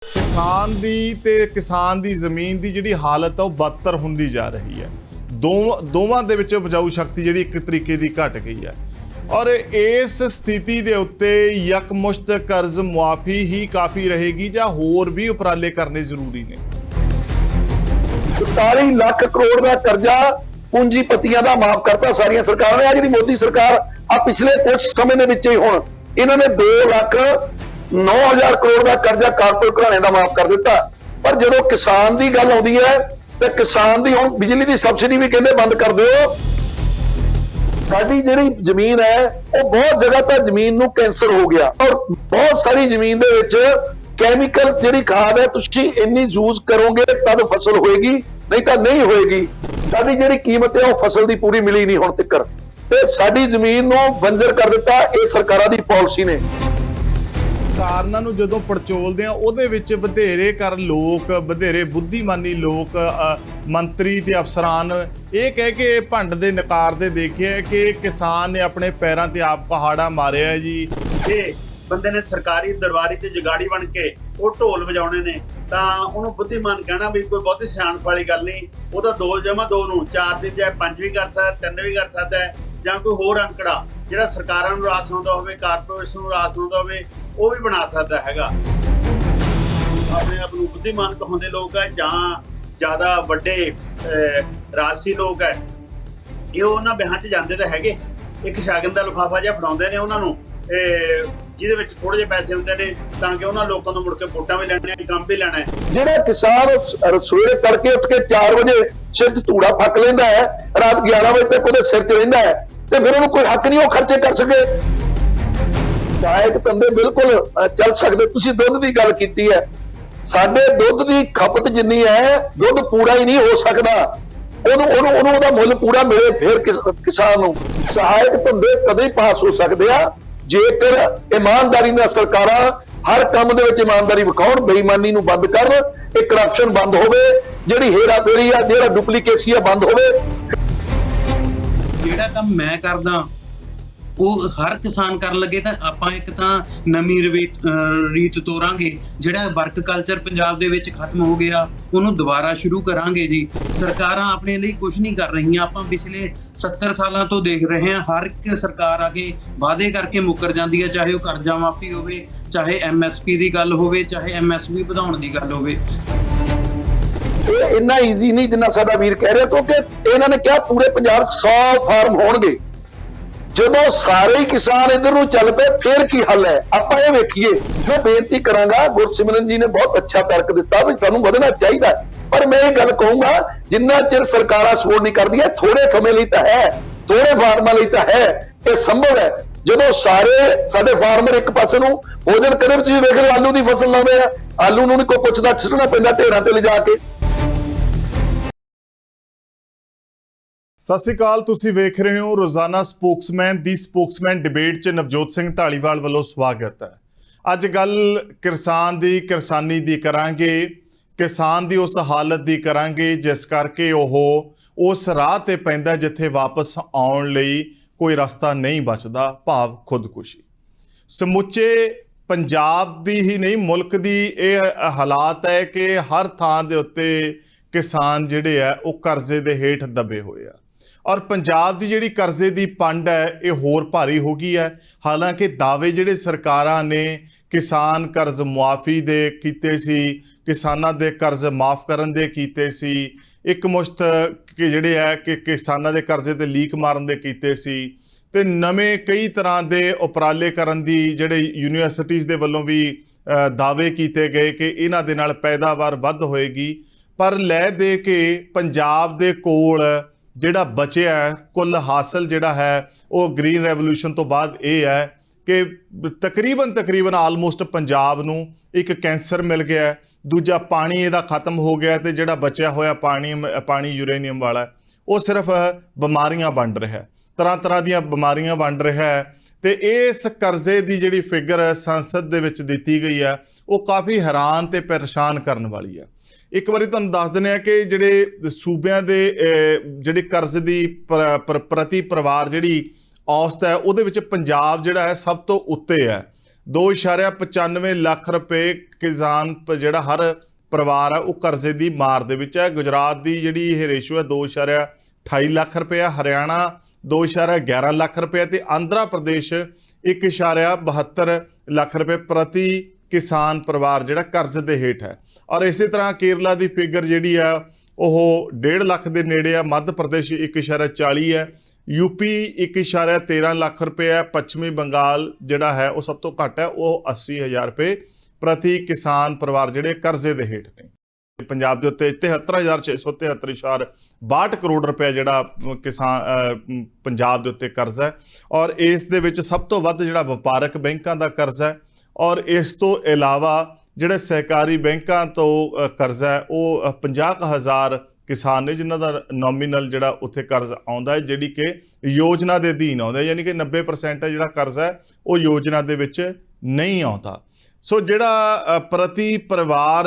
किसान दी ते किसान दी ਜ਼ਮੀਨ ਦੀ ਜਿਹੜੀ ਹਾਲਤ ਆ ਉਹ ਬਦਤਰ ਹੁੰਦੀ ਜਾ ਰਹੀ ਹੈ। ਦੋਵਾਂ ਦੇ ਵਿੱਚ ਉਪਜਾਊ ਸ਼ਕਤੀ ਜਿਹੜੀ ਇੱਕ ਤਰੀਕੇ ਦੀ ਘਟ ਗਈ ਹੈ ਔਰ ਇਸ ਸਥਿਤੀ ਦੇ ਉੱਤੇ ਯਕਮੁਸ਼ਤ ਕਰਜ਼ ਮੁਆਫੀ ਹੀ ਕਾਫੀ ਰਹੇਗੀ ਜਾਂ ਹੋਰ ਵੀ ਉਪਰਾਲੇ ਕਰਨੇ ਜ਼ਰੂਰੀ ਨੇ। 47 ਲੱਖ ਕਰੋੜ ਦਾ ਕਰਜ਼ਾ ਪੂੰਜੀਪਤੀਆਂ ਦਾ ਮਾਫ ਕਰਤਾ ਸਾਰੀਆਂ ਸਰਕਾਰਾਂ ਨੇ। ਆ ਜਿਹੜੀ ਮੋਦੀ ਸਰਕਾਰ ਆ ਪਿਛਲੇ ਕੁਝ ਸਮੇਂ ਦੇ ਵਿੱਚ ਹੀ ਹੁਣ ਇਹਨਾਂ ਨੇ 2,09,000 ਕਰੋੜ ਦਾ ਕਰਜ਼ਾ ਕਾਰਪੋਰੇਟ ਘਰਾਣੇ ਦਾ ਮਾਫ ਕਰ ਦਿੱਤਾ। ਪਰ ਜਦੋਂ ਕਿਸਾਨ ਦੀ ਗੱਲ ਆਉਂਦੀ ਹੈ ਤੇ ਕਿਸਾਨ ਦੀ ਹੁਣ ਬਿਜਲੀ ਦੀ ਸਬਸਿਡੀ ਵੀ ਕਹਿੰਦੇ ਬੰਦ ਕਰ ਦਿਓ। ਸਾਡੀ ਜਿਹੜੀ ਜ਼ਮੀਨ ਹੈ ਉਹ ਬਹੁਤ ਜਗ੍ਹਾ ਤਾਂ ਜ਼ਮੀਨ ਨੂੰ ਕੈਂਸਰ ਹੋ ਗਿਆ ਔਰ ਬਹੁਤ ਸਾਰੀ ਜ਼ਮੀਨ ਦੇ ਵਿੱਚ ਕੈਮੀਕਲ ਜਿਹੜੀ ਖਾਦ ਹੈ ਤੁਸੀਂ ਇੰਨੀ ਯੂਜ਼ ਕਰੋਗੇ ਤਦ ਫਸਲ ਹੋਏਗੀ, ਨਹੀਂ ਤਾਂ ਨਹੀਂ ਹੋਏਗੀ। ਸਾਡੀ ਜਿਹੜੀ ਕੀਮਤ ਹੈ ਉਹ ਫਸਲ ਦੀ ਪੂਰੀ ਮਿਲੀ ਨਹੀਂ ਹੁਣ ਤੱਕ ਤੇ ਸਾਡੀ ਜ਼ਮੀਨ ਨੂੰ ਬੰਜਰ ਕਰ ਦਿੱਤਾ। ਇਹ ਸਰਕਾਰਾਂ ਦੀ ਪਾਲਿਸੀ ਨੇ। ਕਾਰਨਾਂ ਨੂੰ ਜਦੋਂ ਪੜਚੋਲਦੇ ਆ ਉਹਦੇ ਵਿੱਚ ਵਧੇਰੇ ਬੁੱਧੀਮਾਨੀ ਲੋਕ ਮੰਤਰੀ ਤੇ ਅਫਸਰਾਨ ਇਹ ਕਹਿ ਕੇ ਭੰਡ ਦੇ ਨਕਾਰਦੇ ਦੇਖਿਆ ਕਿ ਕਿਸਾਨ ਨੇ ਆਪਣੇ ਪੈਰਾਂ ਤੇ ਆਪ ਪਹਾੜਾ ਮਾਰਿਆ ਜੀ। ਜੇ ਬੰਦੇ ਨੇ ਸਰਕਾਰੀ ਦਰਬਾਰੀ ਤੇ ਜਗਾੜੀ ਬਣ ਕੇ ਉਹ ਢੋਲ ਵਜਾਉਣੇ ਨੇ ਤਾਂ ਉਹਨੂੰ ਬੁੱਧੀਮਾਨ ਕਹਿਣਾ ਵੀ ਕੋਈ ਬਹੁਤੀ ਸਿਆਣਪ ਵਾਲੀ ਗੱਲ ਨਹੀਂ। ਉਹਦਾ 2 ਜਮਾ 2 ਨੂੰ 4 ਦੀ ਬਜਾਏ 5 ਵੀ ਕਰ ਸਕਦਾ, 3 ਵੀ ਕਰ ਸਕਦਾ ਹੈ ਜਾਂ ਕੋਈ ਹੋਰ ਅੰਕੜਾ ਜਿਹੜਾ ਸਰਕਾਰਾਂ ਨੂੰ ਰਾਸ ਆਉਂਦਾ ਹੋਵੇ, ਕਾਰਪੋਰੇਸ਼ਨ ਨੂੰ ਰਾਸ ਆਉਂਦਾ ਹੋਵੇ, ਉਹ ਵੀ ਬਣਾ ਸਕਦਾ ਹੈਗਾ। ਆਪਣੇ ਆਪ ਨੂੰ ਬੁੱਧੀਮਾਨ ਕਹਾਉਂਦੇ ਲੋਕ ਹੈ ਜਾਂ ਜ਼ਿਆਦਾ ਵੱਡੇ ਰਾਜਸੀ ਲੋਕ ਹੈ, ਇਹ ਉਹਨਾਂ ਵਿਆਹਾਂ 'ਚ ਜਾਂਦੇ ਤਾਂ ਹੈਗੇ, ਇੱਕ ਸ਼ਗਨ ਦਾ ਲਿਫਾਫਾ ਜਿਹਾ ਫੜਾਉਂਦੇ ਨੇ ਉਹਨਾਂ ਨੂੰ ਜਿਹਦੇ ਵਿੱਚ ਥੋੜੇ ਜਿਹੇ ਪੈਸੇ ਹੁੰਦੇ ਨੇ ਤਾਂ ਕਿ ਉਹਨਾਂ ਲੋਕਾਂ ਨੂੰ ਮੁੜ ਕੇ ਵੋਟਾਂ ਵੀ ਲੈਣੀਆਂ, ਕੰਮ ਵੀ ਲੈਣਾ ਹੈ। ਜਿਹੜਾ ਕਿਸਾਨ ਸਵੇਰੇ ਤੜਕੇ ਉੱਠ ਕੇ 4 ਵਜੇ ਸਿਰ 'ਚ ਧੂੜਾ ਫੱਕ ਲੈਂਦਾ ਹੈ, ਰਾਤ 11 ਵਜੇ ਤੱਕ ਉਹਦੇ ਸਿਰ 'ਚ ਰਹਿੰਦਾ ਹੈ ਤੇ ਫਿਰ ਉਹਨੂੰ ਕੋਈ ਹੱਕ ਨਹੀਂ ਉਹ ਖਰਚੇ ਕਰ ਸਕੇ। ਸਹਾਇਕ ਧੰਦੇ ਬਿਲਕੁਲ ਚੱਲ ਸਕਦੇ। ਤੁਸੀਂ ਦੁੱਧ ਦੀ ਗੱਲ ਕੀਤੀ ਹੈ, ਸਾਡੇ ਦੁੱਧ ਦੀ ਖਪਤ ਜਿੰਨੀ ਹੈ ਦੁੱਧ ਪੂਰਾ ਹੀ ਨਹੀਂ ਹੋ ਸਕਦਾ। ਉਹਨੂੰ ਉਹਦਾ ਮੁੱਲ ਪੂਰਾ ਮਿਲੇ ਫਿਰ ਕਿਸਾਨ ਨੂੰ। ਸਹਾਇਕ ਧੰਦੇ ਕਦੇ ਹੀ ਪਾਸ ਹੋ ਸਕਦੇ ਆ ਜੇਕਰ ਇਮਾਨਦਾਰੀ ਨਾਲ ਸਰਕਾਰਾਂ ਹਰ ਕੰਮ ਦੇ ਵਿੱਚ ਇਮਾਨਦਾਰੀ ਵਿਖਾਉਣ, ਬੇਈਮਾਨੀ ਨੂੰ ਬੰਦ ਕਰਨ, ਇਹ ਕਰਪਸ਼ਨ ਬੰਦ ਹੋਵੇ, ਜਿਹੜੀ ਹੇਰਾਫੇਰੀ ਆ, ਜਿਹੜਾ ਡੁਪਲੀਕੇਸੀ ਆ ਬੰਦ ਹੋਵੇ। ਜਿਹੜਾ ਕੰਮ ਮੈਂ ਕਰਦਾ ਉਹ ਹਰ ਕਿਸਾਨ ਕਰਨ ਲੱਗੇ ਤਾਂ ਆਪਾਂ ਇੱਕ ਤਾਂ ਨਵੀਂ ਰੀਤ ਤੋਰਾਂਗੇ। ਜਿਹੜਾ ਵਰਕ ਕਲਚਰ ਪੰਜਾਬ ਦੇ ਵਿੱਚ ਖਤਮ ਹੋ ਗਿਆ ਉਹਨੂੰ ਦੁਬਾਰਾ ਸ਼ੁਰੂ ਕਰਾਂਗੇ ਜੀ। ਸਰਕਾਰਾਂ ਆਪਣੇ ਲਈ ਕੁਝ ਨਹੀਂ ਕਰ ਰਹੀਆਂ। ਆਪਾਂ ਪਿਛਲੇ 70 ਸਾਲਾਂ ਤੋਂ ਦੇਖ ਰਹੇ ਹਾਂ ਹਰ ਇੱਕ ਸਰਕਾਰ ਆ ਕੇ ਵਾਅਦੇ ਕਰਕੇ ਮੁੱਕਰ ਜਾਂਦੀ ਹੈ, ਚਾਹੇ ਉਹ ਕਰਜ਼ਾ ਮਾਫੀ ਹੋਵੇ, ਚਾਹੇ MSP ਦੀ ਗੱਲ ਹੋਵੇ, ਚਾਹੇ MSP ਵਧਾਉਣ ਦੀ ਗੱਲ ਹੋਵੇ। ਇਹ ਇੰਨਾ ਈਜ਼ੀ ਨਹੀਂ ਜਿੰਨਾ ਸਾਡਾ ਵੀਰ ਕਹਿ ਰਿਹਾ, ਕਿਉਂਕਿ ਇਹਨਾਂ ਨੇ ਕਿਹਾ ਪੂਰੇ ਪੰਜਾਬ 'ਚ 100 ਫਾਰਮ ਹੋਣਗੇ। ਜਦੋਂ ਸਾਰੇ ਹੀ ਕਿਸਾਨ ਇਧਰ ਨੂੰ ਚੱਲ ਪਏ ਫਿਰ ਕੀ ਹੱਲ ਹੈ? ਆਪਾਂ ਇਹ ਵੇਖੀਏ। ਮੈਂ ਬੇਨਤੀ ਕਰਾਂਗਾ, ਗੁਰਸਿਮਰਨ ਜੀ ਨੇ ਬਹੁਤ ਅੱਛਾ ਤਰਕ ਦਿੱਤਾ ਵੀ ਸਾਨੂੰ ਵਧਣਾ ਚਾਹੀਦਾ, ਪਰ ਮੈਂ ਇਹ ਗੱਲ ਕਹੂੰਗਾ ਜਿੰਨਾ ਚਿਰ ਸਰਕਾਰਾਂ ਸਪੋਰਟ ਨਹੀਂ ਕਰਦੀਆਂ, ਥੋੜੇ ਸਮੇਂ ਲਈ ਤਾਂ ਹੈ, ਥੋੜੇ ਫਾਰਮਾਂ ਲਈ ਤਾਂ ਹੈ, ਇਹ ਸੰਭਵ ਹੈ। ਜਦੋਂ ਸਾਰੇ ਸਾਡੇ ਫਾਰਮਰ ਇੱਕ ਪਾਸੇ ਨੂੰ ਹੋ ਜਾਣ, ਕਦੇ ਵੀ ਤੁਸੀਂ ਵੇਖ ਲਓ ਆਲੂ ਦੀ ਫਸਲ ਲਾਉਂਦੇ ਆ, ਆਲੂ ਨੂੰ ਨਹੀਂ ਕੋਈ ਪੁੱਛਦਾ, ਛਿੱਟਣਾ ਪੈਂਦਾ ਢੇਰਾਂ ਤੇ ਲਿਜਾ ਕੇ। ਸਤਿ ਸ਼੍ਰੀ ਅਕਾਲ, ਤੁਸੀਂ ਵੇਖ ਰਹੇ ਹੋ ਰੋਜ਼ਾਨਾ ਸਪੋਕਸਮੈਨ ਦੀ ਸਪੋਕਸਮੈਨ ਡਿਬੇਟ 'ਚ ਨਵਜੋਤ ਸਿੰਘ ਢਾਲੀਵਾਲ ਵੱਲੋਂ ਸਵਾਗਤ ਹੈ। ਅੱਜ ਗੱਲ ਕਿਸਾਨ ਦੀ ਕਿਰਸਾਨੀ ਦੀ ਕਰਾਂਗੇ, ਕਿਸਾਨ ਦੀ ਉਸ ਹਾਲਤ ਦੀ ਕਰਾਂਗੇ ਜਿਸ ਕਰਕੇ ਉਹ ਉਸ ਰਾਹ ਤੇ ਪੈਂਦਾ ਜਿੱਥੇ ਵਾਪਸ ਆਉਣ ਲਈ ਕੋਈ ਰਸਤਾ ਨਹੀਂ ਬਚਦਾ, ਭਾਵ ਖੁਦਕੁਸ਼ੀ। ਸਮੁੱਚੇ ਪੰਜਾਬ ਦੀ ਹੀ ਨਹੀਂ ਮੁਲਕ ਦੀ ਇਹ ਹਾਲਾਤ ਹੈ ਕਿ ਹਰ ਥਾਂ ਦੇ ਉੱਤੇ ਕਿਸਾਨ ਜਿਹੜੇ ਆ ਉਹ ਕਰਜ਼ੇ ਦੇ ਹੇਠ ਦਬੇ ਹੋਏ ਆ ਔਰ ਪੰਜਾਬ ਦੀ ਜਿਹੜੀ ਕਰਜ਼ੇ ਦੀ ਪੰਡ ਹੈ ਇਹ ਹੋਰ ਭਾਰੀ ਹੋ ਗਈ ਹੈ। ਹਾਲਾਂਕਿ ਦਾਅਵੇ ਜਿਹੜੇ ਸਰਕਾਰਾਂ ਨੇ ਕਿਸਾਨ ਕਰਜ਼ ਮੁਆਫੀ ਦੇ ਕੀਤੇ ਸੀ, ਕਿਸਾਨਾਂ ਦੇ ਕਰਜ਼ ਮਾਫ ਕਰਨ ਦੇ ਕੀਤੇ ਸੀ, ਇੱਕ ਮੁਸ਼ਤ ਜਿਹੜੇ ਹੈ ਕਿ ਕਿਸਾਨਾਂ ਦੇ ਕਰਜ਼ੇ ਤੇ ਲੀਕ ਮਾਰਨ ਦੇ ਕੀਤੇ ਸੀ ਤੇ ਨਵੇਂ ਕਈ ਤਰ੍ਹਾਂ ਦੇ ਉਪਰਾਲੇ ਕਰਨ ਦੀ ਜਿਹੜੇ ਯੂਨੀਵਰਸਿਟੀਜ਼ ਦੇ ਵੱਲੋਂ ਵੀ ਦਾਅਵੇ ਕੀਤੇ ਗਏ ਕਿ ਇਹਨਾਂ ਦੇ ਨਾਲ ਪੈਦਾਵਾਰ ਵੱਧ ਹੋਏਗੀ। ਪਰ ਲੈ ਦੇ ਕੇ ਪੰਜਾਬ ਦੇ ਕੋਲ ਜਿਹੜਾ ਬਚਿਆ ਕੁੱਲ ਹਾਸਲ ਜਿਹੜਾ ਹੈ ਉਹ ਗ੍ਰੀਨ ਰੈਵੋਲੂਸ਼ਨ ਤੋਂ ਬਾਅਦ ਇਹ ਹੈ ਕਿ ਤਕਰੀਬਨ ਆਲਮੋਸਟ ਪੰਜਾਬ ਨੂੰ ਇੱਕ ਕੈਂਸਰ ਮਿਲ ਗਿਆ, ਦੂਜਾ ਪਾਣੀ ਇਹਦਾ ਖਤਮ ਹੋ ਗਿਆ ਤੇ ਜਿਹੜਾ ਬਚਿਆ ਹੋਇਆ ਪਾਣੀ ਯੂਰੇਨੀਅਮ ਵਾਲਾ ਉਹ ਸਿਰਫ ਬਿਮਾਰੀਆਂ ਵੰਡ ਰਿਹਾ, ਤਰ੍ਹਾਂ ਦੀਆਂ ਬਿਮਾਰੀਆਂ ਵੰਡ ਰਿਹਾ। ਤੇ ਇਸ ਕਰਜ਼ੇ ਦੀ ਜਿਹੜੀ ਫਿਗਰ ਸੰਸਦ ਦੇ ਵਿੱਚ ਦਿੱਤੀ ਗਈ ਹੈ ਉਹ ਕਾਫੀ ਹੈਰਾਨ ਤੇ ਪਰੇਸ਼ਾਨ ਕਰਨ ਵਾਲੀ ਹੈ। ਇੱਕ ਵਾਰੀ ਤੁਹਾਨੂੰ ਦੱਸ ਦਿੰਦੇ ਆ ਕਿ ਜਿਹੜੇ ਸੂਬਿਆਂ ਦੇ ਜਿਹੜੇ ਕਰਜ਼ ਦੀ ਪ੍ਰਤੀ ਪਰਿਵਾਰ ਜਿਹੜੀ ਔਸਤ ਹੈ ਉਹਦੇ ਵਿੱਚ ਪੰਜਾਬ ਜਿਹੜਾ ਹੈ ਸਭ ਤੋਂ ਉੱਤੇ ਹੈ। 2.95 ਲੱਖ ਰੁਪਏ ਕਿਸਾਨ ਜਿਹੜਾ ਹਰ ਪਰਿਵਾਰ ਆ ਉਹ ਕਰਜ਼ੇ ਦੀ ਮਾਰ ਦੇ ਵਿੱਚ ਹੈ। ਗੁਜਰਾਤ ਦੀ ਜਿਹੜੀ ਇਹ ਰੇਸ਼ੋ ਹੈ 2.28 ਲੱਖ ਰੁਪਏ, ਹਰਿਆਣਾ 2.11 ਲੱਖ ਰੁਪਏ ਤੇ ਆਂਧਰਾ ਪ੍ਰਦੇਸ਼ 1.72 ਲੱਖ ਰੁਪਏ ਪ੍ਰਤੀ ਕਿਸਾਨ ਪਰਿਵਾਰ ਜਿਹੜਾ ਕਰਜ਼ ਦੇ ਹੇਠ ਹੈ। ਔਰ ਇਸੇ ਤਰ੍ਹਾਂ ਕੇਰਲਾ ਦੀ ਫਿਗਰ ਜਿਹੜੀ ਆ ਉਹ 1.5 ਲੱਖ ਦੇ ਨੇੜੇ ਆ, ਮੱਧ ਪ੍ਰਦੇਸ਼ 1.40 ਹੈ, यूपी 1.13 ਲੱਖ ਰੁਪਏ ਹੈ, ਪੱਛਮੀ ਬੰਗਾਲ ਜਿਹੜਾ ਹੈ ਉਹ ਸਭ ਤੋਂ ਘੱਟ ਹੈ, ਉਹ 80,000 ਰੁਪਏ ਪ੍ਰਤੀ ਕਿਸਾਨ ਪਰਿਵਾਰ ਜਿਹੜੇ ਕਰਜ਼ੇ ਦੇ ਹੇਠ ਨੇ। ਪੰਜਾਬ ਦੇ ਉੱਤੇ 73,673.62 ਕਰੋੜ ਰੁਪਏ ਜਿਹੜਾ ਕਿਸਾਨ ਪੰਜਾਬ ਦੇ ਉੱਤੇ ਕਰਜ਼ਾ ਹੈ। ਔਰ ਇਸ ਦੇ ਵਿੱਚ ਸਭ ਤੋਂ ਵੱਧ ਜਿਹੜਾ ਵਪਾਰਕ ਬੈਂਕਾਂ ਦਾ ਕਰਜ਼ਾ ਹੈ, ਔਰ ਇਸ ਤੋਂ ਇਲਾਵਾ ਜਿਹੜੇ ਸਹਿਕਾਰੀ ਬੈਂਕਾਂ ਤੋਂ ਕਰਜ਼ਾ ਹੈ ਉਹ 50,000 ਕਿਸਾਨ ਨੇ ਜਿਨ੍ਹਾਂ ਦਾ ਨੋਮੀਨਲ ਜਿਹੜਾ ਉੱਥੇ ਕਰਜ਼ ਆਉਂਦਾ ਹੈ, ਜਿਹੜੀ ਕਿ ਯੋਜਨਾ ਦੇ ਅਧੀਨ ਆਉਂਦਾ, ਯਾਨੀ ਕਿ 90% ਹੈ ਜਿਹੜਾ ਕਰਜ਼ਾ ਹੈ ਉਹ ਯੋਜਨਾ ਦੇ ਵਿੱਚ ਨਹੀਂ ਆਉਂਦਾ। ਸੋ ਜਿਹੜਾ ਪ੍ਰਤੀ ਪਰਿਵਾਰ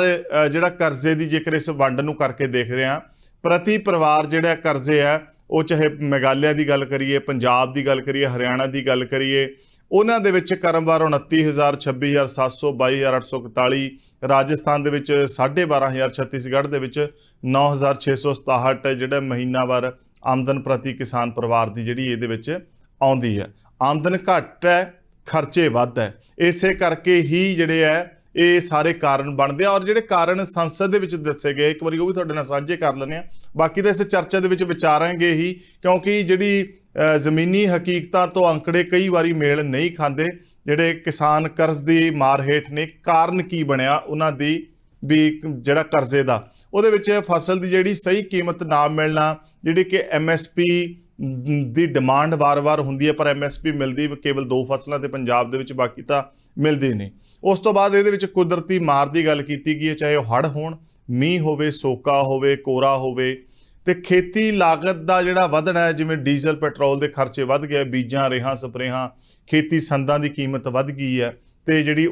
ਜਿਹੜਾ ਕਰਜ਼ੇ ਦੀ ਜੇਕਰ ਇਸ ਵੰਡ ਨੂੰ ਕਰਕੇ ਦੇਖ ਰਹੇ ਹਾਂ, ਪ੍ਰਤੀ ਪਰਿਵਾਰ ਜਿਹੜਾ ਕਰਜ਼ੇ ਹੈ ਉਹ ਚਾਹੇ ਮੇਘਾਲਿਆ ਦੀ ਗੱਲ ਕਰੀਏ, ਪੰਜਾਬ ਦੀ ਗੱਲ ਕਰੀਏ, ਹਰਿਆਣਾ ਦੀ ਗੱਲ ਕਰੀਏ, ਉਹਨਾਂ ਦੇ ਵਿੱਚ ਕਰਮਵਾਰ 29,000, 26,700, 22,841, ਰਾਜਸਥਾਨ ਦੇ ਵਿੱਚ 12,500, ਛੱਤੀਸਗੜ੍ਹ ਦੇ ਵਿੱਚ 9,667 ਜਿਹੜਾ ਮਹੀਨਾਵਾਰ ਆਮਦਨ ਪ੍ਰਤੀ ਕਿਸਾਨ ਪਰਿਵਾਰ ਦੀ ਜਿਹੜੀ ਇਹਦੇ ਵਿੱਚ ਆਉਂਦੀ ਹੈ। ਆਮਦਨ ਘੱਟ ਹੈ, ਖਰਚੇ ਵੱਧ ਹੈ, ਇਸੇ ਕਰਕੇ ਹੀ ਜਿਹੜੇ ਹੈ ਇਹ ਸਾਰੇ ਕਾਰਨ ਬਣਦੇ ਆ। ਔਰ ਜਿਹੜੇ ਕਾਰਨ ਸੰਸਦ ਦੇ ਵਿੱਚ ਦੱਸੇ ਗਏ, ਇੱਕ ਵਾਰੀ ਉਹ ਵੀ ਤੁਹਾਡੇ ਨਾਲ ਸਾਂਝੇ ਕਰ ਲੈਂਦੇ ਆ। ਬਾਕੀ ਤਾਂ ਇਸ ਚਰਚਾ ਦੇ ਵਿੱਚ ਵਿਚਾਰਾਂਗੇ ਹੀ, ਕਿਉਂਕਿ ਜਿਹੜੀ ਜ਼ਮੀਨੀ ਹਕੀਕਤਾਂ ਤੋਂ ਅੰਕੜੇ ਕਈ ਵਾਰੀ ਮੇਲ ਨਹੀਂ ਖਾਂਦੇ। ਜਿਹੜੇ ਕਿਸਾਨ ਕਰਜ਼ ਦੀ ਮਾਰ ਹੇਠ ਨੇ, ਕਾਰਨ ਕੀ ਬਣਿਆ ਉਹਨਾਂ ਦੀ ਵੀ ਜਿਹੜਾ ਕਰਜ਼ੇ ਦਾ, ਉਹਦੇ ਵਿੱਚ ਫਸਲ ਦੀ ਜਿਹੜੀ ਸਹੀ ਕੀਮਤ ਨਾ ਮਿਲਣਾ, ਜਿਹੜੀ ਕਿ MSP ਦੀ ਡਿਮਾਂਡ ਵਾਰ-ਵਾਰ ਹੁੰਦੀ ਹੈ ਪਰ MSP ਮਿਲਦੀ ਕੇਵਲ 2 ਫਸਲਾਂ ਤੇ ਪੰਜਾਬ ਦੇ ਵਿੱਚ, ਬਾਕੀ ਤਾਂ ਮਿਲਦੀ ਨਹੀਂ। ਉਸ ਤੋਂ ਬਾਅਦ ਇਹਦੇ ਵਿੱਚ ਕੁਦਰਤੀ ਮਾਰ ਦੀ ਗੱਲ ਕੀਤੀ ਗਈ ਹੈ, ਚਾਹੇ ਉਹ ਹੜ੍ਹ ਹੋਣ, ਮੀਂਹ ਹੋਵੇ, ਸੋਕਾ ਹੋਵੇ, ਕੋਰਾ ਹੋਵੇ, ਤੇ ਖੇਤੀ ਲਾਗਤ ਦਾ ਜਿਹੜਾ ਵਧਣਾ ਹੈ, ਜਿਵੇਂ ਡੀਜ਼ਲ ਪੈਟਰੋਲ ਦੇ ਖਰਚੇ ਵੱਧ ਗਏ, ਬੀਜਾਂ, ਰੇਹਾਂ, ਸਪਰੇਹਾਂ, ਖੇਤੀ ਸੰਦਾਂ ਦੀ ਕੀਮਤ ਵੱਧ ਗਈ ਹੈ ਤੇ ਜਿਹੜੀ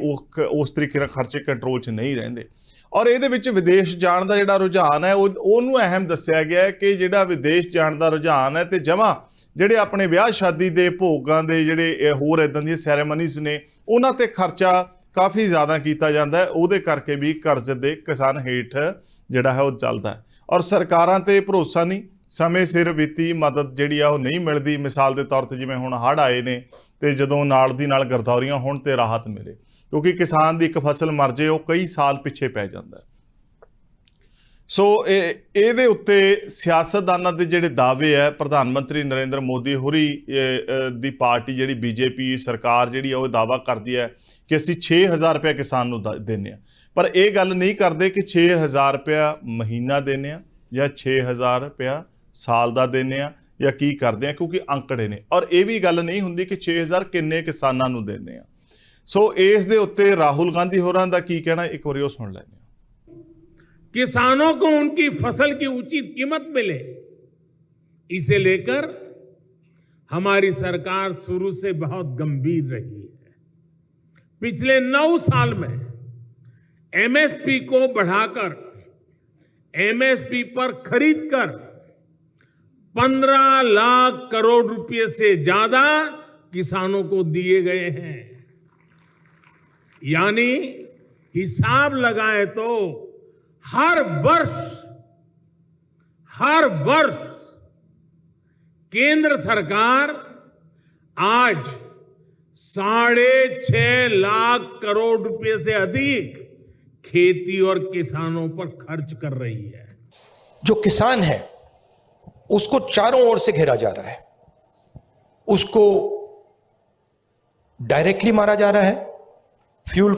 ਉਸ ਤਰੀਕੇ ਨਾਲ ਖਰਚੇ ਕੰਟਰੋਲ 'ਚ ਨਹੀਂ ਰਹਿੰਦੇ। ਔਰ ਇਹਦੇ ਵਿੱਚ ਵਿਦੇਸ਼ ਜਾਣ ਦਾ ਜਿਹੜਾ ਰੁਝਾਨ ਹੈ ਉਹਨੂੰ ਅਹਿਮ ਦੱਸਿਆ ਗਿਆ ਹੈ ਕਿ ਜਿਹੜਾ ਵਿਦੇਸ਼ ਜਾਣ ਦਾ ਰੁਝਾਨ ਹੈ ਤੇ ਜਮਾਂ ਜਿਹੜੇ ਆਪਣੇ ਵਿਆਹ ਸ਼ਾਦੀ ਦੇ ਭੋਗਾਂ ਦੇ ਜਿਹੜੇ ਹੋਰ ਇੱਦਾਂ ਦੀਆਂ ਸੈਰੇਮਨੀਜ਼ ਨੇ ਉਹਨਾਂ ਤੇ ਖਰਚਾ ਕਾਫੀ ਜ਼ਿਆਦਾ ਕੀਤਾ ਜਾਂਦਾ ਹੈ। ਉਹਦੇ ਕਰਕੇ ਵੀ ਕਰਜ਼ ਦੇ ਕਿਸਾਨ ਹੇਠ ਜਿਹੜਾ ਹੈ ਉਹ ਚੱਲਦਾ ਹੈ। ਔਰ ਸਰਕਾਰਾਂ ਤੇ ਭਰੋਸਾ ਨਹੀਂ, ਸਮੇਂ ਸਿਰ ਵਿੱਤੀ ਮਦਦ ਜਿਹੜੀ ਆ ਉਹ ਨਹੀਂ ਮਿਲਦੀ। ਮਿਸਾਲ ਦੇ ਤੌਰ ਤੇ ਜਿਵੇਂ ਹੁਣ ਹੜ੍ਹ ਆਏ ਨੇ ਤੇ ਜਦੋਂ ਨਾਲ ਦੀ ਨਾਲ ਗਰਦੌਰੀਆਂ ਹੋਣ ਤੇ ਰਾਹਤ ਮਿਲੇ, ਕਿਉਂਕਿ ਕਿਸਾਨ ਦੀ ਇੱਕ ਫਸਲ ਮਰ ਜੇ ਉਹ ਕਈ ਸਾਲ ਪਿੱਛੇ ਪੈ ਜਾਂਦਾ। ਸੋ ਇਹਦੇ ਉੱਤੇ ਸਿਆਸਤਦਾਨਾਂ ਦੇ ਜਿਹੜੇ ਦਾਅਵੇ ਹੈ, ਪ੍ਰਧਾਨ ਮੰਤਰੀ ਨਰਿੰਦਰ ਮੋਦੀ ਹੋਰੀ ਦੀ ਪਾਰਟੀ ਜਿਹੜੀ BJP ਸਰਕਾਰ ਜਿਹੜੀ ਆ ਉਹ ਦਾਅਵਾ ਕਰਦੀ ਹੈ ਕਿ ਅਸੀਂ 6,000 ਰੁਪਏ ਕਿਸਾਨ ਨੂੰ ਦਿੰਦੇ ਹਾਂ, ਪਰ ਇਹ ਗੱਲ ਨਹੀਂ ਕਰਦੇ ਕਿ 6,000 ਰੁਪਇਆ ਮਹੀਨਾ ਦਿੰਦੇ ਆ ਜਾਂ 6,000 ਰੁਪਇਆ ਸਾਲ ਦਾ ਦਿੰਦੇ ਆ ਜਾਂ ਕੀ ਕਰਦੇ ਆ, ਕਿਉਂਕਿ ਅੰਕੜੇ ਨੇ। ਔਰ ਇਹ ਵੀ ਗੱਲ ਨਹੀਂ ਹੁੰਦੀ ਕਿ 6,000 ਕਿੰਨੇ ਕਿਸਾਨਾਂ ਨੂੰ ਦਿੰਦੇ ਆ। ਸੋ ਇਸ ਦੇ ਉੱਤੇ ਰਾਹੁਲ ਗਾਂਧੀ ਹੋਰਾਂ ਦਾ ਕੀ ਕਹਿਣਾ, ਇੱਕ ਵਾਰੀ ਉਹ ਸੁਣ ਲੈਂਦੇ ਆ। किसानों को उनकी फसल की उचित कीमत मिले, इसे लेकर हमारी सरकार शुरू से बहुत गंभीर रही है। पिछले 9 साल में MSP को बढ़ाकर MSP पर खरीदकर 15 लाख करोड़ रुपए से ज्यादा किसानों को दिए गए हैं। यानी हिसाब लगाए तो हर वर्ष केंद्र सरकार आज 6.5 लाख करोड़ रुपए से अधिक खेती और किसानों पर खर्च कर रही है। जो किसान है उसको चारों ओर से घेरा जा रहा है, उसको डायरेक्टली मारा जा रहा है। फ्यूल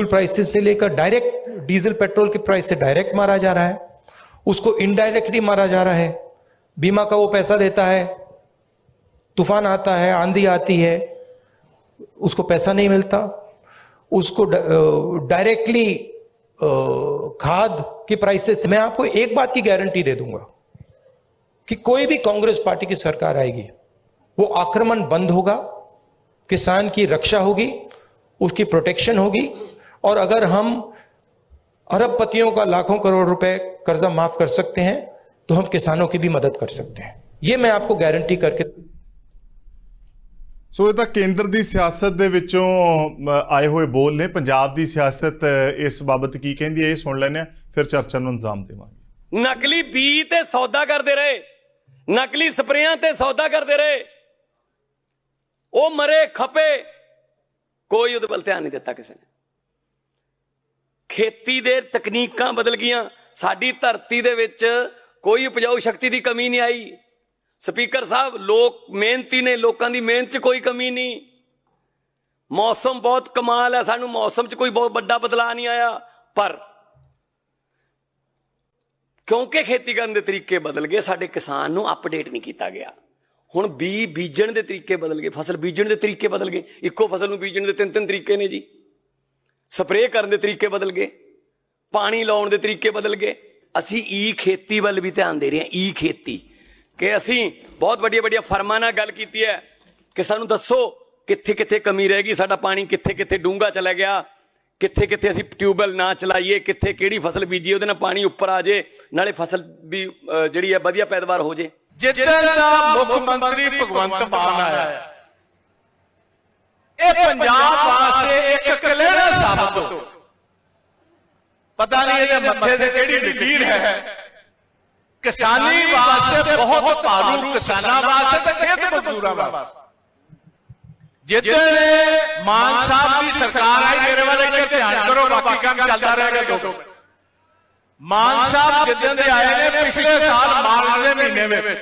प्राइसेस से लेकर डायरेक्ट डीजल पेट्रोल के प्राइस से डायरेक्ट मारा जा रहा है, उसको इनडायरेक्टली मारा जा रहा है। बीमा का वो पैसा देता है, तूफान आता है, आंधी आती है, उसको पैसा नहीं मिलता। उसको डायरेक्टली खाद के प्राइसेस। मैं आपको एक बात की गारंटी दे दूंगा कि कोई भी कांग्रेस पार्टी की सरकार आएगी, वो आक्रमण बंद होगा, किसान की रक्षा होगी, उसकी प्रोटेक्शन होगी। और अगर हम अरबपतियों का लाखों करोड़ रुपए कर्जा माफ कर सकते हैं तो हम किसानों की भी मदद कर सकते हैं। ये मैं आपको गारंटी करके। ਸੋ ਇਹ ਤਾਂ ਕੇਂਦਰ ਦੀ ਸਿਆਸਤ ਦੇ ਵਿੱਚੋਂ ਆਏ ਹੋਏ ਬੋਲ ਨੇ। ਪੰਜਾਬ ਦੀ ਸਿਆਸਤ ਇਸ ਬਾਬਤ ਕੀ ਕਹਿੰਦੀ ਹੈ, ਇਹ ਸੁਣ ਲੈਂਦੇ ਹਾਂ, ਫਿਰ ਚਰਚਾ ਨੂੰ ਅੰਜਾਮ ਦੇਵਾਂਗੇ। ਨਕਲੀ ਬੀਜ ਤੇ ਸੌਦਾ ਕਰਦੇ ਰਹੇ, ਨਕਲੀ ਸਪਰੇਆਂ ਤੇ ਸੌਦਾ ਕਰਦੇ ਰਹੇ, ਉਹ ਮਰੇ ਖਪੇ, ਕੋਈ ਉਹਦੇ ਵੱਲ ਧਿਆਨ ਨਹੀਂ ਦਿੱਤਾ ਕਿਸੇ ਨੇ। ਖੇਤੀ ਦੇ ਤਕਨੀਕਾਂ ਬਦਲ ਗਈਆਂ, ਸਾਡੀ ਧਰਤੀ ਦੇ ਵਿੱਚ ਕੋਈ ਉਪਜਾਊ ਸ਼ਕਤੀ ਦੀ ਕਮੀ ਨਹੀਂ ਆਈ। ਸਪੀਕਰ ਸਾਹਿਬ, ਲੋਕ ਮਿਹਨਤੀ ਨੇ, ਲੋਕਾਂ ਦੀ ਮਿਹਨਤ 'ਚ ਕੋਈ ਕਮੀ ਨਹੀਂ। ਮੌਸਮ ਬਹੁਤ ਕਮਾਲ ਹੈ, ਸਾਨੂੰ ਮੌਸਮ 'ਚ ਕੋਈ ਬਹੁਤ ਵੱਡਾ ਬਦਲਾਅ ਨਹੀਂ ਆਇਆ, ਪਰ ਕਿਉਂਕਿ ਖੇਤੀ ਕਰਨ ਦੇ ਤਰੀਕੇ ਬਦਲ ਗਏ, ਸਾਡੇ ਕਿਸਾਨ ਨੂੰ ਅਪਡੇਟ ਨਹੀਂ ਕੀਤਾ ਗਿਆ। ਹੁਣ ਬੀਜਣ ਦੇ ਤਰੀਕੇ ਬਦਲ ਗਏ, ਫਸਲ ਬੀਜਣ ਦੇ ਤਰੀਕੇ ਬਦਲ ਗਏ। ਇੱਕੋ ਫਸਲ ਨੂੰ ਬੀਜਣ ਦੇ 3 ਤਰੀਕੇ ਨੇ ਜੀ। ਸਪਰੇਅ ਕਰਨ ਦੇ ਤਰੀਕੇ ਬਦਲ ਗਏ, ਪਾਣੀ ਲਾਉਣ ਦੇ ਤਰੀਕੇ ਬਦਲ ਗਏ। ਅਸੀਂ ਈ ਖੇਤੀ ਵੱਲ ਵੀ ਧਿਆਨ ਦੇ ਰਹੇ ਹਾਂ। ਈ ਖੇਤੀ ਕਿ ਅਸੀਂ ਬਹੁਤ ਵੱਡੀਆਂ ਫਰਮਾਂ ਨਾਲ ਗੱਲ ਕੀਤੀ ਹੈ ਕਿ ਸਾਨੂੰ ਦੱਸੋ ਕਿੱਥੇ ਕਿੱਥੇ ਕਮੀ ਰਹਿ ਗਈ, ਸਾਡਾ ਪਾਣੀ ਕਿੱਥੇ ਕਿੱਥੇ ਡੂੰਘਾ ਚਲਾ ਗਿਆ, ਕਿੱਥੇ ਕਿੱਥੇ ਅਸੀਂ ਟਿਊਬਵੈਲ ਨਾ ਚਲਾਈਏ, ਕਿੱਥੇ ਕਿਹੜੀ ਫਸਲ ਬੀਜੀਏ ਉਹਦੇ ਨਾਲ ਪਾਣੀ ਉੱਪਰ ਆ ਜੇ, ਨਾਲੇ ਫਸਲ ਵੀ ਜਿਹੜੀ ਹੈ ਵਧੀਆ ਪੈਦਾਵਾਰ ਹੋ ਜੇ। ਜਿੱਦਣ ਦਾ ਮੁੱਖ ਮੰਤਰੀ ਭਗਵੰਤ ਮਾਨ ਆਇਆ, ਇਹ ਪੰਜਾਬ ਵਾਸਤੇ ਇੱਕ ਕਲੇੜਾ ਸਾਬਤ ਹੋ। ਪਤਾ ਨਹੀਂ ਇਹਦੇ ਮੱਥੇ ਤੇ ਕਿਹੜੀ ਲਕੀਰ ਹੈ। ਕਿਸਾਨੀ ਵਾਸਤੇ ਬਹੁਤ ਭਾਰੂ, ਕਿਸਾਨਾਂ ਵਾਸਤੇ ਤੇ ਖੇਤ ਮਜ਼ਦੂਰਾਂ ਵਾਸਤੇ। ਜਿੱਦਣ ਮਾਨ ਸਾਹਿਬ ਦੀ ਸਰਕਾਰ ਆਈ, ਮੇਰੇ ਵੱਲ ਇੱਕ ਧਿਆਨ ਕਰੋ, ਬਾਕੀ ਕੰਮ ਚੱਲਦਾ ਰਹੇਗਾ। ਦੋ ਮਾਨ ਸਾਹਿਬ ਜਿੱਦਣ ਦੇ ਆਏ ਨੇ ਪਿਛਲੇ ਸਾਲ ਮਾਰਚ ਦੇ ਮਹੀਨੇ ਵਿੱਚ,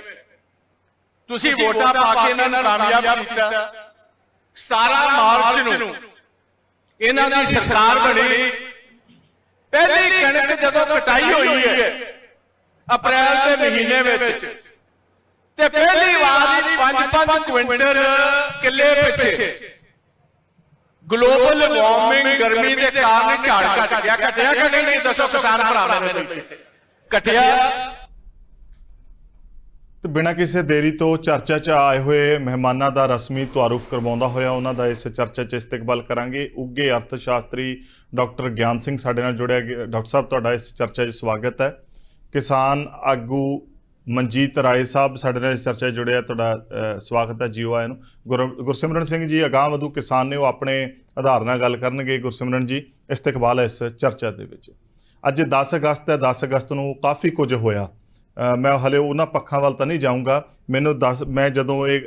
ਤੁਸੀਂ ਵੋਟਾਂ ਪਾ ਕੇ ਇਹਨਾਂ ਨੂੰ ਕਾਮਯਾਬ ਕੀਤਾ। 17 ਮਾਰਚ ਨੂੰ ਇਹਨਾਂ ਦੀ ਸਰਕਾਰ ਬਣੀ। ਪਹਿਲੀ ਕਣਕ ਜਦੋਂ ਕਟਾਈ ਹੋਈ ਹੈ ਅਪ੍ਰੈਲ ਦੇ ਮਹੀਨੇ ਵਿੱਚ, ਤੇ ਪਹਿਲੀ ਵਾਰ 5-5 ਕੁਇੰਟਲ ਕਿੱਲੇ ਪਿੱਛੇ ਗਲੋਬਲ ਵਾਰਮਿੰਗ, ਗਰਮੀ ਦੇ ਕਾਰਨ ਝਾੜ ਘਟ ਗਿਆ। ਘਟਿਆ ਕਿ ਨਹੀਂ ਦੱਸੋ ਕਿਸਾਨ ਭਰਾਵਾਂ ਨੇ? ਘਟਿਆ। ਤੇ ਬਿਨਾਂ ਕਿਸੇ ਦੇਰੀ ਤੋਂ ਚਰਚਾ 'ਚ ਆਏ ਹੋਏ ਮਹਿਮਾਨਾਂ ਦਾ ਰਸਮੀ ਤਾਰੁਫ ਕਰਵਾਉਂਦਾ ਹੋਇਆ ਉਹਨਾਂ ਦਾ ਇਸ ਚਰਚਾ 'ਚ ਇਸਤਕਬਾਲ ਕਰਾਂਗੇ। ਉੱਘੇ ਅਰਥ ਸ਼ਾਸਤਰੀ ਡਾਕਟਰ ਗਿਆਨ ਸਿੰਘ ਸਾਡੇ ਨਾਲ ਜੁੜਿਆ। ਡਾਕਟਰ ਸਾਹਿਬ, ਤੁਹਾਡਾ ਇਸ ਚਰਚਾ 'ਚ ਸਵਾਗਤ ਹੈ। ਕਿਸਾਨ ਆਗੂ ਮਨਜੀਤ ਰਾਏ ਸਾਹਿਬ ਸਾਡੇ ਨਾਲ ਇਸ ਚਰਚਾ 'ਚ ਜੁੜਿਆ, ਤੁਹਾਡਾ ਸਵਾਗਤ ਹੈ, ਜੀਓ ਆਇਆਂ ਨੂੰ। ਗੁਰਸਿਮਰਨ ਸਿੰਘ ਜੀ ਅਗਾਂਹਵਧੂ ਕਿਸਾਨ ਨੇ, ਉਹ ਆਪਣੇ ਆਧਾਰ ਨਾਲ ਗੱਲ ਕਰਨਗੇ। ਗੁਰਸਿਮਰਨ ਜੀ, ਇਸਤਕਬਾਲ ਹੈ ਇਸ ਚਰਚਾ ਦੇ ਵਿੱਚ। ਅੱਜ 10 ਅਗਸਤ ਹੈ, 10 ਅਗਸਤ ਨੂੰ ਕਾਫੀ ਕੁਝ ਹੋਇਆ। ਮੈਂ ਹਲੇ ਉਹਨਾਂ ਪੱਖਾਂ ਵੱਲ ਤਾਂ ਨਹੀਂ ਜਾਊਂਗਾ। ਮੈਂ ਜਦੋਂ ਇਹ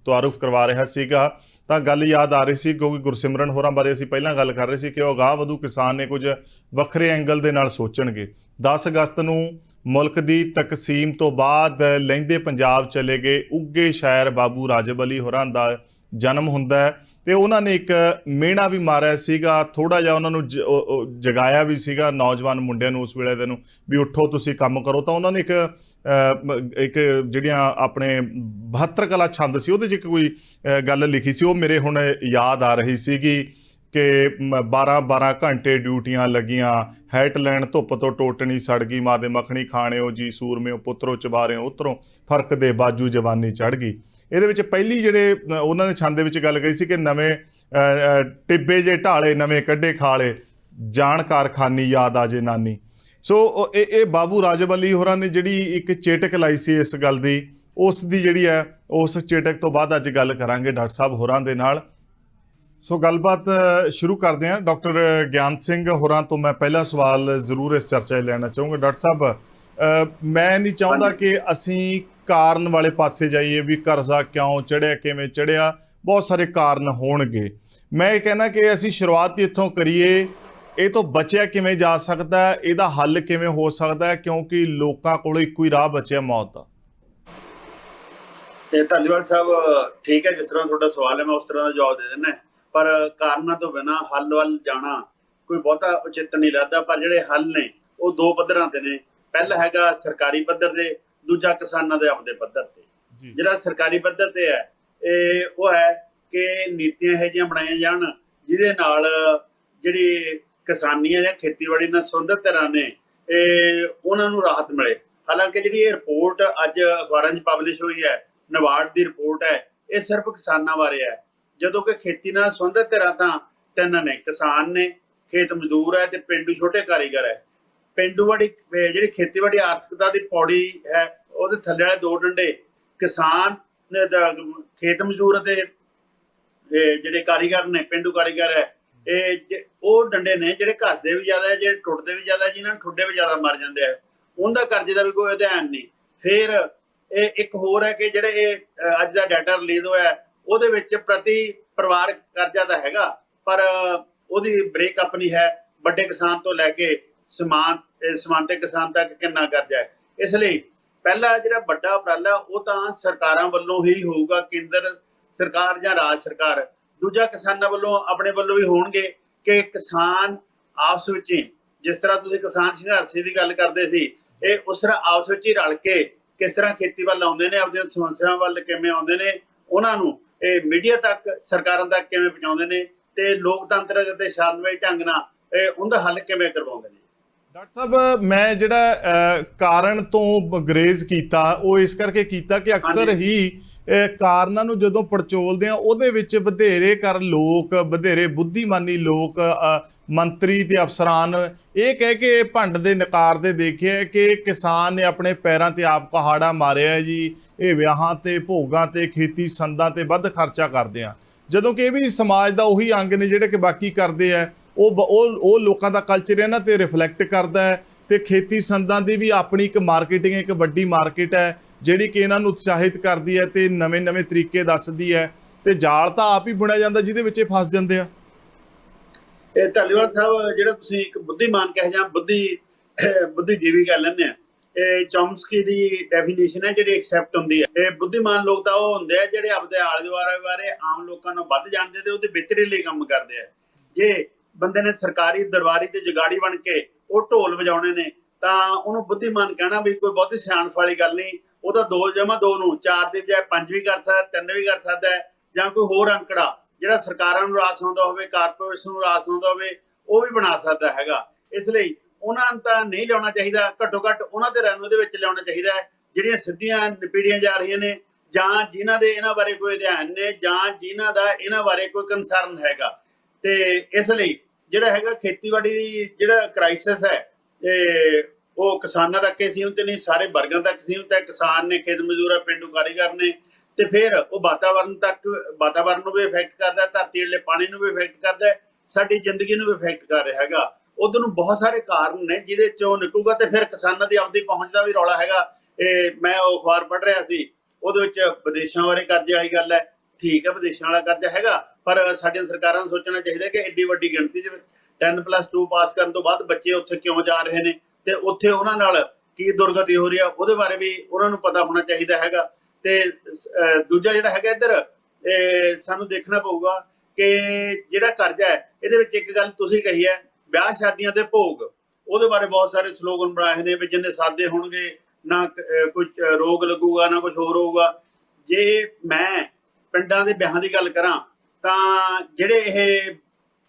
ਤਾਰੁਫ ਕਰਵਾ ਰਿਹਾ ਸੀਗਾ ਤਾਂ ਗੱਲ ਯਾਦ ਆ ਰਹੀ ਸੀ, ਕਿਉਂਕਿ ਗੁਰਸਿਮਰਨ ਹੋਰਾਂ ਬਾਰੇ ਅਸੀਂ ਪਹਿਲਾਂ ਗੱਲ ਕਰ ਰਹੇ ਸੀ ਕਿ ਉਹ ਅਗਾਂਹਵਧੂ ਕਿਸਾਨ ਨੇ ਕੁਝ ਵੱਖਰੇ ਐਂਗਲ ਦੇ ਨਾਲ ਸੋਚਣਗੇ। 10 ਅਗਸਤ ਨੂੰ ਮੁਲਕ ਦੀ ਤਕਸੀਮ ਤੋਂ ਬਾਅਦ ਲਹਿੰਦੇ ਪੰਜਾਬ ਚਲੇ ਗਏ ਉੱਘੇ ਸ਼ਾਇਰ ਬਾਬੂ ਰਾਜਬ ਅਲੀ ਹੋਰਾਂ ਦਾ ਜਨਮ ਹੁੰਦਾ ਹੈ, ਤੇ ਉਹਨਾਂ ਨੇ ਇੱਕ ਮਿਹਣਾ ਵੀ ਮਾਰਿਆ ਸੀਗਾ, ਥੋੜ੍ਹਾ ਜਿਹਾ ਉਹਨਾਂ ਨੂੰ ਜਗਾਇਆ ਵੀ ਸੀਗਾ ਨੌਜਵਾਨ ਮੁੰਡਿਆਂ ਨੂੰ ਉਸ ਵੇਲੇ ਦੇ ਨੂੰ, ਵੀ ਉੱਠੋ ਤੁਸੀਂ ਕੰਮ ਕਰੋ। ਤਾਂ ਉਹਨਾਂ ਨੇ ਇੱਕ ਜਿਹੜੀਆਂ ਆਪਣੇ 72 ਕਲਾ ਛੰਦ ਸੀ, ਉਹਦੇ 'ਚ ਇੱਕ ਕੋਈ ਗੱਲ ਲਿਖੀ ਸੀ, ਉਹ ਮੇਰੇ ਹੁਣ ਯਾਦ ਆ ਰਹੀ ਸੀਗੀ ਕਿ 12-12 ਘੰਟੇ ਡਿਊਟੀਆਂ ਲੱਗੀਆਂ, ਹੈਟ ਲੈਣ ਧੁੱਪ ਤੋਂ ਟੋਟਣੀ ਸੜ ਗਈ, ਮਾਂ ਦੇ ਮੱਖਣੀ ਖਾਣਿਓ ਜੀ ਸੂਰਮਿਓ, ਪੁੱਤਰੋ ਚਬਾਰਿਓ ਉਤਰੋਂ, ਫਰਕ ਦੇ ਬਾਜੂ ਜਵਾਨੀ ਚੜ੍ਹ ਗਈ। ਇਹਦੇ ਵਿੱਚ ਪਹਿਲੀ ਜਿਹੜੇ ਉਹਨਾਂ ਨੇ ਛੰਦ ਦੇ ਵਿੱਚ ਗੱਲ ਕਹੀ ਸੀ ਕਿ ਨਵੇਂ ਟਿੱਬੇ ਜੇ ਢਾਲੇ, ਨਵੇਂ ਕੱਢੇ ਖਾਲੇ, ਜਾਣ ਕਾਰਖਾਨੀ ਯਾਦ ਆ ਜੇ ਨਾਨੀ। ਸੋ ਇਹ ਬਾਬੂ ਰਾਜਬ ਅਲੀ ਹੋਰਾਂ ਨੇ ਜਿਹੜੀ ਇੱਕ ਚੇਟਕ ਲਾਈ ਸੀ ਇਸ ਗੱਲ ਦੀ, ਉਸ ਦੀ ਜਿਹੜੀ ਹੈ ਉਸ ਚੇਟਕ ਤੋਂ ਬਾਅਦ ਅੱਜ ਗੱਲ ਕਰਾਂਗੇ ਡਾਕਟਰ ਸਾਹਿਬ ਹੋਰਾਂ ਦੇ ਨਾਲ। ਸੋ ਗੱਲਬਾਤ ਸ਼ੁਰੂ ਕਰਦੇ ਹਾਂ। ਡਾਕਟਰ ਗਿਆਨ ਸਿੰਘ ਹੋਰਾਂ ਤੋਂ ਮੈਂ ਪਹਿਲਾ ਸਵਾਲ ਜ਼ਰੂਰ ਇਸ ਚਰਚਾ 'ਚ ਲੈਣਾ ਚਾਹੂੰਗਾ। ਡਾਕਟਰ ਸਾਹਿਬ, ਮੈਂ ਨਹੀਂ ਚਾਹੁੰਦਾ ਕਿ ਅਸੀਂ ਕਾਰਨ ਵਾਲੇ ਪਾਸੇ ਜਾਈਏ ਵੀ ਕਰਜ਼ਾ ਕਿਉਂ ਚੜ੍ਹਿਆ, ਕਿਵੇਂ ਚੜ੍ਹਿਆ, ਬਹੁਤ ਸਾਰੇ ਕਾਰਨ ਹੋਣਗੇ। ਮੈਂ ਇਹ ਕਹਿਣਾ ਕਿ ਅਸੀਂ ਸ਼ੁਰੂਆਤ ਇੱਥੋਂ ਕਰੀਏ, ਇਹ ਤੋਂ ਬਚਿਆ ਕਿਵੇਂ ਜਾ ਸਕਦਾ, ਇਹਦਾ ਹੱਲ ਕਿਵੇਂ ਹੋ ਸਕਦਾ, ਕਿਉਂਕਿ ਲੋਕਾਂ ਕੋਲ ਇੱਕੋ ਹੀ ਰਾਹ ਬਚਿਆ, ਮੌਤ ਦਾ। ਤੇ ਧੰਨਵਾਦ ਸਾਹਿਬ, ਠੀਕ ਹੈ, ਜਿਸ ਤਰ੍ਹਾਂ ਤੁਹਾਡਾ ਸਵਾਲ ਹੈ ਮੈਂ ਉਸ ਤਰ੍ਹਾਂ ਦਾ ਜਵਾਬ ਦੇ ਦਿੰਦਾ। ਪਰ ਕਾਰਨਾਂ ਤੋਂ ਬਿਨਾਂ ਹੱਲ ਵੱਲ ਜਾਣਾ ਕੋਈ ਬਹੁਤਾ ਉਚਿਤ ਨਹੀਂ ਲੱਗਦਾ। ਪਰ ਜਿਹੜੇ ਹੱਲ ਨੇ ਉਹ 2 ਪੱਧਰਾਂ ਤੇ ਨੇ। ਪਹਿਲਾ ਹੈਗਾ ਸਰਕਾਰੀ ਪੱਧਰ ਤੇ, ਦੂਜਾ ਕਿਸਾਨਾਂ ਦੇ ਆਪਦੇ ਪੱਧਰ ਤੇ। ਜਿਹੜਾ ਸਰਕਾਰੀ ਪੱਧਰ ਤੇ ਹੈ ਉਹ ਹੈ ਕਿ ਨੀਤੀਆਂ ਇਹੋ ਜਿਹੀਆਂ ਬਣਾਈਆਂ ਜਾਣ ਜਿਹਦੇ ਨਾਲ ਜਿਹੜੀ ਕਿਸਾਨੀਆਂ ਜਾਂ ਖੇਤੀਬਾੜੀ ਨਾਲ ਸੰਬੰਧਿਤ ਧਿਰਾਂ ਨੇ ਉਹਨਾਂ ਨੂੰ ਰਾਹਤ ਮਿਲੇ। ਹਾਲਾਂਕਿ ਜਿਹੜੀ ਇਹ ਰਿਪੋਰਟ ਅੱਜ ਅਖਬਾਰਾਂ 'ਚ ਪਬਲਿਸ਼ ਹੋਈ ਹੈ, ਨਬਾਰਡ ਦੀ ਰਿਪੋਰਟ ਹੈ, ਇਹ ਸਿਰਫ ਕਿਸਾਨਾਂ ਬਾਰੇ ਹੈ, ਜਦੋਂ ਕਿ ਖੇਤੀ ਨਾਲ ਸੰਬੰਧਿਤ ਧਿਰਾਂ ਤਾਂ 3 ਨੇ। ਕਿਸਾਨ ਨੇ, ਖੇਤ ਮਜ਼ਦੂਰ ਹੈ ਤੇ ਪਿੰਡੂ ਛੋਟੇ ਕਾਰੀਗਰ ਹੈ। ਜਿਹੜੀ ਖੇਤੀਬਾੜੀ ਆਰਥਿਕਤਾ ਦੀ ਪੌੜੀ ਹੈ ਉਹਦੇ ਥੱਲੇ ਵਾਲੇ 2 ਡੰਡੇ ਕਿਸਾਨ, ਖੇਤ ਮਜ਼ਦੂਰ ਅਤੇ ਜਿਹੜੇ ਕਾਰੀਗਰ ਨੇ, ਪਿੰਡੂ ਕਾਰੀਗਰ ਹੈ, ਉਹ ਡੰਡੇ ਨੇ ਜਿਹੜੇ ਘਸਦੇ ਵੀ ਜ਼ਿਆਦਾ, ਜਿਹੜੇ ਟੁੱਟਦੇ ਵੀ ਜ਼ਿਆਦਾ, ਜਿਨ੍ਹਾਂ ਨੂੰ ਠੁੱਡੇ ਵੀ ਜ਼ਿਆਦਾ ਮਰ ਜਾਂਦੇ ਆ, ਉਹਦਾ ਕਰਜ਼ੇ ਦਾ ਵੀ ਕੋਈ ਅਧਿਐਨ ਨਹੀਂ। ਫਿਰ ਇਹ ਇੱਕ ਹੋਰ ਹੈ ਕਿ ਜਿਹੜੇ ਇਹ ਅੱਜ ਦਾ ਡਾਟਾ ਰਿਲੀਜ਼ ਹੋਇਆ ਉਹਦੇ ਵਿੱਚ ਪ੍ਰਤੀ ਪਰਿਵਾਰ ਕਰਜ਼ਾ ਤਾਂ ਹੈਗਾ, ਪਰ ਉਹਦੀ ਬ੍ਰੇਕਅਪ ਨਹੀਂ ਹੈ। ਵੱਡੇ ਕਿਸਾਨ ਤੋਂ ਲੈ ਕੇ ਸਮਾਨਤੇ ਕਿਸਾਨ ਤੱਕ ਕਿੰਨਾ ਕਰਜ਼ਾ ਹੈ। ਇਸ ਲਈ ਪਹਿਲਾ ਜਿਹੜਾ ਵੱਡਾ ਉਪਰਾਲਾ ਉਹ ਤਾਂ ਸਰਕਾਰਾਂ ਵੱਲੋਂ ਹੀ ਹੋਊਗਾ, ਕੇਂਦਰ ਸਰਕਾਰ ਜਾਂ ਰਾਜ ਸਰਕਾਰ। ਦੂਜਾ ਕਿਸਾਨਾਂ ਵੱਲੋਂ ਆਪਣੇ ਵੱਲੋਂ ਵੀ ਹੋਣਗੇ ਕਿ ਕਿਸਾਨ ਆਪਸ ਵਿੱਚ ਹੀ, ਜਿਸ ਤਰ੍ਹਾਂ ਤੁਸੀਂ ਕਿਸਾਨ ਸੰਘਰਸ਼ ਦੀ ਗੱਲ ਕਰਦੇ ਸੀ, ਇਹ ਉਸ ਤਰ੍ਹਾਂ ਆਪਸ ਵਿੱਚ ਹੀ ਰਲ ਕੇ ਕਿਸ ਤਰ੍ਹਾਂ ਖੇਤੀ ਵੱਲ ਆਉਂਦੇ ਨੇ, ਆਪਣੀਆਂ ਸਮੱਸਿਆਵਾਂ ਵੱਲ ਕਿਵੇਂ ਆਉਂਦੇ ਨੇ, ਉਹਨਾਂ ਨੂੰ ਇਹ ਮੀਡੀਆ ਤੱਕ, ਸਰਕਾਰਾਂ ਤੱਕ ਕਿਵੇਂ ਪਹੁੰਚਾਉਂਦੇ ਨੇ, ਤੇ ਲੋਕਤੰਤਰ ਅਤੇ ਸ਼ਾਂਤਮਈ ਢੰਗ ਨਾਲ ਉਹਦਾ ਹੱਲ ਕਿਵੇਂ ਕਰਵਾਉਂਦੇ ਨੇ। ਡਾਕਟਰ ਸਾਹਿਬ, ਮੈਂ ਜਿਹੜਾ ਕਾਰਨ ਤੋਂ ਗਰੇਜ਼ ਕੀਤਾ ਉਹ ਇਸ ਕਰਕੇ ਕੀਤਾ ਕਿ ਅਕਸਰ ਹੀ ਕਾਰਨਾਂ ਨੂੰ ਜਦੋਂ ਪੜਚੋਲਦੇ ਆ ਉਹਦੇ ਵਿੱਚ ਵਧੇਰੇ ਲੋਕ, ਵਧੇਰੇ ਬੁੱਧੀਮਾਨੀ ਲੋਕ, ਮੰਤਰੀ ਤੇ ਅਫਸਰਾਨ ਇਹ ਕਹਿ ਕੇ ਭੰਡ ਦੇ ਨਕਾਰਦੇ ਦੇਖਿਆ ਕਿ ਕਿਸਾਨ ਨੇ ਆਪਣੇ ਪੈਰਾਂ ਤੇ ਆਪ ਕੁਹਾੜਾ ਮਾਰਿਆ ਜੀ, ਇਹ ਵਿਆਹਾਂ ਤੇ ਭੋਗਾਂ ਤੇ ਖੇਤੀ ਸੰਦਾਂ ਤੇ ਵੱਧ ਖਰਚਾ ਕਰਦੇ ਆ, ਜਦੋਂ ਕਿ ਇਹ ਵੀ ਸਮਾਜ ਦਾ ਉਹੀ ਅੰਗ ਨੇ ਜਿਹੜੇ ਕਿ ਬਾਕੀ ਕਰਦੇ ਆ। ਉਹ ਲੋਕਾਂ ਦਾ ਕਲਚਰ ਇਹਨਾਂ ਤੇ ਰਿਫਲੈਕਟ ਕਰਦਾ ਹੈ ਤੇ ਖੇਤੀ ਸੰਦਾਂ ਦੀ ਵੀ ਆਪਣੀ ਇੱਕ ਮਾਰਕੀਟਿੰਗ, ਇੱਕ ਵੱਡੀ ਮਾਰਕੀਟ ਹੈ ਜਿਹੜੀ ਕਿ ਇਹਨਾਂ ਨੂੰ ਉਤਸ਼ਾਹਿਤ ਕਰਦੀ ਹੈ ਤੇ ਨਵੇਂ ਤਰੀਕੇ ਦੱਸਦੀ ਹੈ, ਤੇ ਜਾਲ ਤਾਂ ਆਪ ਹੀ ਬੁਣਿਆ ਜਾਂਦਾ ਜਿਹਦੇ ਵਿੱਚ ਇਹ ਫਸ ਜਾਂਦੇ ਆ। ਇਹ ਧਾਲੀਵਾਲ ਸਾਹਿਬ, ਜਿਹੜਾ ਤੁਸੀਂ ਇੱਕ ਬੁੱਧੀਮਾਨ ਕਹੇ ਜਾਂ ਬੁੱਧੀਜੀਵੀ ਕਹਿ ਲੈਂਦੇ ਆ, ਇਹ ਚੌਮਸਕੀ ਦੀ ਡੈਫੀਨੇਸ਼ਨ ਹੈ ਜਿਹੜੀ ਐਕਸੈਪਟ ਹੁੰਦੀ ਹੈ। ਇਹ ਬੁੱਧੀਮਾਨ ਲੋਕ ਤਾਂ ਉਹ ਹੁੰਦੇ ਆ ਜਿਹੜੇ ਆਪਣੇ ਆਲੇ ਦੁਆਲੇ ਬਾਰੇ ਆਮ ਲੋਕਾਂ ਨੂੰ ਵੱਧ ਜਾਣਦੇ ਤੇ ਉਹਦੇ ਬਿਹਤਰੀ ਲਈ ਕੰਮ ਕਰਦੇ ਆ। ਜੇ ਬੰਦੇ ਨੇ ਸਰਕਾਰੀ ਦਰਬਾਰੀ ਤੇ ਜੁਗਾੜੀ ਬਣ ਕੇ ਉਹ ਢੋਲ ਵਜਾਉਣੇ ਨੇ ਤਾਂ ਉਹਨੂੰ ਬੁੱਧੀਮਾਨ ਕਹਿਣਾ ਵੀ ਕੋਈ ਬਹੁਤੀ ਸਿਆਣਪ ਵਾਲੀ ਗੱਲ ਨਹੀਂ। ਉਹ ਤਾਂ 2+2 ਨੂੰ 4 ਦੀ ਬਜਾਏ 5 ਵੀ ਕਰ ਸਕਦਾ, 3 ਵੀ ਕਰ ਸਕਦਾ ਹੈ, ਜਾਂ ਕੋਈ ਹੋਰ ਅੰਕੜਾ ਜਿਹੜਾ ਸਰਕਾਰਾਂ ਨੂੰ ਰਾਸ ਆਉਂਦਾ ਹੋਵੇ, ਕਾਰਪੋਰੇਸ਼ਨ ਨੂੰ ਰਾਸ ਆਉਂਦਾ ਹੋਵੇ, ਉਹ ਵੀ ਬਣਾ ਸਕਦਾ ਹੈਗਾ। ਇਸ ਲਈ ਉਹਨਾਂ ਨੂੰ ਤਾਂ ਨਹੀਂ ਲਿਆਉਣਾ ਚਾਹੀਦਾ, ਘੱਟੋ ਘੱਟ ਉਹਨਾਂ ਦੇ ਰੈਨੂ ਦੇ ਵਿੱਚ ਲਿਆਉਣਾ ਚਾਹੀਦਾ ਹੈ ਜਿਹੜੀਆਂ ਸਿੱਧੀਆਂ ਨਿਪੀੜੀਆਂ ਜਾ ਰਹੀਆਂ ਨੇ, ਜਾਂ ਜਿਨ੍ਹਾਂ ਦੇ ਇਹਨਾਂ ਬਾਰੇ ਕੋਈ ਅਧਿਐਨ ਨੇ, ਜਾਂ ਜਿਨ੍ਹਾਂ ਦਾ ਇਹਨਾਂ ਬਾਰੇ ਕੋਈ ਕੰਸਰਨ ਹੈਗਾ। ਤੇ ਇਸ ਲਈ ਜਿਹੜਾ ਹੈਗਾ ਖੇਤੀਬਾੜੀ ਜਿਹੜਾ ਕ੍ਰਾਈਸਿਸ ਹੈ ਉਹ ਕਿਸਾਨਾਂ ਤੱਕ ਹੀ ਸੀਮਿਤ ਨਹੀਂ, ਸਾਰੇ ਵਰਗਾਂ ਤੱਕ ਸੀਮਿਤ ਹੈ। ਕਿਸਾਨ ਨੇ, ਖੇਤ ਮਜ਼ਦੂਰ ਹੈ, ਪਿੰਡੂ ਕਾਰੀਗਰ ਨੇ, ਤੇ ਫਿਰ ਉਹ ਵਾਤਾਵਰਨ ਨੂੰ ਵੀ ਇਫੈਕਟ ਕਰਦਾ, ਧਰਤੀ ਹੇਠਲੇ ਪਾਣੀ ਨੂੰ ਵੀ ਇਫੈਕਟ ਕਰਦਾ, ਸਾਡੀ ਜ਼ਿੰਦਗੀ ਨੂੰ ਵੀ ਇਫੈਕਟ ਕਰ ਰਿਹਾ ਹੈਗਾ। ਉਧਰ ਨੂੰ ਬਹੁਤ ਸਾਰੇ ਕਾਰਨ ਨੇ ਜਿਹਦੇ ਚੋਂ ਨਿਕਲੂਗਾ। ਤੇ ਫਿਰ ਕਿਸਾਨਾਂ ਦੀ ਆਪਦੀ ਪਹੁੰਚ ਦਾ ਵੀ ਰੌਲਾ ਹੈਗਾ। ਮੈਂ ਉਹ ਅਖਬਾਰ ਪੜ੍ਹ ਰਿਹਾ ਸੀ, ਉਹਦੇ ਵਿੱਚ ਵਿਦੇਸ਼ਾਂ ਬਾਰੇ ਕਰਜ਼ੇ ਵਾਲੀ ਗੱਲ ਹੈ। ਠੀਕ ਹੈ, ਵਿਦੇਸ਼ਾਂ ਵਾਲਾ ਕਰਜ਼ਾ ਹੈਗਾ, ਪਰ ਸਾਡੀਆਂ ਸਰਕਾਰਾਂ ਨੂੰ ਸੋਚਣਾ ਚਾਹੀਦਾ ਕਿ ਐਡੀ ਵੱਡੀ ਗਿਣਤੀ 'ਚ 10+2 ਪਾਸ ਕਰਨ ਤੋਂ ਬਾਅਦ ਬੱਚੇ ਉੱਥੇ ਕਿਉਂ ਜਾ ਰਹੇ ਨੇ ਤੇ ਉੱਥੇ ਉਹਨਾਂ ਨਾਲ ਕੀ ਦੁਰਗਤੀ ਹੋ ਰਹੀ ਆ, ਉਹਦੇ ਬਾਰੇ ਵੀ ਉਹਨਾਂ ਨੂੰ ਪਤਾ ਹੋਣਾ ਚਾਹੀਦਾ ਹੈਗਾ। ਤੇ ਦੂਜਾ ਜਿਹੜਾ ਹੈਗਾ ਇੱਧਰ ਸਾਨੂੰ ਦੇਖਣਾ ਪਊਗਾ ਕਿ ਜਿਹੜਾ ਕਰਜ਼ਾ ਹੈ ਇਹਦੇ ਵਿੱਚ ਇੱਕ ਗੱਲ ਤੁਸੀਂ ਕਹੀ ਹੈ, ਵਿਆਹ ਸ਼ਾਦੀਆਂ ਦੇ ਭੋਗ, ਉਹਦੇ ਬਾਰੇ ਬਹੁਤ ਸਾਰੇ ਸਲੋਗਨ ਬਣਾਏ ਨੇ ਵੀ ਜਿੰਨੇ ਸਾਦੇ ਹੋਣਗੇ ਨਾ ਕੁਝ ਰੋਗ ਲੱਗੂਗਾ ਨਾ ਕੁਝ ਹੋਰ ਹੋਊਗਾ। ਜੇ ਮੈਂ ਪਿੰਡਾਂ ਦੇ ਵਿਆਹਾਂ ਦੀ ਗੱਲ ਕਰਾਂ ਤਾਂ ਜਿਹੜੇ ਇਹ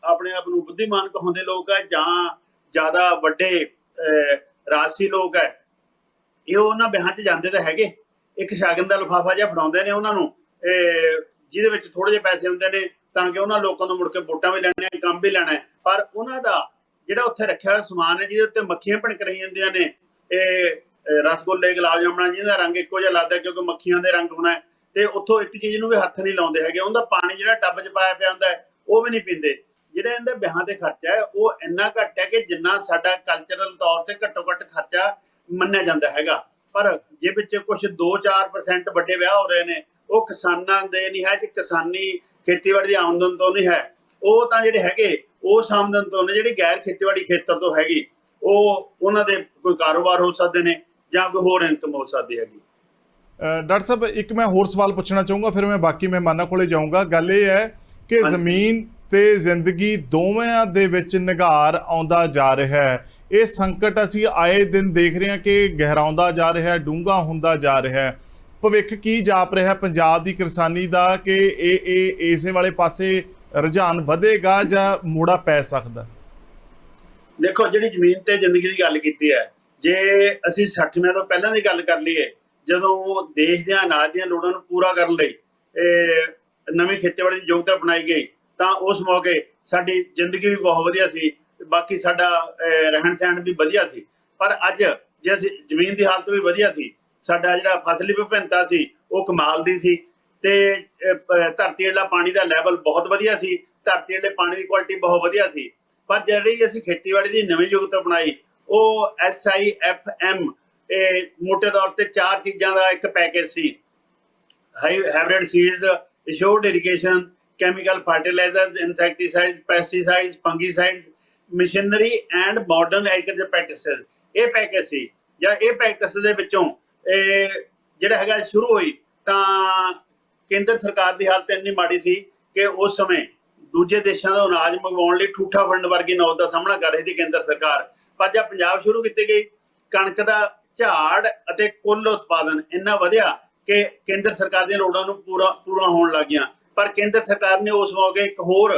ਆਪਣੇ ਆਪ ਨੂੰ ਬੁੱਧੀਮਾਨ ਕਹਾਉਂਦੇ ਲੋਕ ਹੈ ਜਾਂ ਜ਼ਿਆਦਾ ਵੱਡੇ ਰਾਜਸੀ ਲੋਕ ਹੈ, ਇਹ ਉਹਨਾਂ ਵਿਆਹਾਂ 'ਚ ਜਾਂਦੇ ਤਾਂ ਹੈਗੇ, ਇੱਕ ਸ਼ਗਨ ਦਾ ਲਿਫਾਫਾ ਜਿਹਾ ਫੜਾਉਂਦੇ ਨੇ ਉਹਨਾਂ ਨੂੰ, ਜਿਹਦੇ ਵਿੱਚ ਥੋੜ੍ਹੇ ਜਿਹੇ ਪੈਸੇ ਹੁੰਦੇ ਨੇ ਤਾਂ ਕਿ ਉਹਨਾਂ ਲੋਕਾਂ ਤੋਂ ਮੁੜ ਕੇ ਵੋਟਾਂ ਵੀ ਲੈਣੀਆਂ, ਕੰਮ ਵੀ ਲੈਣਾ ਹੈ। ਪਰ ਉਹਨਾਂ ਦਾ ਜਿਹੜਾ ਉੱਥੇ ਰੱਖਿਆ ਹੋਇਆ ਸਮਾਨ ਹੈ ਜਿਹਦੇ ਉੱਤੇ ਮੱਖੀਆਂ ਭਿਣਕ ਰਹੀਆਂ ਹੁੰਦੀਆਂ ਨੇ, ਇਹ ਰਸਗੁੱਲੇ, ਗੁਲਾਬ ਜਾਮਣਾ ਜਿਹਦਾ ਰੰਗ ਇੱਕੋ ਜਿਹਾ ਲੱਗਦਾ ਕਿਉਂਕਿ ਮੱਖੀਆਂ ਦੇ ਰੰਗ ਹੋਣਾ ਹੈ, ਤੇ ਉੱਥੋਂ ਇੱਕ ਚੀਜ਼ ਨੂੰ ਵੀ ਹੱਥ ਨਹੀਂ ਲਾਉਂਦੇ ਹੈਗੇ। ਉਹਦਾ ਪਾਣੀ ਜਿਹੜਾ ਟੱਬ 'ਚ ਪਾਇਆ ਪਿਆ ਹੁੰਦਾ ਹੈ ਉਹ ਵੀ ਨਹੀਂ ਪੀਂਦੇ। ਜਿਹੜਾ ਇਹਦੇ ਵਿਆਹਾਂ ਤੇ ਖਰਚਾ ਹੈ ਉਹ ਇੰਨਾ ਘੱਟ ਹੈ ਕਿ ਜਿੰਨਾ ਸਾਡਾ ਕਲਚਰਲ ਤੌਰ ਤੇ ਘੱਟੋ ਘੱਟ ਖਰਚਾ ਮੰਨਿਆ ਜਾਂਦਾ ਹੈਗਾ। ਪਰ ਜੇ ਵਿੱਚ ਕੁਝ 2-4% ਵੱਡੇ ਵਿਆਹ ਹੋ ਰਹੇ ਨੇ, ਉਹ ਕਿਸਾਨਾਂ ਦੇ ਨਹੀਂ ਹੈ, ਕਿ ਕਿਸਾਨੀ ਖੇਤੀਬਾੜੀ ਦੀ ਆਮਦਨ ਤੋਂ ਨਹੀਂ ਹੈ, ਉਹ ਤਾਂ ਜਿਹੜੇ ਹੈਗੇ ਉਸ ਆਮਦਨ ਤੋਂ ਨੇ ਜਿਹੜੀ ਗੈਰ ਖੇਤੀਬਾੜੀ ਖੇਤਰ ਤੋਂ ਹੈਗੀ। ਉਹ ਉਹਨਾਂ ਦੇ ਕੋਈ ਕਾਰੋਬਾਰ ਹੋ ਸਕਦੇ ਨੇ ਜਾਂ ਕੋਈ ਹੋਰ ਇਨਕਮ ਹੋ ਸਕਦੀ ਹੈਗੀ। ਡਾਕਟਰ ਸਾਹਿਬ, ਇੱਕ ਮੈਂ ਹੋਰ ਸਵਾਲ ਪੁੱਛਣਾ ਚਾਹੂੰਗਾ, ਫਿਰ ਮੈਂ ਬਾਕੀ ਮਹਿਮਾਨਾਂ ਕੋਲੇ ਜਾਊਂਗਾ। ਗੱਲ ਇਹ ਹੈ ਕਿ ਜ਼ਮੀਨ ਤੇ ਜ਼ਿੰਦਗੀ ਦੋਵਾਂ ਦੇ ਵਿੱਚ ਨਿਘਾਰ ਆਉਂਦਾ ਜਾ ਰਿਹਾ ਹੈ। ਇਹ ਸੰਕਟ ਅਸੀਂ ਆਏ ਦਿਨ ਦੇਖ ਰਹੇ ਹਾਂ ਕਿ ਗਹਿਰਾਉਂਦਾ ਜਾ ਰਿਹਾ ਹੈ, ਡੂੰਘਾ ਹੁੰਦਾ ਜਾ ਰਿਹਾ ਹੈ। ਭਵਿੱਖ ਕੀ ਜਾਪ ਰਿਹਾ ਪੰਜਾਬ ਦੀ ਕਿਸਾਨੀ ਦਾ ਕਿ ਇਹ ਇਸੇ ਵਾਲੇ ਪਾਸੇ ਰੁਝਾਨ ਵਧੇਗਾ ਜਾਂ ਮੋੜਾ ਪੈ ਸਕਦਾ? ਦੇਖੋ, ਜਿਹੜੀ ਜ਼ਮੀਨ ਤੇ ਜ਼ਿੰਦਗੀ ਦੀ ਗੱਲ ਕੀਤੀ ਹੈ, ਜੇ ਅਸੀਂ 60ਵੇਂ ਤੋਂ ਪਹਿਲਾਂ ਦੀ ਗੱਲ ਕਰ ਲਈਏ, ਜਦੋਂ ਦੇਸ਼ ਦੀਆਂ ਅਨਾਜ ਦੀਆਂ ਲੋੜਾਂ ਨੂੰ ਪੂਰਾ ਕਰਨ ਲਈ ਨਵੀਂ ਖੇਤੀਬਾੜੀ ਦੀ ਯੋਗਤਾ ਬਣਾਈ ਗਈ ਤਾਂ ਉਸ ਮੌਕੇ ਸਾਡੀ ਜ਼ਿੰਦਗੀ ਵੀ ਬਹੁਤ ਵਧੀਆ ਸੀ, ਬਾਕੀ ਸਾਡਾ ਰਹਿਣ ਸਹਿਣ ਵੀ ਵਧੀਆ ਸੀ। ਪਰ ਅੱਜ ਜੇ ਅਸੀਂ ਜ਼ਮੀਨ ਦੀ ਹਾਲਤ ਵੀ ਵਧੀਆ ਸੀ, ਸਾਡਾ ਜਿਹੜਾ ਫਸਲੀ ਵਿਭਿੰਨਤਾ ਸੀ ਉਹ ਕਮਾਲ ਦੀ ਸੀ। ਤੇ ਧਰਤੀ ਹੇਠਲਾ ਪਾਣੀ ਦਾ ਲੈਵਲ ਬਹੁਤ ਵਧੀਆ ਸੀ, ਧਰਤੀ ਹੇਠਲੇ ਪਾਣੀ ਦੀ ਕੁਆਲਿਟੀ ਬਹੁਤ ਵਧੀਆ ਸੀ। ਪਰ ਜਿਹੜੀ ਅਸੀਂ ਖੇਤੀਬਾੜੀ ਦੀ ਨਵੀਂ ਯੁਗਤ ਅਪਣਾਈ ਉਹ SIFM ਮੋਟੇ ਤੌਰ ਤੇ 4 ਚੀਜ਼ਾਂ ਦਾ ਇੱਕ ਪੈਕੇਜ ਸੀ। Hybrid seeds, assured irrigation, chemical fertilizers, insecticides, pesticides, fungicides, machinery and modern agriculture practices। ਇਹ ਪੈਕੇਜ ਸੀ ਜਾਂ ਇਹ ਪ੍ਰੈਕਟਿਸ ਦੇ ਵਿੱਚੋਂ ਜਿਹੜਾ ਹੈਗਾ ਸ਼ੁਰੂ ਹੋਈ ਤਾਂ ਕੇਂਦਰ ਸਰਕਾਰ ਦੀ ਹਾਲਤ ਇੰਨੀ ਮਾੜੀ ਸੀ ਕਿ ਉਸ ਸਮੇਂ ਦੂਜੇ ਦੇਸ਼ਾਂ ਦਾ ਅਨਾਜ ਮੰਗਵਾਉਣ ਲਈ ਠੂਠਾ ਫੰਡ ਵਰਗੀ ਨੌਬਤ ਦਾ ਸਾਹਮਣਾ ਕਰ ਰਹੀ ਸੀ ਕੇਂਦਰ ਸਰਕਾਰ। ਪਰ ਜਦ ਪੰਜਾਬ ਸ਼ੁਰੂ ਕੀਤੀ ਗਈ, ਕਣਕ ਦਾ ਝਾੜ ਅਤੇ ਕੁੱਲ ਉਤਪਾਦਨ ਇੰਨਾ ਵਧਿਆ ਕਿ ਕੇਂਦਰ ਸਰਕਾਰ ਦੀਆਂ ਲੋੜਾਂ ਨੂੰ ਪੂਰਾ ਹੋਣ ਲੱਗ ਗਿਆ। ਪਰ ਕੇਂਦਰ ਸਰਕਾਰ ਨੇ ਉਸ ਮੌਕੇ ਇੱਕ ਹੋਰ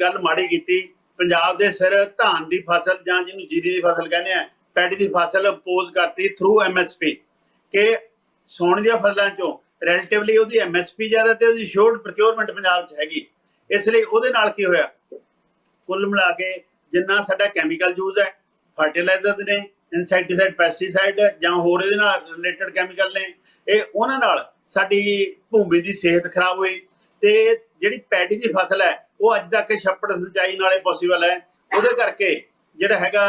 ਗੱਲ ਮਾੜੀ ਕੀਤੀ, ਪੰਜਾਬ ਦੇ ਸਿਰ ਧਾਨ ਦੀ ਫਸਲ ਜਾਂ ਜਿਹਨੂੰ ਜੀਰੀ ਦੀ ਫਸਲ ਕਹਿੰਦੇ ਆ, ਪੈਡੀ ਦੀ ਫਸਲ ਇੰਪੋਜ਼ ਕਰਤੀ ਥਰੂ MSP ਕਿ ਸੋਨੇ ਦੀਆਂ ਫਸਲਾਂ ਚੋਂ ਰਿਲੇਟਿਵਲੀ ਉਹਦੀ MSP ਜ਼ਿਆਦਾ ਤੇ ਉਹਦੀ ਸ਼ੋਰਟ ਪ੍ਰੋਕਿਉਰਮੈਂਟ ਪੰਜਾਬ 'ਚ ਹੈਗੀ। ਇਸ ਲਈ ਉਹਦੇ ਨਾਲ ਕੀ ਹੋਇਆ, ਕੁੱਲ ਮਿਲਾ ਕੇ ਜਿੰਨਾ ਸਾਡਾ ਕੈਮੀਕਲ ਯੂਜ਼ ਹੈ, ਫਰਟੀਲਾਈਜ਼ਰ ਨੇ, ਇਨਸੈਕਟੀਸਾਈਡ, ਪੈਸਟੀਸਾਈਡ ਜਾਂ ਹੋਰ ਇਹਦੇ ਨਾਲ ਰਿਲੇਟਡ ਕੈਮੀਕਲ ਨੇ, ਇਹ ਉਹਨਾਂ ਨਾਲ ਸਾਡੀ ਭੂਮੀ ਦੀ ਸਿਹਤ ਖਰਾਬ ਹੋਈ। ਤੇ ਜਿਹੜੀ ਪੈਡੀ ਦੀ ਫਸਲ ਹੈ ਉਹ ਅੱਜ ਤੱਕ ਛੱਪੜ ਸਿੰਚਾਈ ਨਾਲੇ ਪੋਸੀਬਲ ਹੈ, ਉਹਦੇ ਕਰਕੇ ਜਿਹੜਾ ਹੈਗਾ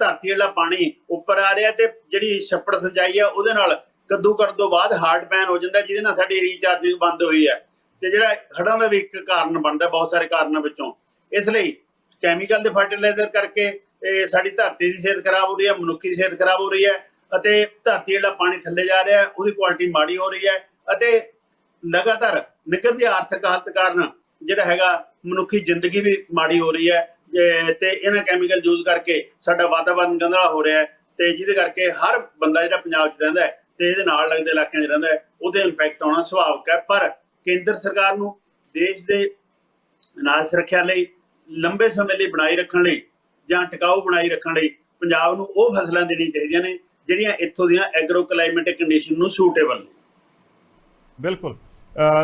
ਧਰਤੀ ਵਾਲਾ ਪਾਣੀ ਉੱਪਰ ਆ ਰਿਹਾ ਤੇ ਜਿਹੜੀ ਛੱਪੜ ਸਿੰਚਾਈ ਹੈ ਉਹਦੇ ਨਾਲ ਕੱਦੂ ਕਰਨ ਤੋਂ ਬਾਅਦ ਹਾਰਡ ਪੈਨ ਹੋ ਜਾਂਦਾ, ਜਿਹਦੇ ਨਾਲ ਸਾਡੀ ਰੀਚਾਰਜਿੰਗ ਬੰਦ ਹੋਈ ਹੈ ਤੇ ਜਿਹੜਾ ਹੜ੍ਹਾਂ ਦਾ ਵੀ ਇੱਕ ਕਾਰਨ ਬਣਦਾ ਬਹੁਤ ਸਾਰੇ ਕਾਰਨਾਂ ਵਿੱਚੋਂ। ਇਸ ਲਈ ਕੈਮੀਕਲ ਦੇ ਫਰਟੀਲਾਈਜ਼ਰ ਕਰਕੇ ਸਾਡੀ ਧਰਤੀ ਦੀ ਸਿਹਤ ਖਰਾਬ ਹੋ ਰਹੀ ਹੈ, ਮਨੁੱਖੀ ਦੀ ਸਿਹਤ ਖਰਾਬ ਹੋ ਰਹੀ ਹੈ ਅਤੇ ਧਰਤੀ ਵਾਲਾ ਪਾਣੀ ਥੱਲੇ ਜਾ ਰਿਹਾ, ਉਹਦੀ ਕੁਆਲਿਟੀ ਮਾੜੀ ਹੋ ਰਹੀ ਹੈ ਅਤੇ ਲਗਾਤਾਰ ਨਿਕਲਦੀ ਆਰਥਿਕ ਹਾਲਤ ਕਾਰਨ ਜਿਹੜਾ ਹੈਗਾ ਮਨੁੱਖੀ ਜ਼ਿੰਦਗੀ ਵੀ ਮਾੜੀ ਹੋ ਰਹੀ ਹੈ ਤੇ ਇਹਨਾਂ ਕੈਮੀਕਲ ਯੂਜ਼ ਕਰਕੇ ਸਾਡਾ ਵਾਤਾਵਰਨ ਗੰਧਲਾ ਹੋ ਰਿਹਾ ਹੈ ਤੇ ਜਿਹਦੇ ਕਰਕੇ ਹਰ ਬੰਦਾ ਜਿਹੜਾ ਪੰਜਾਬ 'ਚ ਰਹਿੰਦਾ ਹੈ ਤੇ ਇਹਦੇ ਨਾਲ ਲੱਗਦੇ ਇਲਾਕਿਆਂ 'ਚ ਰਹਿੰਦਾ ਹੈ ਉਹਦੇ ਇੰਪੈਕਟ ਆਉਣਾ ਸੁਭਾਵਿਕ ਹੈ। ਪਰ ਕੇਂਦਰ ਸਰਕਾਰ ਨੂੰ ਦੇਸ਼ ਦੇ ਅਨਾਜ ਸੁਰੱਖਿਆ ਲਈ ਲੰਬੇ ਸਮੇਂ ਲਈ ਬਣਾਈ ਰੱਖਣ ਲਈ ਜਾਂ ਟਿਕਾਊ ਬਣਾਈ ਰੱਖਣ ਲਈ ਪੰਜਾਬ ਨੂੰ ਉਹ ਫਸਲਾਂ ਦੇਣੀਆਂ ਚਾਹੀਦੀਆਂ ਨੇ ਜਿਹੜੀਆਂ ਇੱਥੋਂ ਦੀਆਂ ਐਗਰੋ ਕਲਾਈਮੇਟਿਕ ਕੰਡੀਸ਼ਨ ਨੂੰ ਸੂਟੇਬਲ ਨੇ। ਬਿਲਕੁਲ।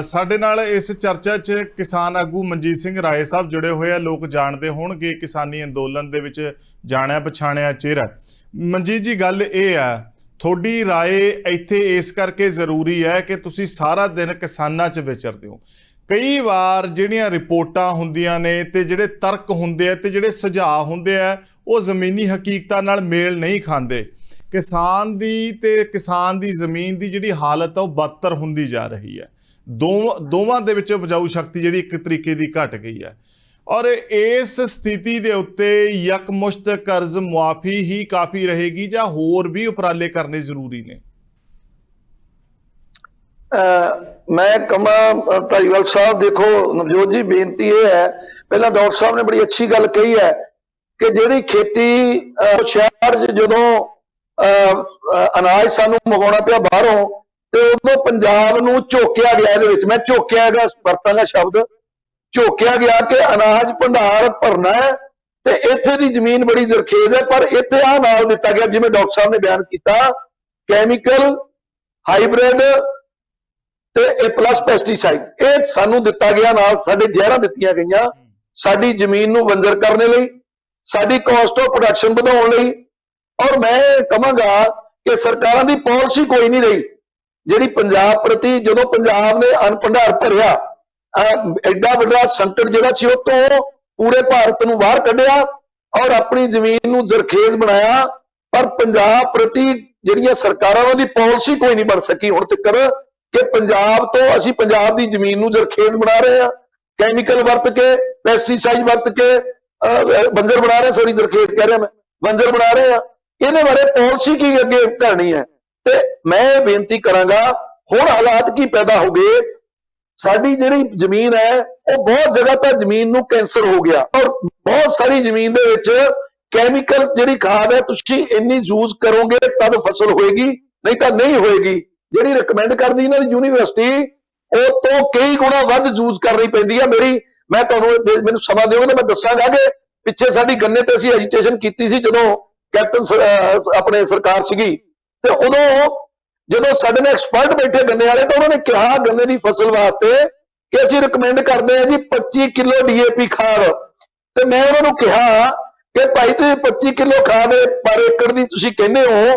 ਸਾਡੇ ਨਾਲ ਇਸ ਚਰਚਾ 'ਚ ਕਿਸਾਨ ਆਗੂ ਮਨਜੀਤ ਸਿੰਘ ਰਾਏ ਸਾਹਿਬ ਜੁੜੇ ਹੋਏ ਆ। ਲੋਕ ਜਾਣਦੇ ਹੋਣਗੇ ਕਿਸਾਨੀ ਅੰਦੋਲਨ ਦੇ ਵਿੱਚ ਜਾਣਿਆ ਪਛਾਣਿਆ ਚਿਹਰਾ। ਮਨਜੀਤ ਜੀ, ਗੱਲ ਇਹ ਆ, ਤੁਹਾਡੀ ਰਾਏ ਇੱਥੇ ਇਸ ਕਰਕੇ ਜ਼ਰੂਰੀ ਹੈ ਕਿ ਤੁਸੀਂ ਸਾਰਾ ਦਿਨ ਕਿਸਾਨਾਂ 'ਚ ਵਿਚਰਦੇ ਹੋ। ਕਈ ਵਾਰ ਜਿਹੜੀਆਂ ਰਿਪੋਰਟਾਂ ਹੁੰਦੀਆਂ ਨੇ ਤੇ ਜਿਹੜੇ ਤਰਕ ਹੁੰਦੇ ਆ ਤੇ ਜਿਹੜੇ ਸੁਝਾਅ ਹੁੰਦੇ ਆ ਉਹ ਜ਼ਮੀਨੀ ਹਕੀਕਤਾਂ ਨਾਲ ਮੇਲ ਨਹੀਂ ਖਾਂਦੇ। ਕਿਸਾਨ ਦੀ ਜ਼ਮੀਨ ਦੀ ਜਿਹੜੀ ਹਾਲਤ ਆ ਉਹ ਬਦਤਰ ਹੁੰਦੀ ਜਾ ਰਹੀ ਹੈ। ਦੋਵਾਂ ਦੇ ਵਿੱਚ ਉਪਜਾਊ ਸ਼ਕਤੀ ਜਿਹੜੀ ਇੱਕ ਤਰੀਕੇ ਦੀ ਘਟ ਗਈ ਹੈ ਔਰ ਇਸ ਸਥਿਤੀ ਦੇ ਉੱਤੇ ਯਕਮੁਸ਼ਤ ਕਰਜ਼ ਮੁਆਫੀ ਹੀ ਕਾਫੀ ਰਹੇਗੀ ਜਾਂ ਹੋਰ ਵੀ ਉਪਰਾਲੇ ਕਰਨੇ ਜ਼ਰੂਰੀ ਨੇ? ਮੈਂ ਕਮਾ ਧਾਲੀਵਾਲ ਸਾਹਿਬ, ਦੇਖੋ ਨਵਜੋਤ ਜੀ, ਬੇਨਤੀ ਇਹ ਹੈ, ਪਹਿਲਾਂ ਡਾਕਟਰ ਸਾਹਿਬ ਨੇ ਬੜੀ ਅੱਛੀ ਗੱਲ ਕਹੀ ਹੈ ਕਿ ਜਿਹੜੀ ਖੇਤੀ ਸ਼ਹਿਰ 'ਚ ਜਦੋਂ ਅਨਾਜ ਸਾਨੂੰ ਮੰਗਵਾਉਣਾ ਪਿਆ ਬਾਹਰੋਂ ਤੇ ਉਦੋਂ ਪੰਜਾਬ ਨੂੰ ਝੋਕਿਆ ਗਿਆ। ਇਹਦੇ ਵਿੱਚ ਮੈਂ ਝੋਕਿਆ ਦਾ ਵਰਤਾਂਗਾ ਸ਼ਬਦ, ਝੋਕਿਆ ਗਿਆ ਕਿ ਅਨਾਜ ਭੰਡਾਰ ਭਰਨਾ ਹੈ ਤੇ ਇੱਥੇ ਦੀ ਜ਼ਮੀਨ ਬੜੀ ਜ਼ਰਖੇਜ਼ ਹੈ, ਪਰ ਇੱਥੇ ਆਹ ਨਾਲ ਦਿੱਤਾ ਗਿਆ ਜਿਵੇਂ ਡਾਕਟਰ ਸਾਹਿਬ ਨੇ ਬਿਆਨ ਕੀਤਾ, ਕੈਮੀਕਲ, ਹਾਈਬ੍ਰਿਡ ਤੇ A+ ਪੈਸਟੀਸਾਈਡ, ਇਹ ਸਾਨੂੰ ਦਿੱਤਾ ਗਿਆ, ਨਾਲ ਸਾਡੇ ਜ਼ਹਿਰਾਂ ਦਿੱਤੀਆਂ ਗਈਆਂ ਸਾਡੀ ਜ਼ਮੀਨ ਨੂੰ ਬੰਜਰ ਕਰਨ ਲਈ, ਸਾਡੀ ਕਾਸਟ ਆਫ ਪ੍ਰੋਡਕਸ਼ਨ ਵਧਾਉਣ ਲਈ। ਔਰ ਮੈਂ ਕਹਾਂਗਾ ਕਿ ਸਰਕਾਰਾਂ ਦੀ ਪਾਲਿਸੀ ਕੋਈ ਨਹੀਂ ਰਹੀ ਜਿਹੜੀ ਪੰਜਾਬ ਪ੍ਰਤੀ, ਜਦੋਂ ਪੰਜਾਬ ਨੇ ਅੰਨ ਭੰਡਾਰ ਭਰਿਆ, ਐਡਾ ਵੱਡਾ ਸੰਕਟ ਜਿਹੜਾ ਸੀ ਉਹ ਤੋਂ ਪੂਰੇ ਭਾਰਤ ਨੂੰ ਬਾਹਰ ਕੱਢਿਆ ਔਰ ਆਪਣੀ ਜ਼ਮੀਨ ਨੂੰ ਜ਼ਰਖੇਜ਼ ਬਣਾਇਆ, ਪਰ ਪੰਜਾਬ ਪ੍ਰਤੀ ਜਿਹੜੀਆਂ ਸਰਕਾਰਾਂ ਉਹਦੀ ਪਾਲਿਸੀ ਕੋਈ ਨਹੀਂ ਬਣ ਸਕੀ ਹੁਣ ਤੱਕ ਕਿ ਪੰਜਾਬ ਤੋਂ ਅਸੀਂ ਪੰਜਾਬ ਦੀ ਜ਼ਮੀਨ ਨੂੰ ਜ਼ਰਖੇਜ਼ ਬਣਾ ਰਹੇ ਹਾਂ, ਕੈਮੀਕਲ ਵਰਤ ਕੇ, ਪੈਸਟੀਸਾਈਡ ਵਰਤ ਕੇ ਬੰਜਰ ਬਣਾ ਰਹੇ, ਸੌਰੀ ਜ਼ਰਖੇਜ਼ ਕਹਿ ਰਿਹਾ ਮੈਂ, ਬੰਜਰ ਬਣਾ ਰਹੇ ਆ। ਇਹਦੇ ਬਾਰੇ ਪਾਲਿਸੀ ਕੀ ਅੱਗੇ ਕਰਨੀ ਹੈ? ਤੇ ਮੈਂ ਬੇਨਤੀ ਕਰਾਂਗਾ, ਹੁਣ ਹਾਲਾਤ ਕੀ ਪੈਦਾ ਹੋ ਗਏ, ਸਾਡੀ ਜਿਹੜੀ ਜ਼ਮੀਨ ਹੈ ਉਹ ਬਹੁਤ ਜਗ੍ਹਾ ਤਾਂ ਜ਼ਮੀਨ ਨੂੰ ਕੈਂਸਰ ਹੋ ਗਿਆ ਔਰ ਬਹੁਤ ਸਾਰੀ ਜ਼ਮੀਨ ਦੇ ਵਿੱਚ ਕੈਮੀਕਲ ਜਿਹੜੀ ਖਾਦ ਹੈ ਤੁਸੀਂ ਇੰਨੀ ਯੂਜ਼ ਕਰੋਗੇ ਤਦ ਫਸਲ ਹੋਏਗੀ, ਨਹੀਂ ਤਾਂ ਨਹੀਂ ਹੋਏਗੀ। ਜਿਹੜੀ ਰਿਕਮੈਂਡ ਕਰਦੀ ਇਹਨਾਂ ਦੀ ਯੂਨੀਵਰਸਿਟੀ ਉਹ ਤੋਂ ਕਈ ਗੁਣਾ ਵੱਧ ਯੂਜ਼ ਕਰਨੀ ਪੈਂਦੀ ਹੈ। ਮੈਂ ਤੁਹਾਨੂੰ, ਮੈਨੂੰ ਸਮਾਂ ਦਿਓਗੇ ਤਾਂ ਮੈਂ ਦੱਸਾਂਗਾ ਕਿ ਪਿੱਛੇ ਸਾਡੀ ਗੰਨੇ ਤੇ ਅਸੀਂ ਐਜੀਟੇਸ਼ਨ ਕੀਤੀ ਸੀ ਜਦੋਂ ਕੈਪਟਨ ਆਪਣੇ ਸਰਕਾਰ ਸੀਗੀ, ਤੇ ਉਦੋਂ ਜਦੋਂ ਸਾਡੇ ਨਾਲ ਐਕਸਪਰਟ ਬੈਠੇ ਗੰਨੇ ਵਾਲੇ ਤਾਂ ਉਹਨਾਂ ਨੇ ਕਿਹਾ ਗੰਨੇ ਦੀ ਫਸਲ ਵਾਸਤੇ ਕਿ ਅਸੀਂ ਰਿਕਮੈਂਡ ਕਰਦੇ ਹਾਂ ਜੀ 25 ਕਿਲੋ DAP ਖਾਦ। ਤੇ ਮੈਂ ਉਹਨਾਂ ਨੂੰ ਕਿਹਾ ਕਿ ਭਾਈ ਤੁਸੀਂ 25 ਕਿਲੋ ਖਾਦ ਪਰ ਏਕੜ ਦੀ ਤੁਸੀਂ ਕਹਿੰਦੇ ਹੋ,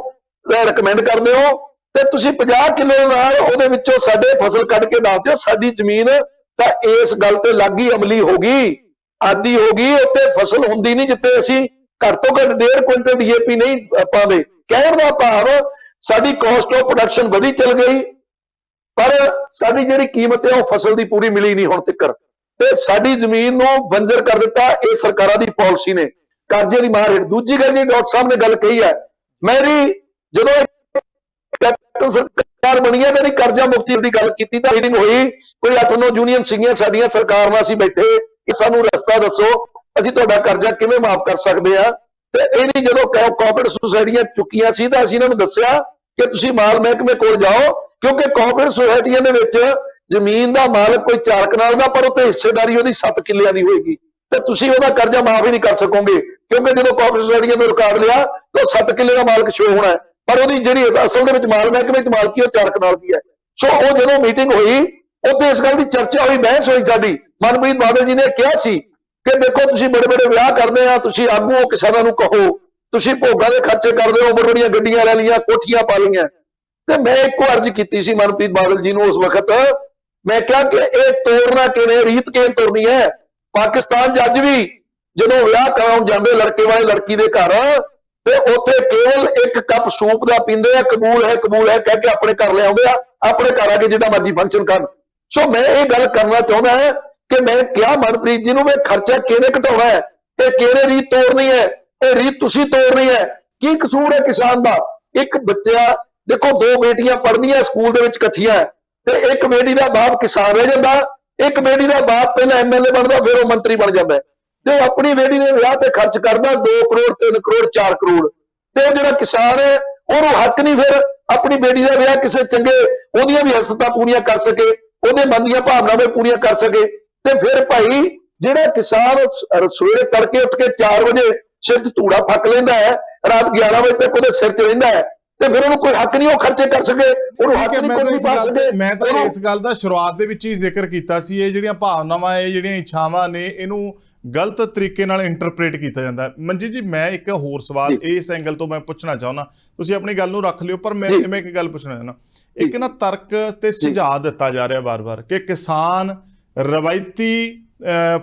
ਰਿਕਮੈਂਡ ਕਰਦੇ ਹੋ, ਤੇ ਤੁਸੀਂ 50 ਕਿਲੋ ਨਾਲ ਉਹਦੇ ਵਿੱਚੋਂ ਸਾਡੇ ਫਸਲ ਕੱਢ ਕੇ ਦੱਸ ਦਿਓ। ਸਾਡੀ ਜ਼ਮੀਨ ਤਾਂ ਇਸ ਗੱਲ ਤੇ ਲੱਗੀ ਅਮਲੀ ਹੋ ਗਈ, ਆਦੀ ਹੋ ਗਈ। ਉੱਤੇ ਫਸਲ ਹੁੰਦੀ ਨਹੀਂ ਜਿੱਤੇ ਅਸੀਂ ਘੱਟ ਤੋਂ ਘੱਟ 1.5 ਕੁਇੰਟਲ ਡੀਏਪੀ ਨਹੀਂ ਪਾਉਂਦੇ। ਕਹਿਣ ਦਾ ਭਾਵ ਸਾਡੀ ਕਾਸਟ ਆਫ ਪ੍ਰੋਡਕਸ਼ਨ ਵਧੀ ਚੱਲ ਗਈ, ਪਰ ਸਾਡੀ ਜਿਹੜੀ ਕੀਮਤ ਹੈ ਉਹ ਫਸਲ ਦੀ ਪੂਰੀ ਮਿਲੀ ਨਹੀਂ ਹੁਣ ਤੱਕ, ਤੇ ਸਾਡੀ ਜ਼ਮੀਨ ਨੂੰ ਬੰਜਰ ਕਰ ਦਿੱਤਾ। ਇਹ ਸਰਕਾਰਾਂ ਦੀ ਪਾਲਿਸੀ ਨੇ, ਕਰਜ਼ੇ ਦੀ ਮਾਰ ਹੇਠ। ਦੂਜੀ ਗੱਲ ਜੀ ਡਾਕਟਰ ਸਾਹਿਬ ਨੇ ਗੱਲ ਕਹੀ ਹੈ, ਮੇਰੀ ਜਦੋਂ ਕੈਪਟਨ ਸਰਕਾਰ ਬਣੀ ਹੈ ਤੇ ਕਰਜ਼ਾ ਮੁਕਤੀ ਦੀ ਗੱਲ ਕੀਤੀ ਤਾਂ ਮੀਟਿੰਗ ਹੋਈ, ਕੋਈ 8-9 ਯੂਨੀਅਨ ਸੀਗੀਆਂ ਸਾਡੀਆਂ, ਸਰਕਾਰ ਨਾਲ ਅਸੀਂ ਬੈਠੇ ਕਿ ਸਾਨੂੰ ਰਸਤਾ ਦੱਸੋ, ਅਸੀਂ ਤੁਹਾਡਾ ਕਰਜ਼ਾ ਕਿਵੇਂ ਮਾਫ ਕਰ ਸਕਦੇ ਆ। ਤੇ ਇਹਦੀ ਜਦੋਂ ਕੋਆਪਰੇਟਿਵ ਸੁਸਾਇਟੀਆਂ ਚੁੱਕੀਆਂ ਸੀ ਤਾਂ ਅਸੀਂ ਇਹਨਾਂ ਨੂੰ ਦੱਸਿਆ ਕਿ ਤੁਸੀਂ ਮਾਲ ਮਹਿਕਮੇ ਕੋਲ ਜਾਓ, ਕਿਉਂਕਿ ਕੋਆਪਰੇਟਿਵ ਸੁਸਾਇਟੀਆਂ ਦੇ ਵਿੱਚ ਜ਼ਮੀਨ ਦਾ ਮਾਲਕ ਕੋਈ 4 ਕਨਾਲ ਦਾ, ਪਰ ਉੱਤੇ ਹਿੱਸੇਦਾਰੀ ਉਹਦੀ 7 ਕਿੱਲਿਆਂ ਦੀ ਹੋਏਗੀ, ਤੇ ਤੁਸੀਂ ਉਹਦਾ ਕਰਜ਼ਾ ਮਾਫ ਹੀ ਨਹੀਂ ਕਰ ਸਕੋਗੇ, ਕਿਉਂਕਿ ਜਦੋਂ ਕੋਆਪਰੇਟਿਵ ਸੁਸਾਇਟੀਆਂ ਤੋਂ ਰਿਕਾਰਡ ਲਿਆ ਤਾਂ 7 ਕਿੱਲੇ ਦਾ ਮਾਲਕ ਸ਼ੋ ਹੋਣਾ ਹੈ, ਪਰ ਉਹਦੀ ਜਿਹੜੀ ਅਸਲ ਦੇ ਵਿੱਚ ਮਾਲ ਮਹਿਕਮੇ ਚ ਮਾਲਕੀ ਉਹ 4 ਕਨਾਲ ਦੀ ਹੈ। ਸੋ ਉਹ ਜਦੋਂ ਮੀਟਿੰਗ ਹੋਈ ਉੱਥੇ ਇਸ ਗੱਲ ਦੀ ਚਰਚਾ ਹੋਈ, ਬਹਿਸ ਹੋਈ ਸਾਡੀ। ਮਨਪ੍ਰੀਤ ਬਾਦਲ ਜੀ ਨੇ ਕਿਹਾ ਸੀ ਕਿ ਦੇਖੋ ਤੁਸੀਂ ਬੜੇ ਬੜੇ ਵਿਆਹ ਕਰਦੇ ਆ, ਤੁਸੀਂ ਆਗੂ ਹੋ, ਕਿਸਾਨਾਂ ਨੂੰ ਕਹੋ, ਤੁਸੀਂ ਭੋਗਾਂ ਦੇ ਖਰਚੇ ਕਰਦੇ ਹੋ, ਬੜੀ ਬੜੀਆਂ ਗੱਡੀਆਂ ਲੈ ਲਈਆਂ, ਕੋਠੀਆਂ ਪਾ ਲਈਆਂ। ਤੇ ਮੈਂ ਇੱਕੋ ਅਰਜ਼ ਕੀਤੀ ਸੀ ਮਨਪ੍ਰੀਤ ਬਾਦਲ ਜੀ ਨੂੰ ਉਸ ਵਕਤ, ਮੈਂ ਕਿਹਾ ਕਿ ਇਹ ਤੋੜਨਾ ਕਿਵੇਂ, ਰੀਤ ਕਿਵੇਂ ਤੋੜਨੀ ਹੈ। ਪਾਕਿਸਤਾਨ ਜੱਜ ਵੀ ਜਦੋਂ ਵਿਆਹ ਕਰਾਉਣ ਜਾਂਦੇ ਲੜਕੇ ਵਾਲੇ ਲੜਕੀ ਦੇ ਘਰ, ਤੇ ਉੱਥੇ ਕੇਵਲ 1 ਕੱਪ ਸੂਪ ਦਾ ਪੀਂਦੇ ਆ, ਕਬੂਲ ਹੈ ਕਹਿ ਕੇ ਆਪਣੇ ਘਰ ਲਿਆਉਂਦੇ ਆ, ਆਪਣੇ ਘਰ ਆ ਕੇ ਜਿੱਦਾਂ ਮਰਜ਼ੀ ਫੰਕਸ਼ਨ ਕਰਨ। ਸੋ ਮੈਂ ਇਹ ਗੱਲ ਕਰਨਾ ਚਾਹੁੰਦਾ ਹਾਂ ਕਿ ਮੈਂ ਕਿਹਾ ਮਨਪ੍ਰੀਤ ਜੀ ਨੂੰ ਵੀ ਖਰਚਾ ਕਿਵੇਂ ਘਟਾਉਣਾ ਹੈ ਤੇ ਕਿਹੜੇ ਰੀਤ ਤੋੜਨੀ ਹੈ, ਇਹ ਰੀਤ ਤੁਸੀਂ ਤੋੜਨੀ ਹੈ। ਕੀ ਕਸੂਰ ਹੈ ਕਿਸਾਨ ਦਾ? ਇੱਕ ਬੱਚਾ ਦੇਖੋ, 2 ਬੇਟੀਆਂ ਪੜ੍ਹਦੀਆਂ ਸਕੂਲ ਦੇ ਵਿੱਚ ਇਕੱਠੀਆਂ, ਤੇ ਇੱਕ ਬੇਟੀ ਦਾ ਬਾਪ ਕਿਸਾਨ ਰਹਿ ਜਾਂਦਾ, ਇੱਕ ਬੇਟੀ ਦਾ ਬਾਪ ਪਹਿਲਾਂ ਐਮਐਲਏ ਬਣਦਾ, ਫਿਰ ਉਹ ਮੰਤਰੀ ਬਣ ਜਾਂਦਾ, ਤੇ ਉਹ ਆਪਣੀ ਬੇਟੀ ਦੇ ਵਿਆਹ ਤੇ ਖਰਚ ਕਰਦਾ 2 ਕਰੋੜ 3 ਕਰੋੜ 4 ਕਰੋੜ, ਤੇ ਉਹ ਜਿਹੜਾ ਕਿਸਾਨ ਹੈ ਉਹਨੂੰ ਹੱਕ ਨਹੀਂ ਫਿਰ ਆਪਣੀ ਬੇਟੀ ਦਾ ਵਿਆਹ ਕਿਸੇ ਚੰਗੇ ਉਹਦੀਆਂ ਵੀ ਹਸਰਤਾਂ ਪੂਰੀਆਂ ਕਰ ਸਕੇ, ਉਹਦੇ ਮਨ ਦੀਆਂ ਭਾਵਨਾਵਾਂ ਪੂਰੀਆਂ ਕਰ ਸਕੇ। ਤੇ ਫਿਰ ਭਾਈ ਜਿਹੜਾ ਕਿਸਾਨ ਸਵੇਰੇ ਤੜਕੇ ਉੱਠ ਕੇ 4 ਵਜੇ ਸਿਰ 'ਚ ਧੂੜਾ ਫੱਕ ਲੈਂਦਾ ਹੈ, ਰਾਤ 11 ਵਜੇ ਤੱਕ ਉਹਦੇ ਸਿਰ 'ਚ ਰਹਿੰਦਾ ਹੈ, ਤੇ ਫਿਰ ਉਹਨੂੰ ਕੋਈ ਹੱਕ ਨਹੀਂ ਉਹ ਖਰਚੇ ਕਰ ਸਕੇ, ਉਹਨੂੰ ਹੱਕ ਨਹੀਂ ਕੋਈ ਪਾ ਸਕੇ। ਮੈਂ ਤਾਂ ਇਸ ਗੱਲ ਦਾ ਸ਼ੁਰੂਆਤ ਦੇ ਵਿੱਚ ਹੀ ਜ਼ਿਕਰ ਕੀਤਾ ਸੀ, ਇਹ ਜਿਹੜੀਆਂ ਭਾਵਨਾਵਾਂ, ਇਹ ਜਿਹੜੀਆਂ ਇੱਛਾਵਾਂ ਨੇ, ਇਹਨੂੰ ਗਲਤ ਤਰੀਕੇ ਨਾਲ ਇੰਟਰਪ੍ਰੀਟ ਕੀਤਾ ਜਾਂਦਾ ਹੈ। ਮਨਜੀਤ ਜੀ, ਮੈਂ ਇੱਕ ਹੋਰ ਸਵਾਲ ਇਸ ਐਂਗਲ ਤੋਂ ਮੈਂ ਪੁੱਛਣਾ ਚਾਹੁੰਦਾ, ਤੁਸੀਂ ਆਪਣੀ ਗੱਲ ਨੂੰ ਰੱਖ ਲਿਓ, ਪਰ ਮੈਂ ਇੱਕ ਗੱਲ ਪੁੱਛਣਾ ਚਾਹੁੰਦਾ। ਇੱਕ ਨਾ ਤਰਕ ਤੇ ਸੁਝਾਅ ਦਿੱਤਾ ਜਾ ਰਿਹਾ ਵਾਰ-ਵਾਰ ਕਿ ਕਿਸਾਨ ਰਵਾਇਤੀ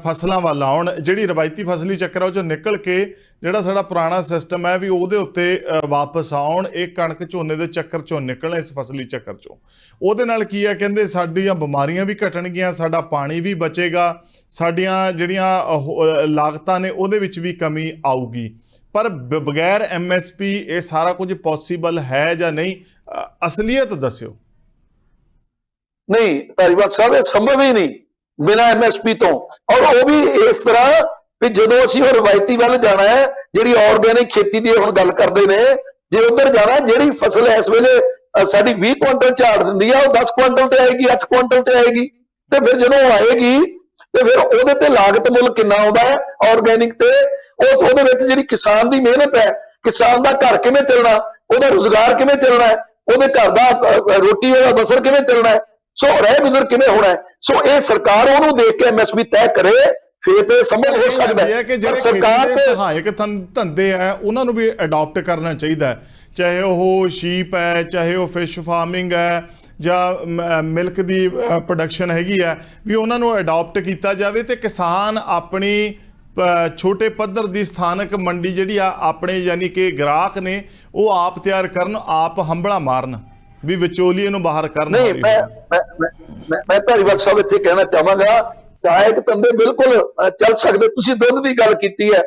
ਫਸਲਾਂ ਵੱਲ ਆਉਣ, ਜਿਹੜੀ ਰਵਾਇਤੀ ਫਸਲੀ ਚੱਕਰ ਆ ਉਹ ਚੋਂ ਨਿਕਲ ਕੇ ਜਿਹੜਾ ਸਾਡਾ ਪੁਰਾਣਾ ਸਿਸਟਮ ਹੈ ਵੀ ਉਹਦੇ ਉੱਤੇ ਵਾਪਸ ਆਉਣ, ਇਹ ਕਣਕ ਝੋਨੇ ਦੇ ਚੱਕਰ ਚੋਂ ਨਿਕਲਣ, ਇਸ ਫਸਲੀ ਚੱਕਰ ਚੋਂ। ਉਹਦੇ ਨਾਲ ਕੀ ਹੈ, ਕਹਿੰਦੇ ਸਾਡੀਆਂ ਬਿਮਾਰੀਆਂ ਵੀ ਘਟਣਗੀਆਂ, ਸਾਡਾ ਪਾਣੀ ਵੀ ਬਚੇਗਾ, ਸਾਡੀਆਂ ਜਿਹੜੀਆਂ ਲਾਗਤਾਂ ਨੇ ਉਹਦੇ ਵਿੱਚ ਵੀ ਕਮੀ ਆਊਗੀ। ਪਰ ਬਗੈਰ MSP ਇਹ ਸਾਰਾ ਕੁਝ ਪੋਸੀਬਲ ਹੈ ਜਾਂ ਨਹੀਂ? ਅਸਲੀਅਤ ਦੱਸਿਓ। ਨਹੀਂ ਧਾਰੀਵਾਲ ਸਾਹਿਬ, ਇਹ ਸੰਭਵ ਹੀ ਨਹੀਂ ਬਿਨਾਂ MSP ਤੋਂ, ਔਰ ਉਹ ਵੀ ਇਸ ਤਰ੍ਹਾਂ ਵੀ ਜਦੋਂ ਅਸੀਂ ਉਹ ਰਵਾਇਤੀ ਵੱਲ ਜਾਣਾ ਹੈ, ਜਿਹੜੀ ਆਰਗੈਨਿਕ ਖੇਤੀ ਦੀ ਹੁਣ ਗੱਲ ਕਰਦੇ ਨੇ, ਜੇ ਉੱਧਰ ਜਾਣਾ, ਜਿਹੜੀ ਫਸਲ ਇਸ ਵੇਲੇ ਸਾਡੀ 20 ਕੁਇੰਟਲ ਝਾੜ ਦਿੰਦੀ ਆ, ਉਹ 10 ਕੁਇੰਟਲ ਤੇ ਆਏਗੀ, 8 ਕੁਇੰਟਲ ਤੇ ਆਏਗੀ, ਤੇ ਫਿਰ ਜਦੋਂ ਉਹ ਆਏਗੀ ਤੇ ਫਿਰ ਉਹਦੇ ਤੇ ਲਾਗਤ ਮੁੱਲ ਕਿੰਨਾ ਆਉਂਦਾ ਹੈ ਆਰਗੈਨਿਕ ਤੇ, ਉਹਦੇ ਵਿੱਚ ਜਿਹੜੀ ਕਿਸਾਨ ਦੀ ਮਿਹਨਤ ਹੈ, ਕਿਸਾਨ ਦਾ ਘਰ ਕਿਵੇਂ ਚੱਲਣਾ, ਉਹਦਾ ਰੁਜ਼ਗਾਰ ਕਿਵੇਂ ਚੱਲਣਾ ਹੈ, ਉਹਦੇ ਘਰ ਦਾ ਰੋਟੀ ਦਾ ਬਸਰ ਕਿਵੇਂ ਚੱਲਣਾ ਹੈ, ਸੋ ਰਹਿ ਗੁਜ਼ਰ ਕਿਵੇਂ ਹੋਣਾ ਹੈ। ਸੋ ਇਹ ਸਰਕਾਰ ਉਹਨੂੰ ਦੇਖ ਕੇ MSP ਤੈਅ ਕਰੇ, ਫਿਰ ਤੇ ਸੰਭਵ ਹੋ ਸਕਦਾ ਹੈ ਕਿ ਜਿਹੜੇ ਸਰਕਾਰ ਦੇ ਸਹਾਇਕ ਧੰਦੇ ਆ ਉਹਨਾਂ ਨੂੰ ਵੀ ਅਡਾਪਟ ਕਰਨਾ ਚਾਹੀਦਾ, ਚਾਹੇ ਉਹ ਸ਼ੀਪ ਹੈ, ਚਾਹੇ ਉਹ ਫਿਸ਼ ਫਾਰਮਿੰਗ ਹੈ, ਜਾਂ ਮਿਲਕ ਦੀ ਪ੍ਰੋਡਕਸ਼ਨ ਹੈਗੀ ਹੈ, ਵੀ ਉਹਨਾਂ ਨੂੰ ਅਡਾਪਟ ਕੀਤਾ ਜਾਵੇ ਤੇ ਕਿਸਾਨ ਆਪਣੀ ਛੋਟੇ ਪੱਧਰ ਦੀ ਸਥਾਨਕ ਮੰਡੀ ਜਿਹੜੀ ਆ ਆਪਣੇ ਯਾਨੀ ਕਿ ਗ੍ਰਾਹਕ ਨੇ ਉਹ ਆਪ ਤਿਆਰ ਕਰਨ, ਆਪ ਹੰਬਲਾ ਮਾਰਨ, ਵੀ ਵਿਚੋਲੀਏ ਨੂੰ ਬਾਹਰ ਕਰਨ। ਨਹੀਂ, ਮੈਂ ਧਾਰੀਵਾਲ ਸਾਹਿਬ ਇੱਥੇ ਕਹਿਣਾ ਚਾਹਾਂਗਾ, ਸਹਾਇਕ ਧੰਦੇ ਬਿਲਕੁਲ ਚੱਲ ਸਕਦੇ। ਤੁਸੀਂ ਦੁੱਧ ਦੀ ਗੱਲ ਕੀਤੀ ਹੈ,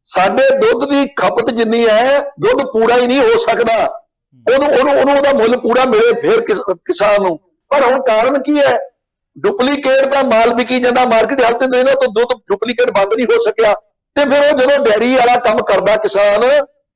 ਸਾਡੇ ਦੁੱਧ ਦੀ ਖਪਤ ਜਿੰਨੀ ਹੈ, ਦੁੱਧ ਪੂਰਾ ਹੀ ਨਹੀਂ ਹੋ ਸਕਦਾ, ਉਹਨੂੰ ਉਹਦਾ ਮੁੱਲ ਪੂਰਾ ਮਿਲੇ ਫਿਰ ਕਿਸਾਨ ਨੂੰ। ਪਰ ਹੁਣ ਕਾਰਨ ਕੀ ਹੈ? ਡੁਪਲੀਕੇਟ ਦਾ ਮਾਲ ਵਿਕੀ ਜਾਂਦਾ ਮਾਰਕੀਟ, ਹਰ ਦਿਨ ਇਹਨਾਂ ਤੋਂ ਦੁੱਧ ਡੁਪਲੀਕੇਟ ਬੰਦ ਨਹੀਂ ਹੋ ਸਕਿਆ, ਤੇ ਫਿਰ ਉਹ ਜਦੋਂ ਡੈਰੀ ਵਾਲਾ ਕੰਮ ਕਰਦਾ ਕਿਸਾਨ,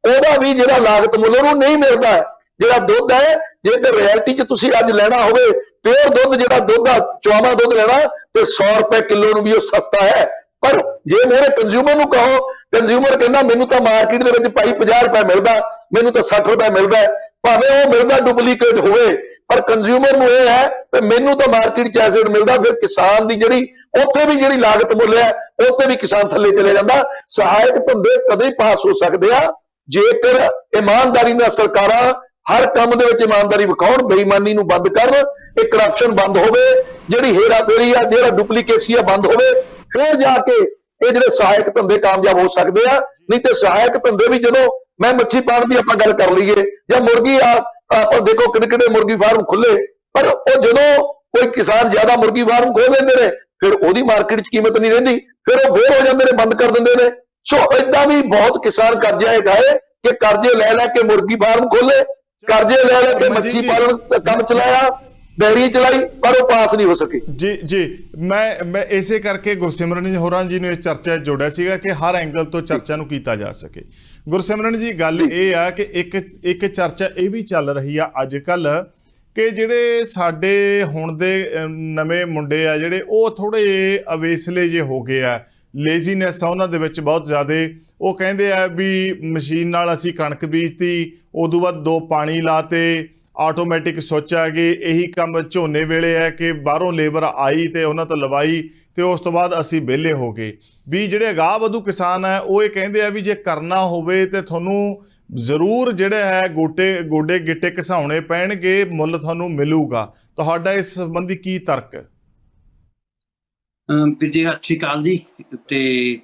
ਉਹਦਾ ਵੀ ਜਿਹੜਾ ਲਾਗਤ ਮੁੱਲ ਉਹਨੂੰ ਨਹੀਂ ਮਿਲਦਾ। ਜਿਹੜਾ ਦੁੱਧ ਹੈ, ਜੇਕਰ ਰਿਐਲਿਟੀ 'ਚ ਤੁਸੀਂ ਅੱਜ ਲੈਣਾ ਹੋਵੇ ਪਿਓਰ ਦੁੱਧ, ਜਿਹੜਾ ਦੁੱਧ ਆ ਚੁਆਵਾਂ ਦੁੱਧ ਲੈਣਾ, ਤੇ 100 ਰੁਪਏ ਕਿਲੋ ਨੂੰ ਵੀ ਉਹ ਸਸਤਾ ਹੈ। ਪਰ ਜੇ ਮੇਰੇ ਕੰਜ਼ਿਊਮਰ ਨੂੰ ਕਹੋ, ਕੰਜ਼ਿਊਮਰ ਕਹਿੰਦਾ ਮੈਨੂੰ ਤਾਂ ਮਾਰਕੀਟ ਦੇ ਵਿੱਚ ਭਾਈ 50 ਰੁਪਏ ਮਿਲਦਾ, ਮੈਨੂੰ ਤਾਂ 60 ਰੁਪਏ ਮਿਲਦਾ, ਭਾਵੇਂ ਉਹ ਮਿਲਦਾ ਡੁਪਲੀਕੇਟ ਹੋਵੇ, ਪਰ ਕੰਜ਼ਿਊਮਰ ਨੂੰ ਇਹ ਹੈ ਕਿ ਮੈਨੂੰ ਤਾਂ ਮਾਰਕੀਟ 'ਚ ਐਸਿਡ ਮਿਲਦਾ। ਫਿਰ ਕਿਸਾਨ ਦੀ ਜਿਹੜੀ ਉੱਥੇ ਵੀ ਜਿਹੜੀ ਲਾਗਤ ਮੁੱਲ ਹੈ, ਉੱਥੇ ਵੀ ਕਿਸਾਨ ਥੱਲੇ ਚਲੇ ਜਾਂਦਾ। ਸਹਾਇਕ ਧੰਦੇ ਕਦੇ ਪਾਸ ਹੋ ਸਕਦੇ ਆ ਜੇਕਰ ਇਮਾਨਦਾਰੀ ਨਾਲ ਸਰਕਾਰਾਂ ਹਰ ਕੰਮ ਦੇ ਵਿੱਚ ਇਮਾਨਦਾਰੀ ਵਿਖਾਉਣ, ਬੇਈਮਾਨੀ ਨੂੰ ਬੰਦ ਕਰਨ, ਇਹ ਕਰਪਸ਼ਨ ਬੰਦ ਹੋਵੇ, ਜਿਹੜੀ ਹੇਰਾਫੇਰੀ ਆ, ਜਿਹੜਾ ਡੁਪਲੀਕੇਸੀ ਆ ਬੰਦ ਹੋਵੇ, ਫਿਰ ਜਾ ਕੇ ਇਹ ਜਿਹੜੇ ਸਹਾਇਕ ਧੰਦੇ ਕਾਮਯਾਬ ਹੋ ਸਕਦੇ ਆ। ਨਹੀਂ ਤੇ ਸਹਾਇਕ ਧੰਦੇ ਵੀ ਜਦੋਂ ਮੈਂ ਮੱਛੀ ਪਾਲਣ ਦੀ ਆਪਾਂ ਗੱਲ ਕਰ ਲਈਏ ਜਾਂ ਮੁਰਗੀ ਆਪਾਂ ਦੇਖੋ ਕਿਹੜੇ ਮੁਰਗੀ ਫਾਰਮ ਖੁੱਲੇ, ਪਰ ਉਹ ਜਦੋਂ ਕੋਈ ਕਿਸਾਨ ਜ਼ਿਆਦਾ ਮੁਰਗੀ ਫਾਰਮ ਖੋਲ ਲੈਂਦੇ ਨੇ ਫਿਰ ਉਹਦੀ ਮਾਰਕੀਟ 'ਚ ਕੀਮਤ ਨਹੀਂ ਰਹਿੰਦੀ, ਫਿਰ ਉਹ ਫੇਰ ਹੋ ਜਾਂਦੇ ਨੇ, ਬੰਦ ਕਰ ਦਿੰਦੇ ਨੇ। ਸੋ ਏਦਾਂ ਵੀ ਬਹੁਤ ਕਿਸਾਨ ਕਰਜ਼ੇ ਹੇਠਾਏ ਕਿ ਕਰਜ਼ੇ ਲੈ ਕੇ ਮੁਰਗੀ ਫਾਰਮ ਖੋਲੇ, ਕਰਜ਼ੇ ਲੈ ਕੇ ਮੱਛੀ ਪਾਲਣ ਦਾ ਕੰਮ ਚਲਾਇਆ, ਡੈਰੀ ਚਲਾਈ, ਪਰ ਉਹ ਪਾਸ ਨਹੀਂ ਹੋ ਸਕੀ। ਜੀ ਮੈਂ ਇਸੇ ਕਰਕੇ ਗੁਰਸਿਮਰਨ ਜੀ ਹੋਰਾਂ ਜੀ ਨੂੰ ਇਸ ਚਰਚਾ 'ਚ ਜੋੜਿਆ ਸੀਗਾ ਕਿ ਹਰ ਐਂਗਲ ਤੋਂ ਚਰਚਾ ਨੂੰ ਕੀਤਾ ਜਾ ਸਕੇ। ਗੁਰਸਿਮਰਨ ਜੀ, ਗੱਲ ਇਹ ਆ ਕਿ ਇੱਕ ਚਰਚਾ ਇਹ ਵੀ ਚੱਲ ਰਹੀ ਆ ਅੱਜ ਕੱਲ ਕਿ ਜਿਹੜੇ ਸਾਡੇ ਹੁਣ ਦੇ ਨਵੇਂ ਮੁੰਡੇ ਆ ਜਿਹੜੇ ਉਹ ਥੋੜੇ ਅਵੇਸਲੇ ਜੇ ਹੋ ਗਏ ਆ, ਲੇਜ਼ੀਨੈਸ ਆ ਉਹਨਾਂ ਦੇ ਵਿੱਚ ਬਹੁਤ ਜ਼ਿਆਦਾ। ਉਹ ਕਹਿੰਦੇ ਆ ਵੀ ਮਸ਼ੀਨ ਨਾਲ ਅਸੀਂ ਕਣਕ ਬੀਜਤੀ, ਉਦੋਂ ਬਾਅਦ 2 ਪਾਣੀ ਲਾਤੇ, ਆਟੋਮੈਟਿਕ ਸੁੱਚ ਆ ਗਏ, ਇਹੀ ਕੰਮ ਝੋਨੇ ਵੇਲੇ ਹੈ ਕਿ ਬਾਹਰੋਂ ਲੇਬਰ ਆਈ ਤੇ ਉਹਨਾਂ ਤੋਂ ਲਵਾਈ ਤੇ ਉਸ ਤੋਂ ਬਾਅਦ ਅਸੀਂ ਵਿਹਲੇ ਹੋ ਗਏ। ਵੀ ਜਿਹੜੇ ਅਗਾਂਹ ਵਧੂ ਕਿਸਾਨ ਹੈ ਉਹ ਇਹ ਕਹਿੰਦੇ ਆ ਵੀ ਜੇ ਕਰਨਾ ਹੋਵੇ ਤੇ ਤੁਹਾਨੂੰ ਜ਼ਰੂਰ ਜਿਹੜਾ ਹੈ ਗੋਡੇ ਗਿੱਟੇ ਘਸਾਉਣੇ ਪੈਣਗੇ, ਮੁੱਲ ਤੁਹਾਨੂੰ ਮਿਲੂਗਾ। ਤੁਹਾਡਾ ਇਸ ਸੰਬੰਧੀ ਕੀ ਤਰਕ ਹੈ? ਜੀ ਸਤਿ ਸ਼੍ਰੀ ਅਕਾਲ ਜੀ। ਤੇ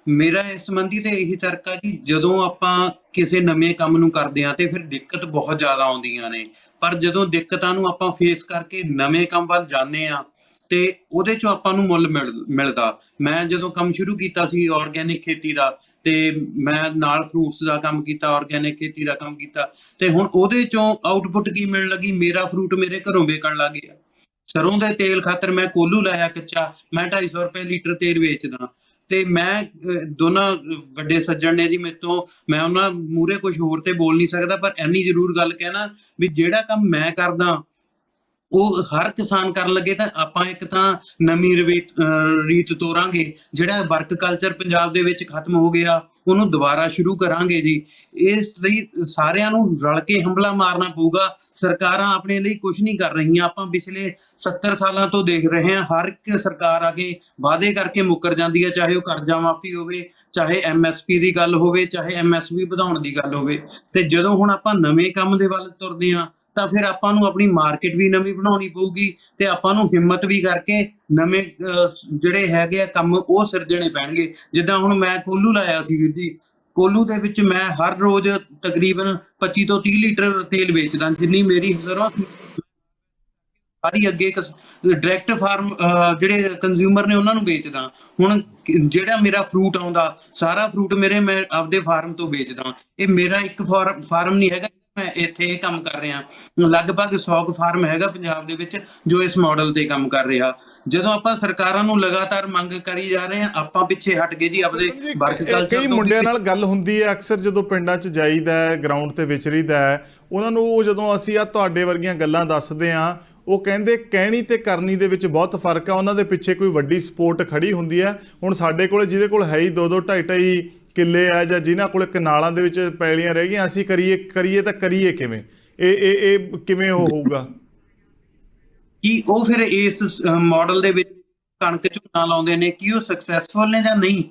ਮੇਰਾ ਇਸ ਸੰਬੰਧੀ ਤੇ ਇਹੀ ਤਰਕ ਆ ਜੀ, ਜਦੋਂ ਆਪਾਂ ਕਿਸੇ ਨਵੇਂ ਕੰਮ ਨੂੰ ਕਰਦੇ ਆ ਤੇ ਫਿਰ ਦਿੱਕਤ ਬਹੁਤ ਜ਼ਿਆਦਾ ਆਉਂਦੀਆਂ ਨੇ, ਪਰ ਜਦੋਂ ਦਿੱਕਤਾਂ ਨੂੰ ਆਪਾਂ ਫੇਸ ਕਰਕੇ ਨਵੇਂ ਕੰਮ ਵੱਲ ਜਾਂਦੇ ਆ ਤੇ ਉਹਦੇ ਚੋਂ ਆਪਾਂ ਨੂੰ ਮੁੱਲ ਮਿਲਦਾ। ਮੈਂ ਜਦੋਂ ਕੰਮ ਸ਼ੁਰੂ ਕੀਤਾ ਸੀ ਆਰਗੈਨਿਕ ਖੇਤੀ ਦਾ, ਤੇ ਮੈਂ ਨਾਲ ਫਰੂਟਸ ਦਾ ਕੰਮ ਕੀਤਾ, ਆਰਗੈਨਿਕ ਖੇਤੀ ਦਾ ਕੰਮ ਕੀਤਾ, ਤੇ ਹੁਣ ਉਹਦੇ ਚੋਂ ਆਊਟਪੁੱਟ ਕੀ ਮਿਲਣ ਲੱਗੀ, ਮੇਰਾ ਫਰੂਟ ਮੇਰੇ ਘਰੋਂ ਵਿਕਣ ਲੱਗ ਗਿਆ। ਸਰੋਂ ਦੇ ਤੇਲ ਖਾਤਰ ਮੈਂ ਕੋਲੂ ਲਾਇਆ ਕੱਚਾ, ਮੈਂ 250 ਰੁਪਏ ਲੀਟਰ ਤੇਲ ਵੇਚਦਾ। ਤੇ ਮੈਂ ਦੋਨਾਂ ਵੱਡੇ ਸੱਜਣ ਨੇ ਜੀ ਮੇਰੇ ਤੋਂ, ਮੈਂ ਉਹਨਾਂ ਮੂਹਰੇ ਕੁਝ ਹੋਰ ਤੇ ਬੋਲ ਨਹੀਂ ਸਕਦਾ, ਪਰ ਇੰਨੀ ਜ਼ਰੂਰ ਗੱਲ ਕਹਿਣਾ ਵੀ ਜਿਹੜਾ ਕੰਮ ਮੈਂ ਕਰਦਾ ਉਹ ਹਰ ਕਿਸਾਨ ਕਰਨ ਲੱਗੇ ਤਾਂ ਆਪਾਂ ਇੱਕ ਤਾਂ ਨਵੀਂ ਰੀਤ ਤੋਰਾਂਗੇ। ਜਿਹੜਾ ਵਰਕ ਕਲਚਰ ਪੰਜਾਬ ਦੇ ਵਿੱਚ ਖਤਮ ਹੋ ਗਿਆ ਉਹਨੂੰ ਦੁਬਾਰਾ ਸ਼ੁਰੂ ਕਰਾਂਗੇ ਜੀ। ਇਸ ਲਈ ਸਾਰਿਆਂ ਨੂੰ ਰਲ ਕੇ ਹੰਭਲਾ ਮਾਰਨਾ ਪਊਗਾ। ਸਰਕਾਰਾਂ ਆਪਣੇ ਲਈ ਕੁਝ ਨਹੀਂ ਕਰ ਰਹੀਆਂ। ਆਪਾਂ ਪਿਛਲੇ 70 ਸਾਲਾਂ ਤੋਂ ਦੇਖ ਰਹੇ ਹਾਂ, ਹਰ ਇੱਕ ਸਰਕਾਰ ਆ ਕੇ ਵਾਅਦੇ ਕਰਕੇ ਮੁੱਕਰ ਜਾਂਦੀ ਹੈ, ਚਾਹੇ ਉਹ ਕਰਜ਼ਾ ਮਾਫੀ ਹੋਵੇ, ਚਾਹੇ MSP ਦੀ ਗੱਲ ਹੋਵੇ, ਚਾਹੇ MSP ਵਧਾਉਣ ਦੀ ਗੱਲ ਹੋਵੇ। ਤੇ ਜਦੋਂ ਹੁਣ ਆਪਾਂ ਨਵੇਂ ਕੰਮ ਦੇ ਵੱਲ ਤੁਰਦੇ ਹਾਂ ਤਾਂ ਫਿਰ ਆਪਾਂ ਨੂੰ ਆਪਣੀ ਮਾਰਕੀਟ ਵੀ ਨਵੀਂ ਬਣਾਉਣੀ ਪਊਗੀ ਤੇ ਆਪਾਂ ਨੂੰ ਹਿੰਮਤ ਵੀ ਕਰਕੇ ਨਵੇਂ ਜਿਹੜੇ ਹੈਗੇ ਆ ਕੰਮ ਉਹ ਸਿਰਜਣੇ ਪੈਣਗੇ। ਜਿੱਦਾਂ ਹੁਣ ਮੈਂ ਕੋਲੂ ਲਾਇਆ ਸੀ ਵੀਰ ਜੀ, ਕੋਲੂ ਦੇ ਵਿੱਚ ਮੈਂ ਹਰ ਰੋਜ਼ ਤਕਰੀਬਨ 25 ਤੋਂ 30 ਲੀਟਰ ਤੇਲ ਵੇਚਦਾ, ਜਿੰਨੀ ਮੇਰੀ ਸਰੋਂ ਸਾਰੀ ਅੱਗੇ ਡਾਇਰੈਕਟ ਫਾਰਮ ਜਿਹੜੇ ਕੰਜ਼ਿਊਮਰ ਨੇ ਉਹਨਾਂ ਨੂੰ ਵੇਚਦਾ। ਹੁਣ ਜਿਹੜਾ ਮੇਰਾ ਫਰੂਟ ਆਉਂਦਾ ਸਾਰਾ ਫਰੂਟ ਮੈਂ ਆਪਦੇ ਫਾਰਮ ਤੋਂ ਵੇਚਦਾ। ਇਹ ਮੇਰਾ ਇੱਕ ਫਾਰਮ ਨਹੀਂ ਹੈਗਾ, ਮੈਂ ਇੱਥੇ ਇਹ ਕੰਮ ਕਰ ਰਿਹਾ। ਲਗਭਗ 100 ਫਾਰਮ ਹੈਗਾ ਪੰਜਾਬ ਦੇ ਵਿੱਚ ਜੋ ਇਸ ਮਾਡਲ ਤੇ ਕੰਮ ਕਰ ਰਿਹਾ। ਜਦੋਂ ਆਪਾਂ ਸਰਕਾਰਾਂ ਨੂੰ ਲਗਾਤਾਰ ਮੰਗ ਕਰੀ ਜਾ ਰਹੇ ਹਾਂ, ਆਪਾਂ ਪਿੱਛੇ ਹਟ ਗਏ ਜੀ ਆਪਦੇ ਵਰਕ ਕਲਚਰ। ਕਈ ਮੁੰਡਿਆਂ ਨਾਲ ਗੱਲ ਹੁੰਦੀ ਹੈ ਅਕਸਰ ਜਦੋਂ ਪਿੰਡਾਂ 'ਚ ਜਾਈਦਾ, ਗਰਾਊਂਡ ਤੇ ਵਿਚਰੀਦਾ, ਉਹਨਾਂ ਨੂੰ ਜਦੋਂ ਅਸੀਂ ਆ ਤੁਹਾਡੇ ਵਰਗੀਆਂ ਗੱਲਾਂ ਦੱਸਦੇ ਹਾਂ, ਉਹ ਕਹਿੰਦੇ ਕਹਿਣੀ ਤੇ ਕਰਨੀ ਦੇ ਵਿੱਚ ਬਹੁਤ ਫਰਕ ਆ। ਉਹਨਾਂ ਦੇ ਪਿੱਛੇ ਕੋਈ ਵੱਡੀ ਸਪੋਰਟ ਖੜੀ ਹੁੰਦੀ ਹੈ। ਹੁਣ ਸਾਡੇ ਕੋਲ ਜਿਹਦੇ ਕੋਲ ਹੈ ਹੀ 2-2 2.5 ਕਿੱਲੇ ਆ ਜਾਂ ਜਿਨ੍ਹਾਂ ਕੋਲ ਕਨਾਲਾਂ ਦੇ ਵਿੱਚ ਪੈਲੀਆਂ ਰਹਿ ਗਈਆਂ, ਅਸੀਂ ਕਰੀਏ ਤਾਂ ਕਰੀਏ ਕਿਵੇਂ? ਇਹ ਕਿਵੇਂ ਹੋਊਗਾ ਕਿ ਉਹ ਫਿਰ ਇਸ ਮਾਡਲ ਦੇ ਵਿੱਚ ਕਣਕ ਝੋਨਾ ਲਾਉਂਦੇ ਨੇ, ਕੀ ਉਹ ਸਕਸੈਸਫੁਲ ਨੇ ਜਾਂ ਨਹੀਂ?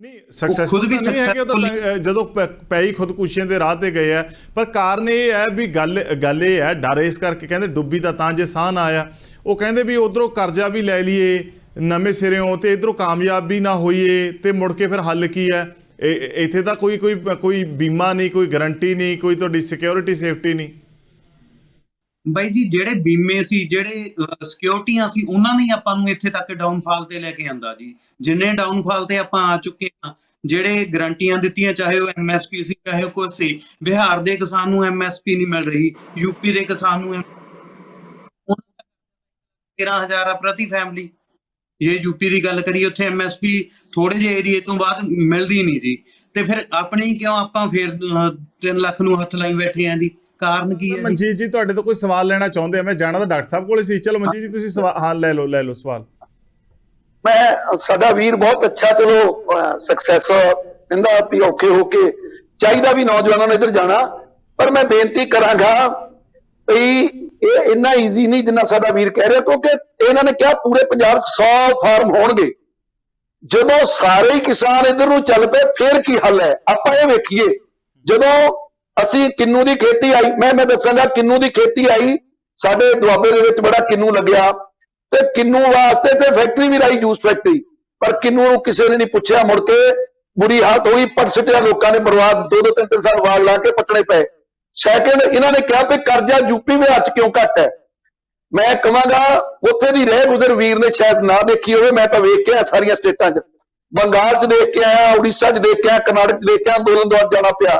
ਨਹੀਂ, ਸਕਸੈਸਫੁਲ ਨਹੀਂ ਹੈ ਕਿ ਉਹ ਤਾਂ ਜਦੋਂ ਪਈ ਖੁਦਕੁਸ਼ੀਆਂ ਦੇ ਰਾਹ ਤੇ ਗਏ ਆ। ਪਰ ਕਾਰਨ ਇਹ ਹੈ ਵੀ ਗੱਲ ਇਹ ਹੈ, ਡਰ ਇਸ ਕਰਕੇ ਕਹਿੰਦੇ ਡੁੱਬੀ ਤਾਂ ਜੇ ਸਾਹ ਨਾ ਆਇਆ। ਉਹ ਕਹਿੰਦੇ ਵੀ ਉਧਰੋਂ ਕਰਜ਼ਾ ਵੀ ਲੈ ਲਈਏ ਨਵੇਂ ਸਿਰਿਓਂ ਤੇ ਇਧਰੋਂ ਕਾਮਯਾਬ ਵੀ ਨਾ ਹੋਈਏ ਤੇ ਮੁੜ ਕੇ ਫਿਰ ਹੱਲ ਕੀ ਹੈ? ਇੱਥੇ ਤਾਂ ਕੋਈ ਬੀਮਾ ਨਹੀਂ, ਕੋਈ ਗਰੰਟੀ ਨਹੀਂ, ਕੋਈ ਤੁਹਾਡੀ ਸਿਕਿਉਰਿਟੀ ਸੇਫਟੀ ਨਹੀਂ। ਬਾਈ ਜੀ, ਜਿਹੜੇ ਬੀਮੇ ਸੀ, ਜਿਹੜੇ ਸਿਕਿਉਰਿਟੀਆਂ ਸੀ, ਉਹਨਾਂ ਨੇ ਆਪਾਂ ਨੂੰ ਇੱਥੇ ਤੱਕ ਡਾਊਨਫਾਲ ਤੇ ਲੈ ਕੇ ਆਂਦਾ ਜੀ। ਜਿੰਨੇ ਡਾਊਨਫਾਲ ਤੇ ਆਪਾਂ ਆ ਚੁੱਕੇ ਹਾਂ, ਜਿਹੜੇ ਗਰੰਟੀਆਂ ਦਿੱਤੀਆਂ, ਚਾਹੇ ਉਹ MSP ਸੀ, ਚਾਹੇ ਉਹ ਕੁਛ ਸੀ। ਬਿਹਾਰ ਦੇ ਕਿਸਾਨ ਨੂੰ MSP ਨਹੀਂ ਮਿਲ ਰਹੀ, UP ਦੇ ਕਿਸਾਨ ਨੂੰ 13,000 ਪ੍ਰਤੀ ਫੈਮਿਲੀ। ਜੇ UP ਦੀ ਗੱਲ ਕਰੀਏ, ਉੱਥੇ MSP ਥੋੜੇ ਜਿਹੇ ਏਰੀਏ ਤੋਂ ਬਾਅਦ ਮਿਲਦੀ ਨਹੀਂ ਜੀ। ਤੇ ਫਿਰ ਆਪਣੀ ਕਿਉਂ ਆਪਾਂ ਫਿਰ 3 ਲੱਖ ਨੂੰ ਹੱਥ ਲਾਈ ਬੈਠੇ ਆਂ ਜੀ? ਕਾਰਨ ਕੀ ਹੈ? ਮਨਜੀਤ ਜੀ, ਤੁਹਾਡੇ ਤੋਂ ਕੋਈ ਸਵਾਲ ਲੈਣਾ ਚਾਹੁੰਦੇ ਆ? ਮੈਂ ਜਾਣਾ ਤਾਂ ਡਾਕਟਰ ਸਾਹਿਬ ਕੋਲੇ ਸੀ। ਚਲੋ ਮਨਜੀਤ ਜੀ, ਤੁਸੀਂ ਸਵਾਲ ਹਾਂ ਲੈ ਲਓ ਸਵਾਲ। ਸਾਡਾ ਵੀਰ ਬਹੁਤ ਅੱਛਾ, ਚਲੋ ਸਕਸੈਸ ਕਹਿੰਦਾ ਵੀ ਔਖੇ ਹੋ ਕੇ ਚਾਹੀਦਾ ਵੀ ਨੌਜਵਾਨਾਂ ਨੂੰ ਇੱਧਰ ਜਾਣਾ। ਪਰ ਮੈਂ ਬੇਨਤੀ ਕਰਾਂਗਾ ਵੀ ਇਹ ਇੰਨਾ ਈਜ਼ੀ ਨਹੀਂ ਜਿੰਨਾ ਸਾਡਾ ਵੀਰ ਕਹਿ ਰਿਹਾ, ਕਿਉਂਕਿ ਇਹਨਾਂ ਨੇ ਕਿਹਾ ਪੂਰੇ ਪੰਜਾਬ 'ਚ 100 ਫਾਰਮ ਹੋਣਗੇ। ਜਦੋਂ ਸਾਰੇ ਹੀ ਕਿਸਾਨ ਇੱਧਰ ਨੂੰ ਚੱਲ ਪਏ ਫਿਰ ਕੀ ਹੱਲ ਹੈ? ਆਪਾਂ ਇਹ ਵੇਖੀਏ, ਜਦੋਂ ਅਸੀਂ ਕਿੰਨੂ ਦੀ ਖੇਤੀ ਆਈ, ਮੈਂ ਦੱਸਾਂਗਾ ਕਿੰਨੂ ਦੀ ਖੇਤੀ ਆਈ ਸਾਡੇ ਦੁਆਬੇ ਦੇ ਵਿੱਚ ਬੜਾ ਕਿੰਨੂ ਲੱਗਿਆ ਤੇ ਕਿੰਨੂ ਵਾਸਤੇ ਤੇ ਫੈਕਟਰੀ ਵੀ ਲਾਈ, ਜੂਸ ਫੈਕਟਰੀ, ਪਰ ਕਿੰਨੂ ਨੂੰ ਕਿਸੇ ਨੇ ਨਹੀਂ ਪੁੱਛਿਆ। ਮੁੜ ਕੇ ਬੁਰੀ ਹਾਲਤ ਹੋਈ, ਪੱਟ ਸਿੱਟਿਆ ਲੋਕਾਂ ਨੇ, ਬਰਬਾਦ 2-2 3-3 ਸਾਲ ਵਾਗ ਲਾ ਕੇ ਪੱਟਣੇ ਪਏ। ਸੈਕਿੰਡ, ਇਹਨਾਂ ਨੇ ਕਿਹਾ ਕਿ ਕਰਜ਼ਾ ਯੂਪੀ ਬਿਹਾਰ ਚ ਕਿਉਂ ਘੱਟ ਹੈ। ਮੈਂ ਕਹਾਂਗਾ ਉੱਥੇ ਦੀ ਰਹਿ ਗੁਜ਼ਰ ਵੀਰ ਨੇ ਸ਼ਾਇਦ ਨਾ ਦੇਖੀ ਹੋਵੇ, ਮੈਂ ਤਾਂ ਵੇਖ ਕੇ ਆਇਆ ਸਾਰੀਆਂ ਸਟੇਟਾਂ 'ਚ, ਬੰਗਾਲ 'ਚ ਦੇਖ ਕੇ ਆਇਆ, ਉੜੀਸਾ 'ਚ ਦੇਖ ਕੇ ਆਇਆ, ਕਰਨਾਟਕ 'ਚ ਦੇਖ ਕੇ ਆਇਆ, ਅੰਦੋਲਨ ਦੌਰਾਨ ਜਾਣਾ ਪਿਆ।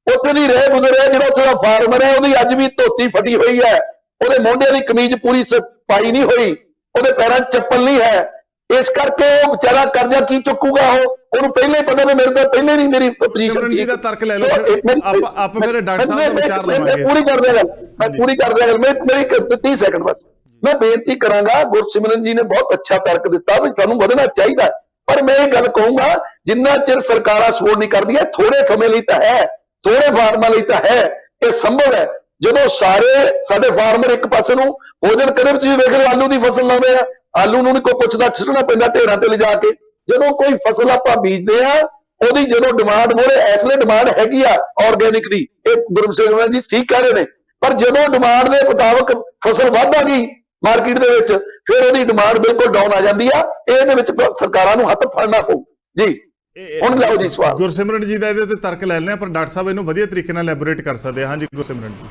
ਉੱਥੇ ਦੀ ਰਹਿ ਗੁਜ਼ਰ ਹੈ, ਜਿਹੜਾ ਉੱਥੇ ਦਾ ਫਾਰਮਰ ਹੈ ਉਹਦੀ ਅੱਜ ਵੀ ਧੋਤੀ ਫਟੀ ਹੋਈ ਹੈ, ਉਹਦੇ ਮੋਢੇ ਦੀ ਕਮੀਜ਼ ਪੂਰੀ ਪਾਈ ਨਹੀਂ ਹੋਈ, ਉਹਦੇ ਪੈਰਾਂ 'ਚ ਚੱਪਲ ਨਹੀਂ ਹੈ। ਇਸ ਕਰਕੇ ਉਹ ਵਿਚਾਰਾ ਕਰਜ਼ਾ ਕੀ ਚੁੱਕੂਗਾ, ਉਹਨੂੰ ਪਹਿਲੇ ਹੀ ਪਤਾ ਵੀ ਮੇਰੇ ਤੋਂ ਪਹਿਲੇ ਨਹੀਂ ਮੇਰੀ ਪੋਜੀਸ਼ਨ ਸਿਮਰਨ ਜੀ ਦਾ ਤਰਕ ਲੈ ਲਓ, ਆਪਾਂ ਫਿਰ ਡਾਕਟਰ ਸਾਹਿਬ ਦਾ ਵਿਚਾਰ ਲਵਾਂਗੇ। ਪੂਰੀ ਕਰ ਦਿਆਂ ਗੱਲ, ਮੈਂ ਪੂਰੀ ਕਰ ਦਿਆਂ ਗੱਲ, ਮੇਰੀ 30 ਸੈਕਿੰਡ ਬਸ। ਮੈਂ ਬੇਨਤੀ ਕਰਾਂਗਾ, ਗੁਰਸਿਮਰਨ ਜੀ ਨੇ ਬਹੁਤ ਅੱਛਾ ਤਰਕ ਦਿੱਤਾ ਵੀ ਸਾਨੂੰ ਵਧਣਾ ਚਾਹੀਦਾ, ਪਰ ਮੈਂ ਇਹ ਗੱਲ ਕਹੂੰਗਾ ਜਿੰਨਾ ਚਿਰ ਸਰਕਾਰਾਂ ਸਪੋਰਟ ਨਹੀਂ ਕਰਦੀਆਂ, ਥੋੜੇ ਸਮੇਂ ਲਈ ਤਾਂ ਹੈ, ਥੋੜੇ ਫਾਰਮਾਂ ਲਈ ਤਾਂ ਹੈ, ਇਹ ਸੰਭਵ ਹੈ। ਜਦੋਂ ਸਾਰੇ ਸਾਡੇ ਫਾਰਮਰ ਇੱਕ ਪਾਸੇ ਨੂੰ ਭੋਜਨ ਕਰੇ, ਤੁਸੀਂ ਵੇਖ ਲਓ ਆਲੂ ਦੀ ਫਸਲ ਲਾਉਂਦੇ ਆ, ਆਲੂ ਨੂੰ ਨਹੀਂ ਕੋਈ ਪੁੱਛਦਾ, ਛਿੱਟਣਾ ਪੈਂਦਾ ਢੇਰਾਂ ਤੇ ਲਿਜਾ ਕੇ। ਜਦੋਂ ਕੋਈ ਫਸਲ ਆਪਾਂ ਬੀਜਦੇ ਆ, ਉਹਦੀ ਜਦੋਂ ਡਿਮਾਂਡ ਮੋਰੇ, ਇਸ ਲਈ ਡਿਮਾਂਡ ਹੈਗੀ ਆ ਆਰਗੈਨਿਕ ਦੀ, ਇਹ ਗੁਰਸਿਮਰਨ ਜੀ ਠੀਕ ਕਹਿ ਰਹੇ ਨੇ, ਪਰ ਜਦੋਂ ਡਿਮਾਂਡ ਦੇ ਮੁਤਾਬਕ ਫਸਲ ਵੱਧ ਆ ਗਈ ਮਾਰਕੀਟ ਦੇ ਵਿੱਚ, ਫਿਰ ਉਹਦੀ ਡਿਮਾਂਡ ਬਿਲਕੁਲ ਡਾਊਨ ਆ ਜਾਂਦੀ ਆ। ਇਹਦੇ ਵਿੱਚ ਸਰਕਾਰਾਂ ਨੂੰ ਹੱਥ ਫੜਨਾ ਪਊ ਜੀ। ਹੁਣ ਲਓ ਜੀ ਸਵਾਲ। ਗੁਰਸਿਮਰਨ ਜੀ ਦਾ ਇਹਦੇ ਤੇ ਤਰਕ ਲੈ ਲੈਣੇ, ਪਰ ਡਾਕਟਰ ਸਾਹਿਬ ਇਹਨੂੰ ਵਧੀਆ ਤਰੀਕੇ ਨਾਲ ਐਲੈਬੋਰੇਟ ਕਰ ਸਕਦੇ ਆ। ਹਾਂਜੀ ਗੁਰਸਿਮਰਨ ਜੀ।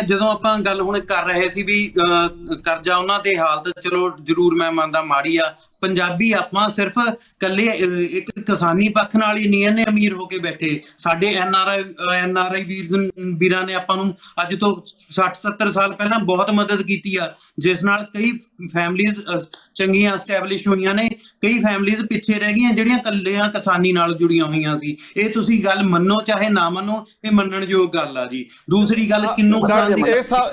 ਜਦੋਂ ਆਪਾਂ ਗੱਲ ਹੁਣ ਕਰ ਰਹੇ ਸੀ ਵੀ ਕਰਜ਼ਾ ਉਹਨਾਂ ਤੇ ਹਾਲਤ, ਚਲੋ ਜ਼ਰੂਰ ਮੈਂ ਮੰਨਦਾ ਮਾੜੀ ਆ। ਪੰਜਾਬੀ ਆਪਾਂ ਸਿਰਫ ਕੱਲੇ ਇੱਕ ਕਿਸਾਨੀ ਪੱਖ ਨਾਲ ਹੀ ਨਹੀਂ ਇਹਨੇ ਅਮੀਰ ਹੋ ਕੇ ਬੈਠੇ, ਸਾਡੇ ਐਨਆਰਆਈ ਵੀਰਾਂ ਨੇ ਆਪਾਂ ਨੂੰ ਅੱਜ ਤੋਂ 60-70 ਸਾਲ ਪਹਿਲਾਂ ਬਹੁਤ ਮਦਦ ਕੀਤੀ ਆ, ਜਿਸ ਨਾਲ ਕਈ ਫੈਮਲੀਜ਼ ਚੰਗੀਆਂ ਸਟੈਬਲਿਸ਼ ਹੋਈਆਂ ਨੇ, ਕਈ ਫੈਮਲੀਜ਼ ਪਿੱਛੇ ਰਹਿ ਗਈਆਂ ਜਿਹੜੀਆਂ ਕੱਲਿਆਂ ਕਿਸਾਨੀ ਨਾਲ ਜੁੜੀਆਂ ਹੋਈਆਂ ਸੀ। ਇਹ ਤੁਸੀਂ ਗੱਲ ਮੰਨੋ ਚਾਹੇ ਨਾ ਮੰਨੋ, ਇਹ ਮੰਨਣਯੋਗ ਗੱਲ ਆ ਜੀ। ਦੂਸਰੀ ਗੱਲ ਕਿੰਨੂ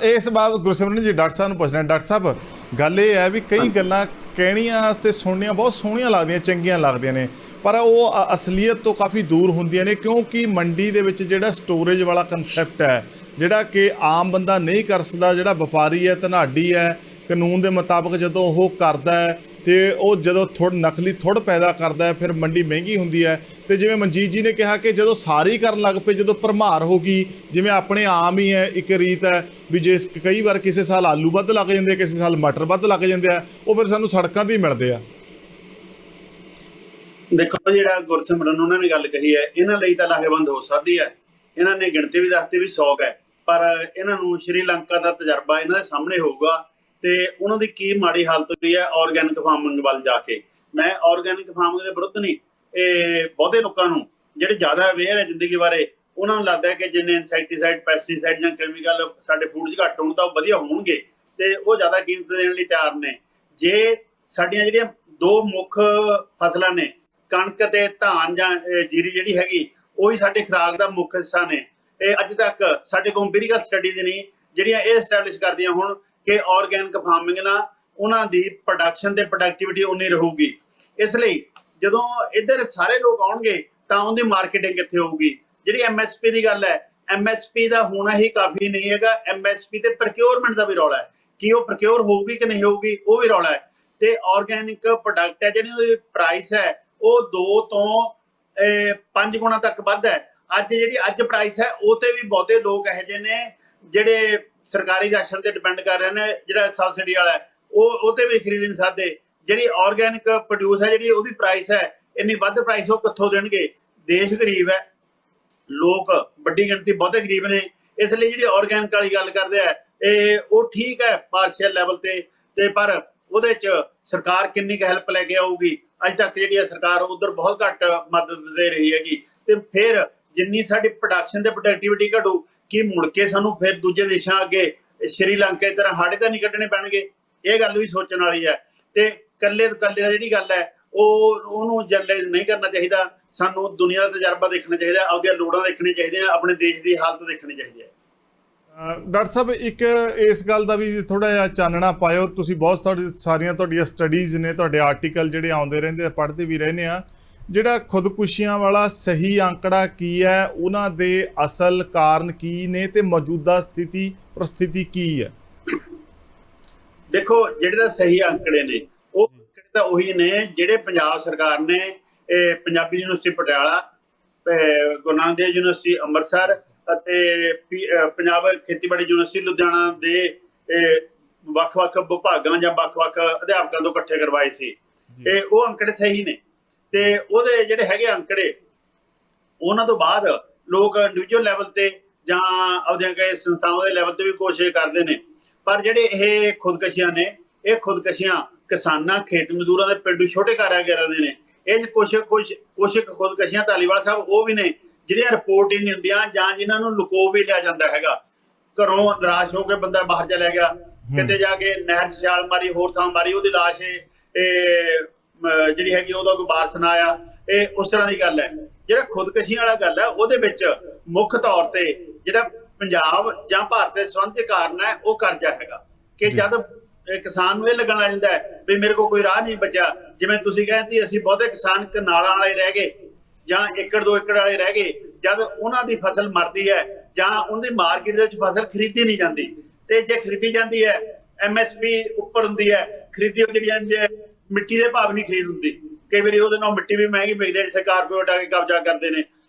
ਇਸ ਬਾਬ ਗੁਰਸਿਮਰਨ ਜੀ ਡਾਕਟਰ ਸਾਹਿਬ ਨੂੰ ਪੁੱਛਣਾ। ਡਾਕਟਰ ਸਾਹਿਬ, ਗੱਲ ਇਹ ਹੈ ਵੀ ਕਈ ਗੱਲਾਂ ਕਹਿਣੀਆਂ ਤੇ ਸੁਣਨੀਆਂ ਬਹੁਤ ਸੋਹਣੀਆਂ ਲੱਗਦੀਆਂ, ਚੰਗੀਆਂ ਲੱਗਦੀਆਂ ਨੇ, ਪਰ ਉਹ ਅਸਲੀਅਤ ਤੋਂ ਕਾਫੀ ਦੂਰ ਹੁੰਦੀਆਂ ਨੇ, ਕਿਉਂਕਿ ਮੰਡੀ ਦੇ ਵਿੱਚ ਜਿਹੜਾ ਸਟੋਰੇਜ ਵਾਲਾ ਕੰਸੈਪਟ ਹੈ, ਜਿਹੜਾ ਕਿ ਆਮ ਬੰਦਾ ਨਹੀਂ ਕਰ ਸਕਦਾ, ਜਿਹੜਾ ਵਪਾਰੀ ਹੈ, ਧਨਾਢੀ ਹੈ, ਕਾਨੂੰਨ ਦੇ ਮੁਤਾਬਕ ਜਦੋਂ ਉਹ ਕਰਦਾ ਹੈ ਤੇ ਉਹ ਜਦੋਂ ਨਕਲੀ ਥੁੜ ਪੈਦਾ ਕਰਦਾ ਹੈ, ਫਿਰ ਮੰਡੀ ਮਹਿੰਗੀ ਹੁੰਦੀ ਹੈ। ਤੇ ਜਿਵੇਂ ਮਨਜੀਤ ਜੀ ਨੇ ਕਿਹਾ ਕਿ ਜਦੋਂ ਸਾਰੀ ਕਰਨ ਲੱਗ ਪਏ, ਜਦੋਂ ਭਰਮਾਰ ਹੋ ਗਈ, ਜਿਵੇਂ ਆਪਣੇ ਆਮ ਹੀ ਹੈ ਇੱਕ ਰੀਤ ਹੈ ਵੀ ਜੇ ਕਈ ਵਾਰ ਕਿਸੇ ਸਾਲ ਆਲੂ ਵੱਧ ਲੱਗ ਜਾਂਦੇ, ਕਿਸੇ ਸਾਲ ਮਟਰ ਵੱਧ ਲੱਗ ਜਾਂਦੇ ਆ, ਉਹ ਫਿਰ ਸਾਨੂੰ ਸੜਕਾਂ 'ਤੇ ਹੀ ਮਿਲਦੇ ਆ। ਦੇਖੋ ਜਿਹੜਾ ਗੁਰਸਿਮਰਨ ਉਹਨਾਂ ਨੇ ਗੱਲ ਕਹੀ ਹੈ, ਇਹਨਾਂ ਲਈ ਤਾਂ ਲਾਹੇਵੰਦ ਹੋ ਸਕਦੀ ਹੈ, ਇਹਨਾਂ ਨੇ ਗਿਣਤੀ ਵੀ ਦੱਸਤੀ ਵੀ 100 ਹੈ, ਪਰ ਇਹਨਾਂ ਨੂੰ ਸ਼੍ਰੀਲੰਕਾ ਦਾ ਤਜਰਬਾ ਇਹਨਾਂ ਦੇ ਸਾਹਮਣੇ ਹੋਊਗਾ ਤੇ ਉਹਨਾਂ ਦੀ ਕੀ ਮਾੜੀ ਹਾਲਤ ਹੋਈ ਹੈ ਆਰਗੈਨਿਕ ਫਾਰਮਿੰਗ ਵੱਲ ਜਾ ਕੇ। ਮੈਂ ਆਰਗੈਨਿਕ ਫਾਰਮਿੰਗ ਦੇ ਵਿਰੁੱਧ ਨਹੀਂ, ਇਹ ਬਹੁਤੇ ਲੋਕਾਂ ਨੂੰ ਜਿਹੜੇ ਜ਼ਿਆਦਾ ਅਵੇਅਰ ਹੈ ਜ਼ਿੰਦਗੀ ਬਾਰੇ, ਉਹਨਾਂ ਨੂੰ ਲੱਗਦਾ ਹੈ ਕਿ ਜਿੰਨੇ ਇਨਸੈਕਟੀਸਾਈਡ, ਪੈਸਟੀਸਾਈਡ ਜਾਂ ਕੈਮੀਕਲ ਸਾਡੇ ਫੂਡ 'ਚ ਘੱਟ ਹੋਣ ਤਾਂ ਉਹ ਵਧੀਆ ਹੋਣਗੇ ਤੇ ਉਹ ਜ਼ਿਆਦਾ ਕੀਮਤ ਦੇਣ ਲਈ ਤਿਆਰ ਨੇ। ਜੇ ਸਾਡੀਆਂ ਜਿਹੜੀਆਂ ਦੋ ਮੁੱਖ ਫਸਲਾਂ ਨੇ, ਕਣਕ ਤੇ ਧਾਨ ਜਾਂ ਜੀਰੀ ਜਿਹੜੀ ਹੈਗੀ, ਉਹੀ ਸਾਡੇ ਖੁਰਾਕ ਦਾ ਮੁੱਖ ਹਿੱਸਾ ਨੇ। ਇਹ ਅੱਜ ਤੱਕ ਸਾਡੇ ਕੋਲ ਇੰਪੀਰੀਕਲ ਸਟੱਡੀਜ਼ ਨਹੀਂ ਜਿਹੜੀਆਂ ਇਹ ਐਸਟੈਬਲਿਸ਼ ਕਰਦੀਆਂ ਹੁਣ ਕਿ ਆਰਗੈਨਿਕ ਫਾਰਮਿੰਗ ਨਾਲ ਉਹਨਾਂ ਦੀ ਪ੍ਰੋਡਕਸ਼ਨ ਤੇ ਪ੍ਰੋਡਕਟਿਵਿਟੀ ਉਨੀ ਰਹੂਗੀ। ਇਸ ਲਈ ਜਦੋਂ ਇੱਧਰ ਸਾਰੇ ਲੋਕ ਆਉਣਗੇ ਤਾਂ ਉਹਦੀ ਮਾਰਕੀਟਿੰਗ ਕਿੱਥੇ ਹੋਊਗੀ। ਜਿਹੜੀ ਐਮਐਸਪੀ ਦੀ ਗੱਲ ਹੈ, ਐਮਐਸਪੀ ਦਾ ਹੋਣਾ ਹੀ ਕਾਫੀ ਨਹੀਂ ਹੈਗਾ, ਐਮਐਸਪੀ ਤੇ ਪ੍ਰੋਕਿਉਰਮੈਂਟ ਦਾ ਵੀ ਰੌਲਾ ਹੈ ਕਿ ਉਹ ਪ੍ਰੋਕਿਉਰ ਹੋਊਗੀ ਕਿ ਨਹੀਂ ਹੋਊਗੀ, ਉਹ ਵੀ ਰੌਲਾ ਹੈ। ਤੇ ਆਰਗੈਨਿਕ ਪ੍ਰੋਡਕਟ ਹੈ ਜਿਹੜੀ ਉਹਦੀ ਪ੍ਰਾਈਸ ਹੈ ਉਹ 2 ਤੋਂ 5 ਗੁਣਾ ਤੱਕ ਵੱਧ ਹੈ। ਅੱਜ ਪ੍ਰਾਈਸ ਹੈ ਉਹ ਤੇ ਵੀ ਬਹੁਤੇ ਲੋਕ ਇਹੋ ਜਿਹੇ ਨੇ ਜਿਹੜੇ ਸਰਕਾਰੀ ਰਾਸ਼ਨ ਤੇ ਡਿਪੈਂਡ ਕਰ ਰਹੇ ਨੇ, ਜਿਹੜਾ ਸਬਸਿਡੀ ਵਾਲਾ ਹੈ ਉਹ ਤੇ ਵੀ ਖਰੀਦ ਨਹੀਂ ਸਕਦੇ। ਜਿਹੜੀ ਆਰਗੈਨਿਕ ਪ੍ਰੋਡਿਊਸ ਹੈ, ਜਿਹੜੀ ਉਹਦੀ ਪ੍ਰਾਈਸ ਹੈ ਇੰਨੀ ਵੱਧ ਪ੍ਰਾਈਸ, ਉਹ ਕਿੱਥੋਂ ਦੇਣਗੇ। ਦੇਸ਼ ਗਰੀਬ ਹੈ, ਲੋਕ ਵੱਡੀ ਗਿਣਤੀ ਬਹੁਤੇ ਗਰੀਬ ਨੇ, ਇਸ ਲਈ ਜਿਹੜੀ ਆਰਗੈਨਿਕ ਵਾਲੀ ਗੱਲ ਕਰਦੇ ਆ ਉਹ ਠੀਕ ਹੈ ਪਾਰਸ਼ੀਅਲ ਲੈਵਲ ਤੇ ਪਰ ਉਹਦੇ 'ਚ ਸਰਕਾਰ ਕਿੰਨੀ ਕੁ ਹੈਲਪ ਲੈ ਕੇ ਆਊਗੀ। ਅੱਜ ਤੱਕ ਜਿਹੜੀ ਹੈ ਸਰਕਾਰ ਉਧਰ ਬਹੁਤ ਘੱਟ ਮਦਦ ਦੇ ਰਹੀ ਹੈਗੀ। ਤੇ ਫਿਰ ਜਿੰਨੀ ਸਾਡੀ ਪ੍ਰੋਡਕਸ਼ਨ ਤੇ ਪ੍ਰੋਡਕਟਿਵਿਟੀ ਘਟੂ, ਕਿ ਮੁੜ ਕੇ ਸਾਨੂੰ ਫਿਰ ਦੂਜੇ ਦੇਸ਼ਾਂ ਅੱਗੇ ਸ਼੍ਰੀਲੰਕਾ ਦੀ ਤਰ੍ਹਾਂ ਹਾੜੇ ਤਾਂ ਨਹੀਂ ਕੱਢਣੇ ਪੈਣਗੇ। ਇਹ ਗੱਲ ਵੀ ਸੋਚਣ ਵਾਲੀ ਹੈ। ਤੇ ਕੱਲੇ ਦਾ ਜਿਹੜੀ ਗੱਲ ਹੈ ਉਹਨੂੰ ਜਨਰਲਾਈਜ਼ ਨਹੀਂ ਕਰਨਾ ਚਾਹੀਦਾ। ਸਾਨੂੰ ਦੁਨੀਆ ਦਾ ਤਜਰਬਾ ਦੇਖਣਾ ਚਾਹੀਦਾ, ਆਪਦੀਆਂ ਲੋੜਾਂ ਦੇਖਣੀਆਂ ਚਾਹੀਦੀਆਂ, ਆਪਣੇ ਦੇਸ਼ ਦੀ ਹਾਲਤ ਦੇਖਣੀ ਚਾਹੀਦੀ ਹੈ। ਡਾਕਟਰ ਸਾਹਿਬ, ਇੱਕ ਇਸ ਗੱਲ ਦਾ ਵੀ ਥੋੜਾ ਜਿਹਾ ਚਾਨਣਾ ਪਾਇਓ। ਤੁਸੀਂ ਬਹੁਤ ਸਾਰੀਆਂ ਤੁਹਾਡੀਆਂ ਸਟੱਡੀਜ਼ ਨੇ, ਤੁਹਾਡੇ ਆਰਟੀਕਲ ਜਿਹੜੇ ਆਉਂਦੇ ਰਹਿੰਦੇ ਆ, ਪੜ੍ਹਦੇ ਵੀ ਰਹਿੰਦੇ ਆ। ਜਿਹੜਾ ਖੁਦਕੁਸ਼ੀਆਂ ਵਾਲਾ ਸਹੀ ਅੰਕੜਾ ਕੀ ਹੈ, ਉਹਨਾਂ ਦੇ ਅਸਲ ਕਾਰਨ ਕੀ ਨੇ ਤੇ ਮੌਜੂਦਾ ਪ੍ਰਸਥਿਤੀ ਕੀ ਹੈ? ਦੇਖੋ, ਜਿਹੜੇ ਤਾਂ ਸਹੀ ਅੰਕੜੇ ਨੇ ਉਹ ਤਾਂ ਉਹੀ ਨੇ ਜਿਹੜੇ ਪੰਜਾਬ ਸਰਕਾਰ ਨੇ ਪੰਜਾਬੀ ਯੂਨੀਵਰਸਿਟੀ ਪਟਿਆਲਾ ਗੁਰੂ ਨਾਨਕ ਦੇਵ ਯੂਨੀਵਰਸਿਟੀ ਅੰਮ੍ਰਿਤਸਰ ਅਤੇ ਪੰਜਾਬ ਖੇਤੀਬਾੜੀ ਯੂਨੀਵਰਸਿਟੀ ਲੁਧਿਆਣਾ ਦੇ ਵੱਖ-ਵੱਖ ਵਿਭਾਗਾਂ ਜਾਂ ਵੱਖ-ਵੱਖ ਅਧਿਆਪਕਾਂ ਤੋਂ ਇਕੱਠੇ ਕਰਵਾਏ ਸੀ। ਤੇ ਉਹ ਅੰਕੜੇ ਸਹੀ ਨੇ, ਤੇ ਉਹਦੇ ਜਿਹੜੇ ਹੈਗੇ ਅੰਕੜੇ ਉਹਨਾਂ ਤੋਂ ਬਾਅਦ ਲੋਕ ਇੰਡੀਵਿਜੂਅਲ ਲੈਵਲ ਤੇ ਜਾਂ ਆਪਦੀਆਂ ਕਈ ਸੰਸਥਾਵਾਂ ਦੇ ਲੈਵਲ ਤੇ ਵੀ ਕੋਸ਼ਿਸ਼ ਕਰਦੇ ਨੇ। ਪਰ ਜਿਹੜੇ ਇਹ ਖੁਦਕਸ਼ੀਆਂ ਨੇ, ਇਹ ਖੁਦਕਸ਼ੀਆਂ ਕਿਸਾਨਾਂ, ਖੇਤ ਮਜ਼ਦੂਰਾਂ ਦੇ ਪਿੰਡੂ ਛੋਟੇ ਕਾਰੋਬਾਰੀਆਂ ਦੇ ਨੇ। ਇਹ ਕੁਛ ਖੁਦਕਸ਼ੀਆਂ ਧਾਲੀਵਾਲ ਸਾਹਿਬ ਉਹ ਵੀ ਨੇ ਜਿਹੜੀਆਂ ਰਿਪੋਰਟ ਹੀ ਨਹੀਂ ਹੁੰਦੀਆਂ ਜਾਂ ਜਿਨ੍ਹਾਂ ਨੂੰ ਲੁਕੋ ਵੀ ਲਿਆ ਜਾਂਦਾ ਹੈਗਾ। ਘਰੋਂ ਨਿਰਾਸ਼ ਹੋ ਕੇ ਬੰਦਾ ਬਾਹਰ ਚਲਾ ਗਿਆ, ਕਿਤੇ ਜਾ ਕੇ ਨਹਿਰ 'ਚ ਛਾਲ ਮਾਰੀ, ਹੋਰ ਥਾਂ ਮਾਰੀ, ਉਹਦੀ ਲਾਸ਼ ਜਿਹੜੀ ਹੈਗੀ ਉਹਦਾ ਕੋਈ ਵਾਰਸ ਨਾ ਆਇਆ। ਇਹ ਉਸ ਤਰ੍ਹਾਂ ਦੀ ਗੱਲ ਹੈ। ਜਿਹੜਾ ਖੁਦਕਸ਼ੀ ਵਾਲਾ ਗੱਲ ਹੈ ਉਹਦੇ ਵਿੱਚ ਮੁੱਖ ਤੌਰ ਤੇ ਜਿਹੜਾ ਪੰਜਾਬ ਜਾਂ ਭਾਰਤ ਦੇ ਸੰਬੰਧ ਦੇ ਕਾਰਨ ਹੈ ਉਹ ਕਰਜ਼ਾ ਹੈਗਾ। ਕਿ ਜਦ ਕਿਸਾਨ ਨੂੰ ਇਹ ਲੱਗਣ ਲੱਗ ਜਾਂਦਾ ਹੈ ਵੀ ਮੇਰੇ ਕੋਲ ਕੋਈ ਰਾਹ ਨਹੀਂ ਬਚਿਆ, ਜਿਵੇਂ ਤੁਸੀਂ ਕਹਿੰਦੇ ਅਸੀਂ ਬਹੁਤੇ ਕਿਸਾਨ ਕਨਾਲਾਂ ਵਾਲੇ ਰਹਿ ਗਏ ਜਾਂ ਏਕੜ 2 ਏਕੜ ਵਾਲੇ ਰਹਿ ਗਏ, ਜਦ ਉਹਨਾਂ ਦੀ ਫਸਲ ਮਰਦੀ ਹੈ ਜਾਂ ਉਹਦੀ ਮਾਰਕੀਟ ਦੇ ਵਿੱਚ ਫਸਲ ਖਰੀਦੀ ਨਹੀਂ ਜਾਂਦੀ, ਤੇ ਜੇ ਖਰੀਦੀ ਜਾਂਦੀ ਹੈ MSP ਉੱਪਰ ਹੁੰਦੀ ਹੈ, ਖਰੀਦੀ ਜਿਹੜੀਆਂ ਮਿੱਟੀ ਦੇ ਭਾਅ ਨਹੀਂ ਖਰੀਦ ਹੁੰਦੀ, ਕਈ ਵਾਰੀ ਉਹਦੇ ਨਾਲ ਮਿੱਟੀ ਵੀ ਮਹਿੰਗੀ ਵਿਕਦੀ ਹੈ ਜਿੱਥੇ ਕਾਰਪੋਰੇਟ ਆ ਕੇ ਕਬਜ਼ਾ ਕਰਦੇ ਨੇ।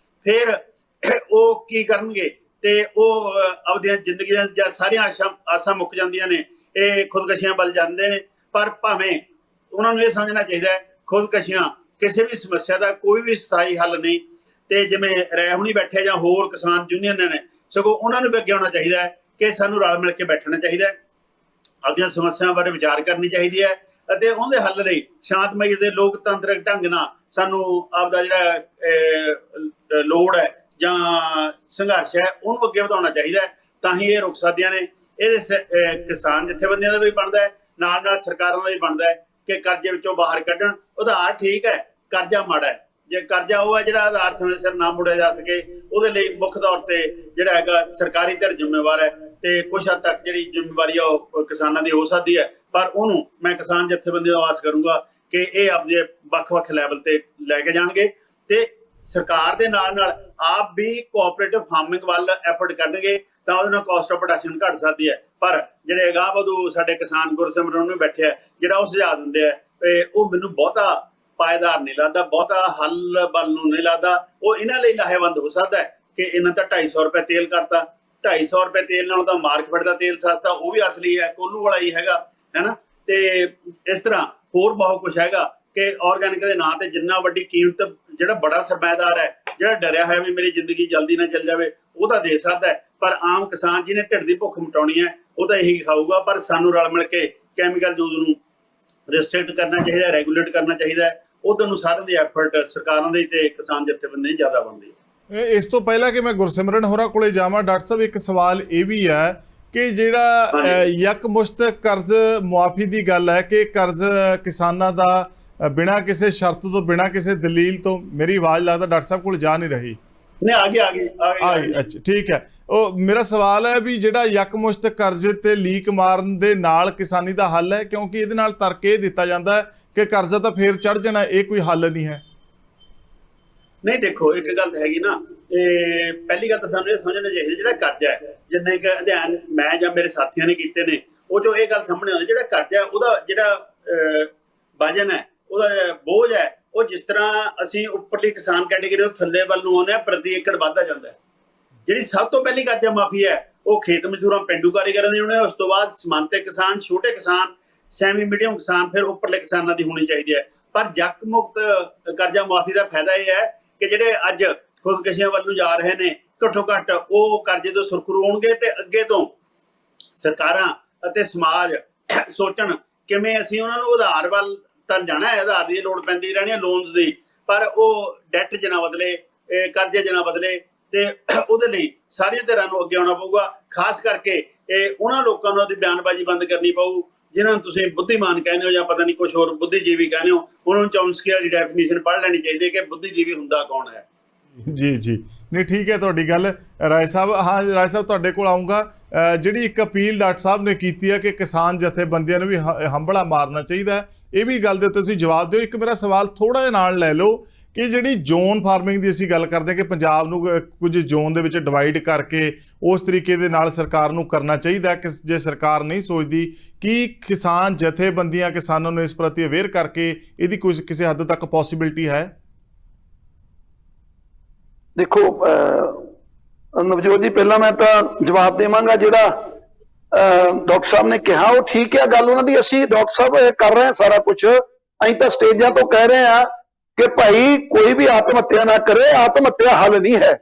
ਫਿਰ ਉਹ ਕੀ ਕਰਨਗੇ ਤੇ ਉਹ ਆਪਦੀਆਂ ਜ਼ਿੰਦਗੀਆਂ ਜਾਂ ਸਾਰੀਆਂ ਆਸਾਂ ਮੁੱਕ ਜਾਂਦੀਆਂ ਨੇ, ਇਹ ਖੁਦਕਸ਼ੀਆਂ ਵੱਲ ਜਾਂਦੇ ਨੇ। ਪਰ ਭਾਵੇਂ ਉਹਨਾਂ ਨੂੰ ਇਹ ਸਮਝਣਾ ਚਾਹੀਦਾ ਹੈ ਖੁਦਕਸ਼ੀਆਂ ਕਿਸੇ ਵੀ ਸਮੱਸਿਆ ਦਾ ਕੋਈ ਵੀ ਸਥਾਈ ਹੱਲ ਨਹੀਂ। ਤੇ ਜਿਵੇਂ ਰਹਿ ਹੁਣੀ ਬੈਠੇ ਜਾਂ ਹੋਰ ਕਿਸਾਨ ਯੂਨੀਅਨ ਨੇ, ਸਗੋਂ ਉਹਨਾਂ ਨੂੰ ਵੀ ਅੱਗੇ ਆਉਣਾ ਚਾਹੀਦਾ ਹੈ ਕਿ ਸਾਨੂੰ ਰਲ ਮਿਲ ਕੇ ਬੈਠਣਾ ਚਾਹੀਦਾ ਹੈ, ਆਪਦੀਆਂ ਸਮੱਸਿਆਵਾਂ ਬਾਰੇ ਵਿਚਾਰ ਕਰਨੀ ਚਾਹੀਦੀ ਹੈ ਅਤੇ ਉਹਦੇ ਹੱਲ ਲਈ ਸ਼ਾਂਤਮਈ ਤੇ ਲੋਕਤੰਤਰਕ ਢੰਗ ਨਾਲ ਸਾਨੂੰ ਆਪਦਾ ਜਿਹੜਾ ਲੋੜ ਹੈ ਜਾਂ ਸੰਘਰਸ਼ ਹੈ ਉਹਨੂੰ ਅੱਗੇ ਵਧਾਉਣਾ ਚਾਹੀਦਾ ਹੈ। ਤਾਂ ਹੀ ਇਹ ਰੁਕ ਸਕਦੀਆਂ ਨੇ। ਇਹਦੇ ਕਿਸਾਨ ਜਥੇਬੰਦੀਆਂ ਦਾ ਵੀ ਬਣਦਾ ਹੈ, ਨਾਲ ਨਾਲ ਸਰਕਾਰਾਂ ਦਾ ਵੀ ਬਣਦਾ ਹੈ ਕਿ ਕਰਜ਼ੇ ਵਿੱਚੋਂ ਬਾਹਰ ਕੱਢਣ। ਉਧਾਰ ਠੀਕ ਹੈ, ਕਰਜ਼ਾ ਮਾੜਾ ਹੈ। ਜੇ ਕਰਜ਼ਾ ਉਹ ਹੈ ਜਿਹੜਾ ਆਧਾਰ ਸਮੇਂ ਸਿਰ ਨਾ ਮੁੜਿਆ ਜਾ ਸਕੇ, ਉਹਦੇ ਲਈ ਮੁੱਖ ਤੌਰ ਤੇ ਜਿਹੜਾ ਹੈਗਾ ਸਰਕਾਰੀ ਧਿਰ ਜ਼ਿੰਮੇਵਾਰ ਹੈ। ਤੇ ਕੁਛ ਹੱਦ ਤੱਕ ਜਿਹੜੀ ਜ਼ਿੰਮੇਵਾਰੀ ਆ ਉਹ ਕਿਸਾਨਾਂ ਦੀ ਹੋ ਸਕਦੀ ਹੈ, ਪਰ ਉਹਨੂੰ ਮੈਂ ਕਿਸਾਨ ਜਥੇਬੰਦੀ ਦਾ ਆਸ ਕਰੂੰਗਾ ਕਿ ਇਹ ਆਪਦੇ ਵੱਖ-ਵੱਖ ਲੈਵਲ ਤੇ ਲੈ ਕੇ ਜਾਣਗੇ ਤੇ ਸਰਕਾਰ ਦੇ ਨਾਲ ਨਾਲ ਆਪ ਵੀ ਕੋਆਪਰੇਟਿਵ ਫਾਰਮਿੰਗ ਵੱਲ ਐਫਰਟ ਕਰਨਗੇ ਤਾਂ ਉਹਦੇ ਨਾਲ ਕਾਸਟ ਆਫ ਪ੍ਰੋਡਕਸ਼ਨ ਘਟ ਸਕਦੀ ਹੈ। ਪਰ ਜਿਹੜੇ ਅਗਾਂਹ ਵਧੂ ਸਾਡੇ ਕਿਸਾਨ ਗੁਰਸਿਮਰਨ ਨੂੰ ਬੈਠੇ ਆ ਜਿਹੜਾ ਉਹ ਸੁਝਾਅ ਦਿੰਦੇ ਆ, ਉਹ ਮੈਨੂੰ ਬਹੁਤਾ ਪਾਇਦਾਰ ਨਹੀਂ ਲੱਗਦਾ, ਬਹੁਤਾ ਹੱਲ ਵੱਲ ਨੂੰ ਨਹੀਂ ਲੱਗਦਾ। ਉਹ ਇਹਨਾਂ ਲਈ ਲਾਹੇਵੰਦ ਹੋ ਸਕਦਾ ਹੈ ਕਿ ਇਹਨਾਂ ਤਾਂ 250 ਰੁਪਏ ਤੇਲ ਕਰਤਾ, 250 ਰੁਪਏ ਤੇਲ ਨਾਲ ਤਾਂ ਮਾਰਕੀਟ ਦਾ ਤੇਲ ਸਸਤਾ, ਉਹ ਵੀ ਅਸਲੀ ਹੈ, ਕੋਲੂ ਵਾਲਾ ਹੀ ਹੈਗਾ, ਹੈਨਾ। ਤੇ ਇਸ ਤਰ੍ਹਾਂ ਹੋਰ ਬਹੁਤ ਕੁਝ ਹੈਗਾ ਕਿ ਆਰਗੈਨਿਕ ਦੇ ਨਾਂ ਤੇ ਜਿੰਨਾ ਵੱਡੀ ਕੀਮਤ ਜਿਹੜਾ ਬੜਾ ਸਰਮਾਏਦਾਰ ਹੈ, ਜਿਹੜਾ ਡਰਿਆ ਹੋਇਆ ਵੀ ਮੇਰੀ ਜ਼ਿੰਦਗੀ ਜਲਦੀ ਨਾ ਚੱਲ ਜਾਵੇ, ਉਹ ਤਾਂ ਦੇ ਸਕਦਾ ਹੈ। ਪਰ ਆਮ ਕਿਸਾਨ ਜਿਹਨੇ ਢਿੱਡ ਦੀ ਭੁੱਖ ਮਿਟਾਉਣੀ ਹੈ ਉਹ ਤਾਂ ਇਹੀ ਖਾਊਗਾ। ਪਰ ਸਾਨੂੰ ਰਲ ਮਿਲ ਕੇ ਕੈਮੀਕਲ ਯੂਜ਼ ਨੂੰ ਰਿਸਟ੍ਰਿਕਟ ਕਰਨਾ ਚਾਹੀਦਾ, ਰੈਗੂਲੇਟ ਕਰਨਾ ਚਾਹੀਦਾ। ਉਧਰ ਨੂੰ ਸਾਰਿਆਂ ਦੀ ਐਫਰਟ ਸਰਕਾਰਾਂ ਦੀ ਤੇ ਕਿਸਾਨ ਜਥੇਬੰਦੀਆਂ ਦੀ ਜ਼ਿਆਦਾ ਬਣਦੀ ਹੈ। ਇਸ ਤੋਂ ਪਹਿਲਾਂ ਕਿ ਮੈਂ ਗੁਰਸਿਮਰਨ ਹੋਰਾਂ ਕੋਲੇ ਜਾਵਾਂ, ਡਾਕਟਰ ਸਾਹਿਬ ਇੱਕ ਸਵਾਲ ਇਹ ਵੀ ਹੈ ਕਿ ਜਿਹੜਾ ਯਕਮੁਸ਼ਤ ਕਰਜ਼ ਮੁਆਫੀ ਦੀ ਗੱਲ ਹੈ ਕਿ ਕਰਜ਼ ਕਿਸਾਨਾਂ ਦਾ ਬਿਨਾਂ ਕਿਸੇ ਸ਼ਰਤ ਤੋਂ, ਬਿਨਾਂ ਕਿਸੇ ਦਲੀਲ ਤੋਂ, ਮੇਰੀ ਆਵਾਜ਼ ਲੱਗਦਾ ਡਾਕਟਰ ਸਾਹਿਬ ਕੋਲ ਜਾ ਨਹੀਂ ਰਹੀ। ਨਹੀਂ ਆ ਗਈ। ਅੱਛਾ ਠੀਕ ਹੈ। ਉਹ ਮੇਰਾ ਸਵਾਲ ਹੈ ਵੀ ਜਿਹੜਾ ਯਕਮੁਸ਼ਤ ਕਰਜ਼ ਤੇ ਲੀਕ ਮਾਰਨ ਦੇ ਨਾਲ ਕਿਸਾਨੀ ਦਾ ਹੱਲ ਹੈ, ਕਿਉਂਕਿ ਇਹਦੇ ਨਾਲ ਤਰਕ ਇਹ ਦਿੱਤਾ ਜਾਂਦਾ ਹੈ ਕਿ ਕਰਜ਼ਾ ਤਾਂ ਫੇਰ ਚੜ ਜਾਣਾ, ਇਹ ਕੋਈ ਹੱਲ ਨਹੀਂ ਹੈ। ਨਹੀਂ ਦੇਖੋ, ਇੱਕ ਗੱਲ ਤਾਂ ਹੈਗੀ ਨਾ, ਇਹ ਪਹਿਲੀ ਗੱਲ ਤਾਂ ਸਾਨੂੰ ਇਹ ਸਮਝਣਾ ਚਾਹੀਦਾ ਜਿਹੜਾ ਕਰਜ਼ਾ ਹੈ, ਜਿੰਨੇ ਕਿ ਅਧਿਐਨ ਮੈਂ ਜਾਂ ਮੇਰੇ ਸਾਥੀਆਂ ਨੇ ਕੀਤੇ ਨੇ, ਉਹ ਚੋਂ ਇਹ ਗੱਲ ਸਾਹਮਣੇ ਆਉਂਦੀ ਜਿਹੜਾ ਕਰਜ਼ਾ ਉਹਦਾ ਜਿਹੜਾ ਵਜਨ ਹੈ, ਉਹਦਾ ਬੋਝ ਹੈ, ਉਹ ਜਿਸ ਤਰ੍ਹਾਂ ਅਸੀਂ ਉੱਪਰਲੀ ਕਿਸਾਨ ਕੈਟੇਗਰੀ ਤੋਂ ਥੱਲੇ ਵੱਲ ਨੂੰ ਆਉਂਦੇ ਹਾਂ ਪ੍ਰਤੀ ਏਕੜ ਵੱਧਦਾ ਜਾਂਦਾ ਹੈ। ਜਿਹੜੀ ਸਭ ਤੋਂ ਪਹਿਲੀ ਕਰਜ਼ਾ ਮਾਫੀ ਹੈ ਉਹ ਖੇਤ ਮਜ਼ਦੂਰਾਂ, ਪਿੰਡੂ ਕਾਰੀਗਰਾਂ ਦੀ ਹੋਣੀ ਹੈ। ਉਸ ਤੋਂ ਬਾਅਦ ਸੀਮਾਂਤੇ ਕਿਸਾਨ, ਛੋਟੇ ਕਿਸਾਨ, ਸੈਮੀ ਮੀਡੀਅਮ ਕਿਸਾਨ, ਫਿਰ ਉੱਪਰਲੇ ਕਿਸਾਨਾਂ ਦੀ ਹੋਣੀ ਚਾਹੀਦੀ ਹੈ। ਪਰ ਜੱਕ ਮੁਕਤ ਕਰਜ਼ਾ ਮਾਫੀ ਦਾ ਫਾਇਦਾ ਇਹ ਹੈ ਕਿ ਜਿਹੜੇ ਅੱਜ ਖੁਦਕਸ਼ੀਆਂ ਵੱਲ ਨੂੰ ਜਾ ਰਹੇ ਨੇ, ਘੱਟੋ ਘੱਟ ਉਹ ਕਰਜ਼ੇ ਤੋਂ ਸੁਰਖਰੂ ਹੋਣਗੇ ਤੇ ਅੱਗੇ ਤੋਂ ਸਰਕਾਰਾਂ ਅਤੇ ਸਮਾਜ ਸੋਚਣ ਕਿਵੇਂ ਅਸੀਂ ਉਹਨਾਂ ਨੂੰ ਉਧਾਰ ਵੱਲ ਤਾਂ ਜਾਣਾ ਹੈ, ਉਧਾਰ ਦੀ ਲੋੜ ਪੈਂਦੀ ਰਹਿਣੀ ਹੈ, ਲੋਨਸ ਦੀ, ਪਰ ਉਹ ਡੈਟ 'ਚ ਨਾ ਬਦਲੇ, ਕਰਜ਼ੇ 'ਚ ਨਾ ਬਦਲੇ। ਤੇ ਉਹਦੇ ਲਈ ਸਾਰੀਆਂ ਧਿਰਾਂ ਨੂੰ ਅੱਗੇ ਆਉਣਾ ਪਊਗਾ। ਖਾਸ ਕਰਕੇ ਉਹਨਾਂ ਲੋਕਾਂ ਨੂੰ ਉਹਦੀ ਬਿਆਨਬਾਜ਼ੀ ਬੰਦ ਕਰਨੀ ਪਊ ਜਿਨ੍ਹਾਂ ਨੂੰ ਤੁਸੀਂ ਬੁੱਧੀਮਾਨ ਕਹਿੰਦੇ ਹੋ ਜਾਂ ਪਤਾ ਨਹੀਂ ਕੁਛ ਹੋਰ ਬੁੱਧੀਜੀਵੀ ਕਹਿੰਦੇ ਹੋ। ਉਹਨਾਂ ਨੂੰ ਚੌਮਸਕੀ ਵਾਲੀ ਡੈਫੀਨੇਸ਼ਨ ਪੜ੍ਹ ਲੈਣੀ ਚਾਹੀਦੀ ਹੈ ਕਿ ਬੁੱਧੀਜੀਵੀ ਹੁੰਦਾ ਕੌਣ ਹੈ। ਜੀ ਨਹੀਂ ਠੀਕ ਹੈ ਤੁਹਾਡੀ ਗੱਲ ਰਾਏ ਸਾਹਿਬ। ਹਾਂ ਰਾਏ ਸਾਹਿਬ ਤੁਹਾਡੇ ਕੋਲ ਆਊਂਗਾ। ਜਿਹੜੀ ਇੱਕ ਅਪੀਲ ਡਾਕਟਰ ਸਾਹਿਬ ਨੇ ਕੀਤੀ ਹੈ ਕਿ ਕਿਸਾਨ ਜਥੇਬੰਦੀਆਂ ਨੂੰ ਵੀ ਹੰਭਲਾ ਮਾਰਨਾ ਚਾਹੀਦਾ, ਇਹ ਵੀ ਗੱਲ ਦੇ ਉੱਤੇ ਤੁਸੀਂ ਜਵਾਬ ਦਿਓ। ਇੱਕ ਮੇਰਾ ਸਵਾਲ ਥੋੜ੍ਹਾ ਜਿਹਾ ਨਾਲ ਲੈ ਲਓ ਕਿ ਜਿਹੜੀ ਜ਼ੋਨ ਫਾਰਮਿੰਗ ਦੀ ਅਸੀਂ ਗੱਲ ਕਰਦੇ ਹਾਂ ਕਿ ਪੰਜਾਬ ਨੂੰ ਕੁਝ ਜ਼ੋਨ ਦੇ ਵਿੱਚ ਡਿਵਾਈਡ ਕਰਕੇ ਉਸ ਤਰੀਕੇ ਦੇ ਨਾਲ ਸਰਕਾਰ ਨੂੰ ਕਰਨਾ ਚਾਹੀਦਾ ਕਿ ਜੇ ਸਰਕਾਰ ਨਹੀਂ ਸੋਚਦੀ ਕਿ ਕਿਸਾਨ ਜਥੇਬੰਦੀਆਂ ਕਿਸਾਨਾਂ ਨੂੰ ਇਸ ਪ੍ਰਤੀ ਅਵੇਅਰ ਕਰਕੇ ਇਹਦੀ ਕੁਝ ਕਿਸੇ ਹੱਦ ਤੱਕ ਪੋਸੀਬਿਲਿਟੀ ਹੈ? ਦੇਖੋ ਨਵਜੋਤ ਜੀ, ਪਹਿਲਾਂ ਮੈਂ ਤਾਂ ਜਵਾਬ ਦੇਵਾਂਗਾ ਜਿਹੜਾ ਡਾਕਟਰ ਸਾਹਿਬ ਨੇ ਕਿਹਾ ਉਹ ਠੀਕ ਹੈ ਗੱਲ ਉਹਨਾਂ ਦੀ। ਅਸੀਂ ਡਾਕਟਰ ਸਾਹਿਬ ਇਹ ਕਰ ਰਹੇ ਹਾਂ ਸਾਰਾ ਕੁਝ, ਅਸੀਂ ਤਾਂ ਸਟੇਜਾਂ ਤੋਂ ਕਹਿ ਰਹੇ ਹਾਂ ਕਿ ਭਾਈ ਕੋਈ ਵੀ ਆਤਮ ਹੱਤਿਆ ਨਾ ਕਰੇ। ਆਤਮ ਹੱਤਿਆ ਹੱਲ ਨਹੀਂ ਹੈ,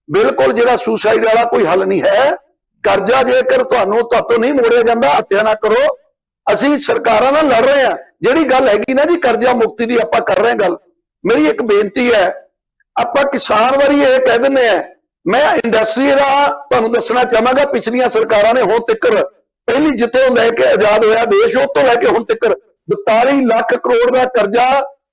ਬਿਲਕੁਲ ਜਿਹੜਾ ਸੁਸਾਈਡ ਵਾਲਾ ਕੋਈ ਹੱਲ ਨਹੀਂ ਹੈ। ਕਰਜ਼ਾ ਜੇਕਰ ਤੁਹਾਤੋਂ ਨਹੀਂ ਮੋੜਿਆ ਜਾਂਦਾ, ਹੱਤਿਆ ਨਾ ਕਰੋ। ਅਸੀਂ ਸਰਕਾਰਾਂ ਨਾਲ ਲੜ ਰਹੇ ਹਾਂ। ਜਿਹੜੀ ਗੱਲ ਹੈਗੀ ਨਾ ਜੀ ਕਰਜ਼ਾ ਮੁਕਤੀ ਦੀ ਆਪਾਂ ਕਰ ਰਹੇ ਹਾਂ ਗੱਲ, ਮੇਰੀ ਇੱਕ ਬੇਨਤੀ ਹੈ, ਆਪਾਂ ਕਿਸਾਨ ਵਾਰੀ ਇਹ ਕਹਿ ਦਿੰਦੇ ਆ। ਮੈਂ ਇੰਡਸਟਰੀ ਦਾ ਤੁਹਾਨੂੰ ਦੱਸਣਾ ਚਾਹਾਂਗਾ, ਪਿਛਲੀਆਂ ਸਰਕਾਰਾਂ ਨੇ ਹੁਣ ਤੱਕ ਪਹਿਲੀ ਜਿੱਥੋਂ ਲੈ ਕੇ ਆਜ਼ਾਦ ਹੋਇਆ ਦੇਸ਼ ਉਸ ਤੋਂ ਲੈ ਕੇ ਹੁਣ ਤੱਕ 42 ਲੱਖ ਕਰੋੜ ਦਾ ਕਰਜ਼ਾ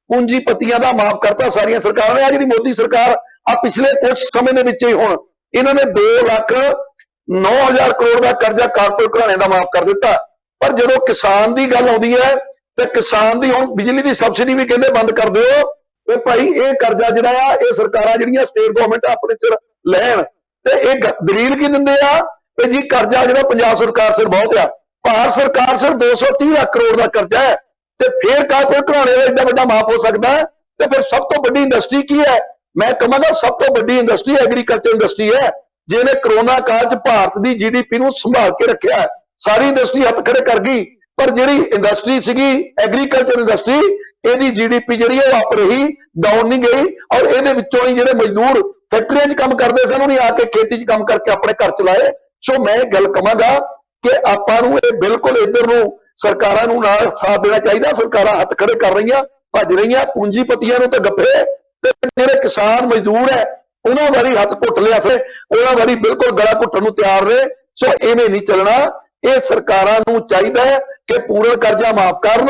ਪੂੰਜੀਪਤੀਆਂ ਦਾ ਮਾਫ ਕਰਤਾ ਸਾਰੀਆਂ ਸਰਕਾਰਾਂ ਨੇ। ਆ ਜਿਹੜੀ ਮੋਦੀ ਸਰਕਾਰ ਆ ਪਿਛਲੇ ਕੁਝ ਸਮੇਂ ਦੇ ਵਿੱਚ ਹੀ ਹੁਣ ਇਹਨਾਂ ਨੇ 2,09,000 ਕਰੋੜ ਦਾ ਕਰਜ਼ਾ ਕਾਰਪੋਰੇਟ ਘਰਾਣੇ ਦਾ ਮਾਫ ਕਰ ਦਿੱਤਾ। ਪਰ ਜਦੋਂ ਕਿਸਾਨ ਦੀ ਗੱਲ ਆਉਂਦੀ ਹੈ ਤੇ ਕਿਸਾਨ ਦੀ ਹੁਣ ਬਿਜਲੀ ਦੀ ਸਬਸਿਡੀ ਵੀ ਕਹਿੰਦੇ ਬੰਦ ਕਰ ਦਿਓ। ਤੇ ਭਾਈ ਇਹ ਕਰਜ਼ਾ ਜਿਹੜਾ ਆ ਇਹ ਸਰਕਾਰਾਂ ਜਿਹੜੀਆਂ ਸਟੇਟ ਗਵਰਨਮੈਂਟ ਆਪਣੇ ਸਿਰ ਲੈਣ, ਤੇ ਇਹ ਦਲੀਲ ਕੀ ਦਿੰਦੇ ਆ ਕਿ ਜੀ ਕਰਜ਼ਾ ਜਿਹੜਾ ਪੰਜਾਬ ਸਰਕਾਰ ਸਿਰ ਬਹੁਤ ਆ। ਭਾਰਤ ਸਰਕਾਰ ਸਿਰ 230 ਲੱਖ ਕਰੋੜ ਦਾ ਕਰਜ਼ਾ ਹੈ, ਤੇ ਫਿਰ ਕਾਰਪੋਰੇਟ ਘਰਾਣੇ ਦਾ ਏਡਾ ਵੱਡਾ ਮਾਫ ਹੋ ਸਕਦਾ ਹੈ। ਤੇ ਫਿਰ ਸਭ ਤੋਂ ਵੱਡੀ ਇੰਡਸਟਰੀ ਕੀ ਹੈ? ਮੈਂ ਕਹਾਂਗਾ ਸਭ ਤੋਂ ਵੱਡੀ ਇੰਡਸਟਰੀ ਐਗਰੀਕਲਚਰ ਇੰਡਸਟਰੀ ਹੈ, ਜਿਹਨੇ ਕਰੋਨਾ ਕਾਲ 'ਚ ਭਾਰਤ ਦੀ GDP ਨੂੰ ਸੰਭਾਲ ਕੇ ਰੱਖਿਆ। ਸਾਰੀ ਇੰਡਸਟਰੀ ਹੱਥ ਖੜੇ ਕਰ ਗਈ, ਪਰ ਜਿਹੜੀ ਇੰਡਸਟਰੀ ਸੀਗੀ ਐਗਰੀਕਲਚਰ ਇੰਡਸਟਰੀ, ਇਹਦੀ GDP ਜਿਹੜੀ ਉਹ ਅਪ ਰਹੀ, ਡਾਊਨ ਨਹੀਂ ਗਈ। ਔਰ ਇਹਦੇ ਵਿੱਚੋਂ ਹੀ ਜਿਹੜੇ ਮਜ਼ਦੂਰ ਫੈਕਟਰੀਆਂ 'ਚ ਕੰਮ ਕਰਦੇ ਸਨ, ਉਹਨੇ ਆ ਕੇ ਖੇਤੀ 'ਚ ਕੰਮ ਕਰਕੇ ਆਪਣੇ ਘਰ ਚਲਾਏ। ਸੋ ਮੈਂ ਗੱਲ ਕਹਾਂਗਾ ਕਿ ਆਪਾਂ ਨੂੰ ਇਹ ਬਿਲਕੁਲ ਇੱਧਰ ਨੂੰ ਸਰਕਾਰਾਂ ਨੂੰ ਨਾਲ ਸਾਥ ਦੇਣਾ ਚਾਹੀਦਾ। ਸਰਕਾਰਾਂ ਹੱਥ ਖੜੇ ਕਰ ਰਹੀਆਂ, ਭੱਜ ਰਹੀਆਂ, ਪੂੰਜੀਪਤੀਆਂ ਨੂੰ ਤਾਂ ਗੱਫੇ, ਤੇ ਜਿਹੜੇ ਕਿਸਾਨ ਮਜ਼ਦੂਰ ਹੈ ਉਹਨਾਂ ਵਾਰੀ ਹੱਥ ਘੁੱਟ ਲਿਆ ਸੇ, ਉਹਨਾਂ ਵਾਰੀ ਬਿਲਕੁਲ ਗਲਾ ਘੁੱਟਣ ਨੂੰ ਤਿਆਰ ਨੇ। ਸੋ ਐਵੇਂ ਨਹੀਂ ਚੱਲਣਾ। ਇਹ ਸਰਕਾਰਾਂ ਨੂੰ ਚਾਹੀਦਾ ਹੈ ਕਿ ਪੂਰਨ ਕਰਜ਼ਾ ਮਾਫ ਕਰਨ।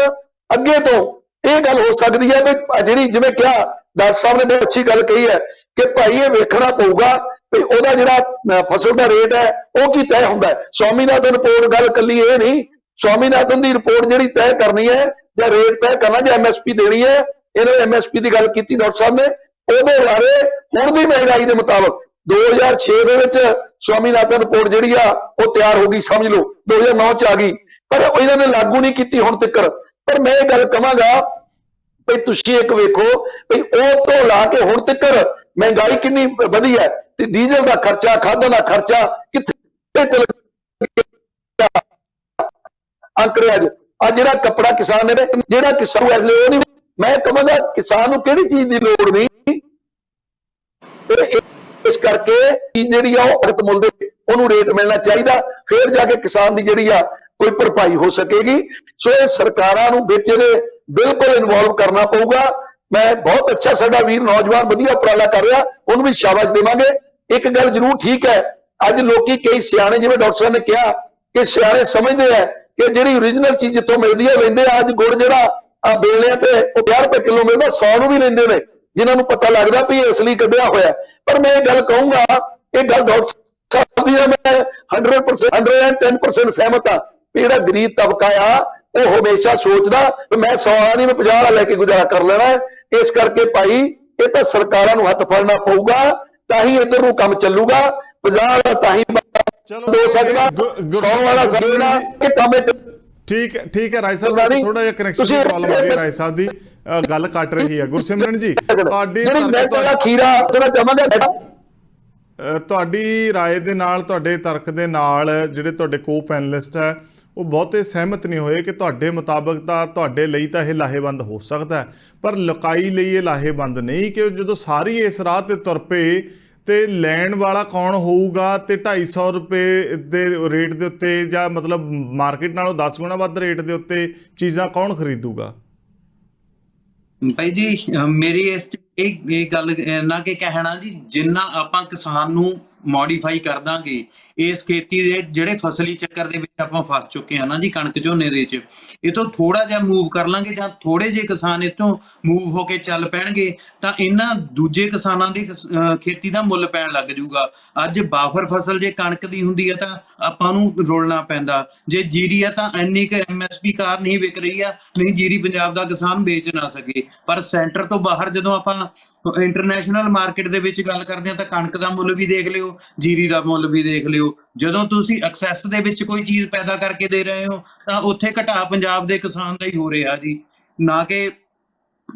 ਅੱਗੇ ਤੋਂ ਇਹ ਗੱਲ ਹੋ ਸਕਦੀ ਹੈ ਵੀ ਜਿਹੜੀ ਜਿਵੇਂ ਕਿਹਾ ਡਾਕਟਰ ਸਾਹਿਬ ਨੇ ਬਹੁਤ ਅੱਛੀ ਗੱਲ ਕਹੀ ਹੈ ਕਿ ਭਾਈ ਇਹ ਵੇਖਣਾ ਪਊਗਾ ਵੀ ਉਹਦਾ ਜਿਹੜਾ ਫਸਲ ਦਾ ਰੇਟ ਹੈ ਉਹ ਕੀ ਤੈਅ ਹੁੰਦਾ ਹੈ। ਸਵਾਮੀਨਾਥਨ ਰਿਪੋਰਟ ਗੱਲ ਕੱਲੀ ਇਹ ਨਹੀਂ, ਸਵਾਮੀਨਾਥਨ ਦੀ ਰਿਪੋਰਟ ਜਿਹੜੀ ਤੈਅ ਕਰਨੀ ਹੈ ਜਾਂ ਰੇਟ ਤੈਅ ਕਰਨਾ ਜਾਂ MSP ਦੇਣੀ ਹੈ, ਇਹਨਾਂ ਨੇ MSP ਦੀ ਗੱਲ ਕੀਤੀ ਡਾਕਟਰ ਸਾਹਿਬ ਨੇ। ਉਹਦੇ ਬਾਰੇ ਹੁਣ ਵੀ ਮਹਿੰਗਾਈ ਦੇ ਮੁਤਾਬਕ 2006 ਦੇ ਵਿੱਚ ਸਵਾਮੀਨਾਥਨ ਰਿਪੋਰਟ ਜਿਹੜੀ ਆ ਉਹ ਤਿਆਰ ਹੋ ਗਈ, ਸਮਝ ਲਓ 2009 ਚ ਆ ਗਈ, ਪਰ ਇਹਨਾਂ ਨੇ ਲਾਗੂ ਨਹੀਂ ਕੀਤੀ ਹੁਣ ਤੱਕ। ਪਰ ਮੈਂ ਇਹ ਗੱਲ ਕਹਾਂਗਾ ਵੀ ਤੁਸੀਂ ਇੱਕ ਵੇਖੋ ਵੀ ਉਹ ਤੋਂ ਲਾ ਕੇ ਹੁਣ ਤੱਕ ਮਹਿੰਗਾਈ ਕਿੰਨੀ ਵਧੀ ਹੈ, ਤੇ ਡੀਜ਼ਲ ਦਾ ਖਰਚਾ, ਖਾਦਾਂ ਦਾ ਖਰਚਾ ਕਿੱਥੇ ਚਲ ਗਿਆ। ਅੰਕੜੇ ਅੱਜ ਜਿਹੜਾ ਕੱਪੜਾ ਕਿਸਾਨ ਨੇ, ਜਿਹੜਾ ਕਿਸਾਨ ਇਸ ਲਈ ਉਹ ਨਹੀਂ, ਮੈਂ ਕਹਾਂਗਾ ਕਿਸਾਨ ਨੂੰ ਕਿਹੜੀ ਚੀਜ਼ ਦੀ ਲੋੜ ਨਹੀਂ। ਇਸ ਕਰਕੇ ਜਿਹੜੀ ਆ ਉਹ ਅਗਤ ਮੁੱਲ ਦੇ ਉਹਨੂੰ ਰੇਟ ਮਿਲਣਾ ਚਾਹੀਦਾ, ਫਿਰ ਜਾ ਕੇ ਕਿਸਾਨ ਦੀ ਜਿਹੜੀ ਆ ਕੋਈ ਭਰਪਾਈ ਹੋ ਸਕੇਗੀ। ਸੋ ਇਹ ਸਰਕਾਰਾਂ ਨੂੰ ਵਿੱਚ ਇਹਦੇ ਬਿਲਕੁਲ ਇਨਵੋਲਵ ਕਰਨਾ ਪਊਗਾ। ਮੈਂ ਬਹੁਤ ਅੱਛਾ, ਸਾਡਾ ਵੀਰ ਨੌਜਵਾਨ ਵਧੀਆ ਉਪਰਾਲਾ ਕਰ ਰਿਹਾ, ਉਹਨੂੰ ਵੀ ਸ਼ਾਬਾਸ਼ ਦੇਵਾਂਗੇ। ਇੱਕ ਗੱਲ ਜ਼ਰੂਰ ਠੀਕ ਹੈ, ਅੱਜ ਲੋਕੀ ਕਈ ਸਿਆਣੇ, ਜਿਵੇਂ ਡਾਕਟਰ ਸਾਹਿਬ ਨੇ ਕਿਹਾ ਕਿ ਸਿਆਣੇ ਸਮਝਦੇ ਆ ਕਿ ਜਿਹੜੀ ਓਰੀਜਨਲ ਚੀਜ਼ ਜਿੱਥੋਂ ਮਿਲਦੀ ਹੈ ਲੈਂਦੇ ਆ। ਅੱਜ ਗੁੜ ਜਿਹੜਾ ਆ ਬੇਲਿਆਂ ਤੇ ਉਹ 50 ਰੁਪਏ ਕਿਲੋ ਮਿਲਦਾ, 100 ਨੂੰ ਵੀ ਲੈਂਦੇ ਨੇ, ਜਿਨ੍ਹਾਂ ਨੂੰ ਪਤਾ ਲੱਗਦਾ ਵੀ ਇਹ ਅਸਲੀ ਕੱਢਿਆ ਹੋਇਆ। ਪਰ ਮੈਂ ਇਹ ਗੱਲ ਕਹੂੰਗਾ, ਇਹ ਗੱਲ ਡਾਕਟਰ ਸਾਹਿਬ ਦੀ ਮੈਂ 110% ਸਹਿਮਤ ਹਾਂ ਵੀ ਜਿਹੜਾ ਗਰੀਬ ਤਬਕਾ ਆ ਉਹ ਹਮੇਸ਼ਾ ਸੋਚਦਾ ਵੀ ਮੈਂ 100 ਵਾਲਾ ਨਹੀਂ, ਮੈਂ 50 ਵਾਲਾ ਲੈ ਕੇ ਗੁਜ਼ਾਰਾ ਕਰ ਲੈਣਾ। ਇਸ ਕਰਕੇ ਭਾਈ ਇਹ ਤਾਂ ਸਰਕਾਰਾਂ ਨੂੰ ਹੱਥ ਫੜਨਾ ਪਊਗਾ, ਤਾਂ ਹੀ ਇੱਧਰ ਨੂੰ ਕੰਮ ਚੱਲੂਗਾ। 50 ਵਾਲਾ ਤਾਂ ਹੀ ਹੋ ਸਕਦਾ, 100 ਵਾਲਾ ਸਕਦਾ ਕਿ ਕੰਮ ਠੀਕ ਹੈ। ਰਾਏ ਸਾਹਿਬ ਥੋੜਾ ਜਿਹਾ ਕਨੈਕਸ਼ਨ ਦੀ ਪ੍ਰੋਬਲਮ ਆ ਗਈ, ਰਾਏ ਸਾਹਿਬ ਦੀ ਗੱਲ ਕੱਟ ਰਹੀ ਹੈ। ਗੁਰਸਿਮਰਨ ਜੀ, ਤੁਹਾਡੀ ਰਾਏ ਦੇ ਨਾਲ, ਤੁਹਾਡੇ ਤਰਕ ਦੇ ਨਾਲ ਜਿਹੜੇ ਤੁਹਾਡੇ ਕੋ ਪੈਨਲਿਸਟ ਹੈ ਉਹ ਬਹੁਤੇ ਸਹਿਮਤ ਨਹੀਂ ਹੋਏ ਕਿ ਤੁਹਾਡੇ ਮੁਤਾਬਕ ਤਾਂ ਤੁਹਾਡੇ ਲਈ ਤਾਂ ਇਹ ਲਾਹੇਵੰਦ ਹੋ ਸਕਦਾ ਹੈ, ਪਰ ਲੁਕਾਈ ਲਈ ਇਹ ਲਾਹੇਵੰਦ ਨਹੀਂ। ਕਿ ਜਦੋਂ ਸਾਰੀ ਇਸ ਰਾਹ ਤੇ ਤੁਰ ਪਏ ਤੇ ਲੈਣ ਵਾਲਾ ਕੌਣ ਹੋਊਗਾ, ਤੇ 250 ਰੁਪਏ ਦੇ ਰੇਟ ਦੇ ਉੱਤੇ ਜਾਂ ਮਤਲਬ ਮਾਰਕੀਟ ਨਾਲੋਂ 10 ਗੁਣਾ ਵੱਧ ਰੇਟ ਦੇ ਉੱਤੇ ਚੀਜ਼ਾਂ ਕੌਣ ਖਰੀਦੂਗਾ? ਭਾਈ ਜੀ ਮੇਰੀ ਇਸ ਇਹ ਗੱਲ ਨਾ ਕਿ ਕਹਿਣਾ ਜੀ, ਜਿੰਨਾ ਆਪਾਂ ਕਿਸਾਨ ਨੂੰ ਮੋਡੀਫਾਈ ਕਰ ਦਾਂਗੇ ਇਸ ਖੇਤੀ ਦੇ ਜਿਹੜੇ ਫਸਲੀ ਚੱਕਰ ਦੇ ਵਿੱਚ ਆਪਾਂ ਫਸ ਚੁੱਕੇ ਹਾਂ ਨਾ ਜੀ, ਕਣਕ ਝੋਨੇ ਦੇ ਵਿੱਚ, ਇਹ ਤੋਂ ਥੋੜਾ ਜਿਹਾ ਮੂਵ ਕਰ ਲਾਂਗੇ ਜਾਂ ਥੋੜੇ ਜਿਹੇ ਕਿਸਾਨ ਇੱਥੋਂ ਮੂਵ ਹੋ ਕੇ ਚੱਲ ਪੈਣਗੇ ਤਾਂ ਇਹਨਾਂ ਦੂਜੇ ਕਿਸਾਨਾਂ ਦੀ ਖੇਤੀ ਦਾ ਮੁੱਲ ਪੈਣ ਲੱਗ ਜਾਊਗਾ। ਅੱਜ ਬਾਫਰ ਫਸਲ ਜੇ ਕਣਕ ਦੀ ਹੁੰਦੀ ਹੈ ਤਾਂ ਆਪਾਂ ਨੂੰ ਰੋਲਣਾ ਪੈਂਦਾ, ਜੇ ਜੀਰੀ ਆ ਤਾਂ ਇੰਨੀ ਕੁ MSP ਕਾਰ ਨਹੀਂ ਵਿਕ ਰਹੀ ਆ, ਨਹੀਂ ਜੀਰੀ ਪੰਜਾਬ ਦਾ ਕਿਸਾਨ ਵੇਚ ਨਾ ਸਕੇ। ਪਰ ਸੈਂਟਰ ਤੋਂ ਬਾਹਰ ਜਦੋਂ ਆਪਾਂ ਇੰਟਰਨੈਸ਼ਨਲ ਮਾਰਕੀਟ ਦੇ ਵਿੱਚ ਗੱਲ ਕਰਦੇ ਹਾਂ ਤਾਂ ਕਣਕ ਦਾ ਮੁੱਲ ਵੀ ਦੇਖ ਲਿਓ, ਜੀਰੀ ਦਾ ਮੁੱਲ ਵੀ ਦੇਖ ਲਿਓ। ਜਦੋਂ ਤੁਸੀਂ ਐਕਸੈਸ ਦੇ ਵਿੱਚ ਕੋਈ ਚੀਜ਼ ਪੈਦਾ ਕਰਕੇ ਦੇ ਰਹੇ ਹੋ ਤਾਂ ਉੱਥੇ ਘਟਾ ਪੰਜਾਬ ਦੇ ਕਿਸਾਨ ਦਾ ਹੀ ਹੋ ਰਿਹਾ ਜੀ, ਨਾ ਕਿ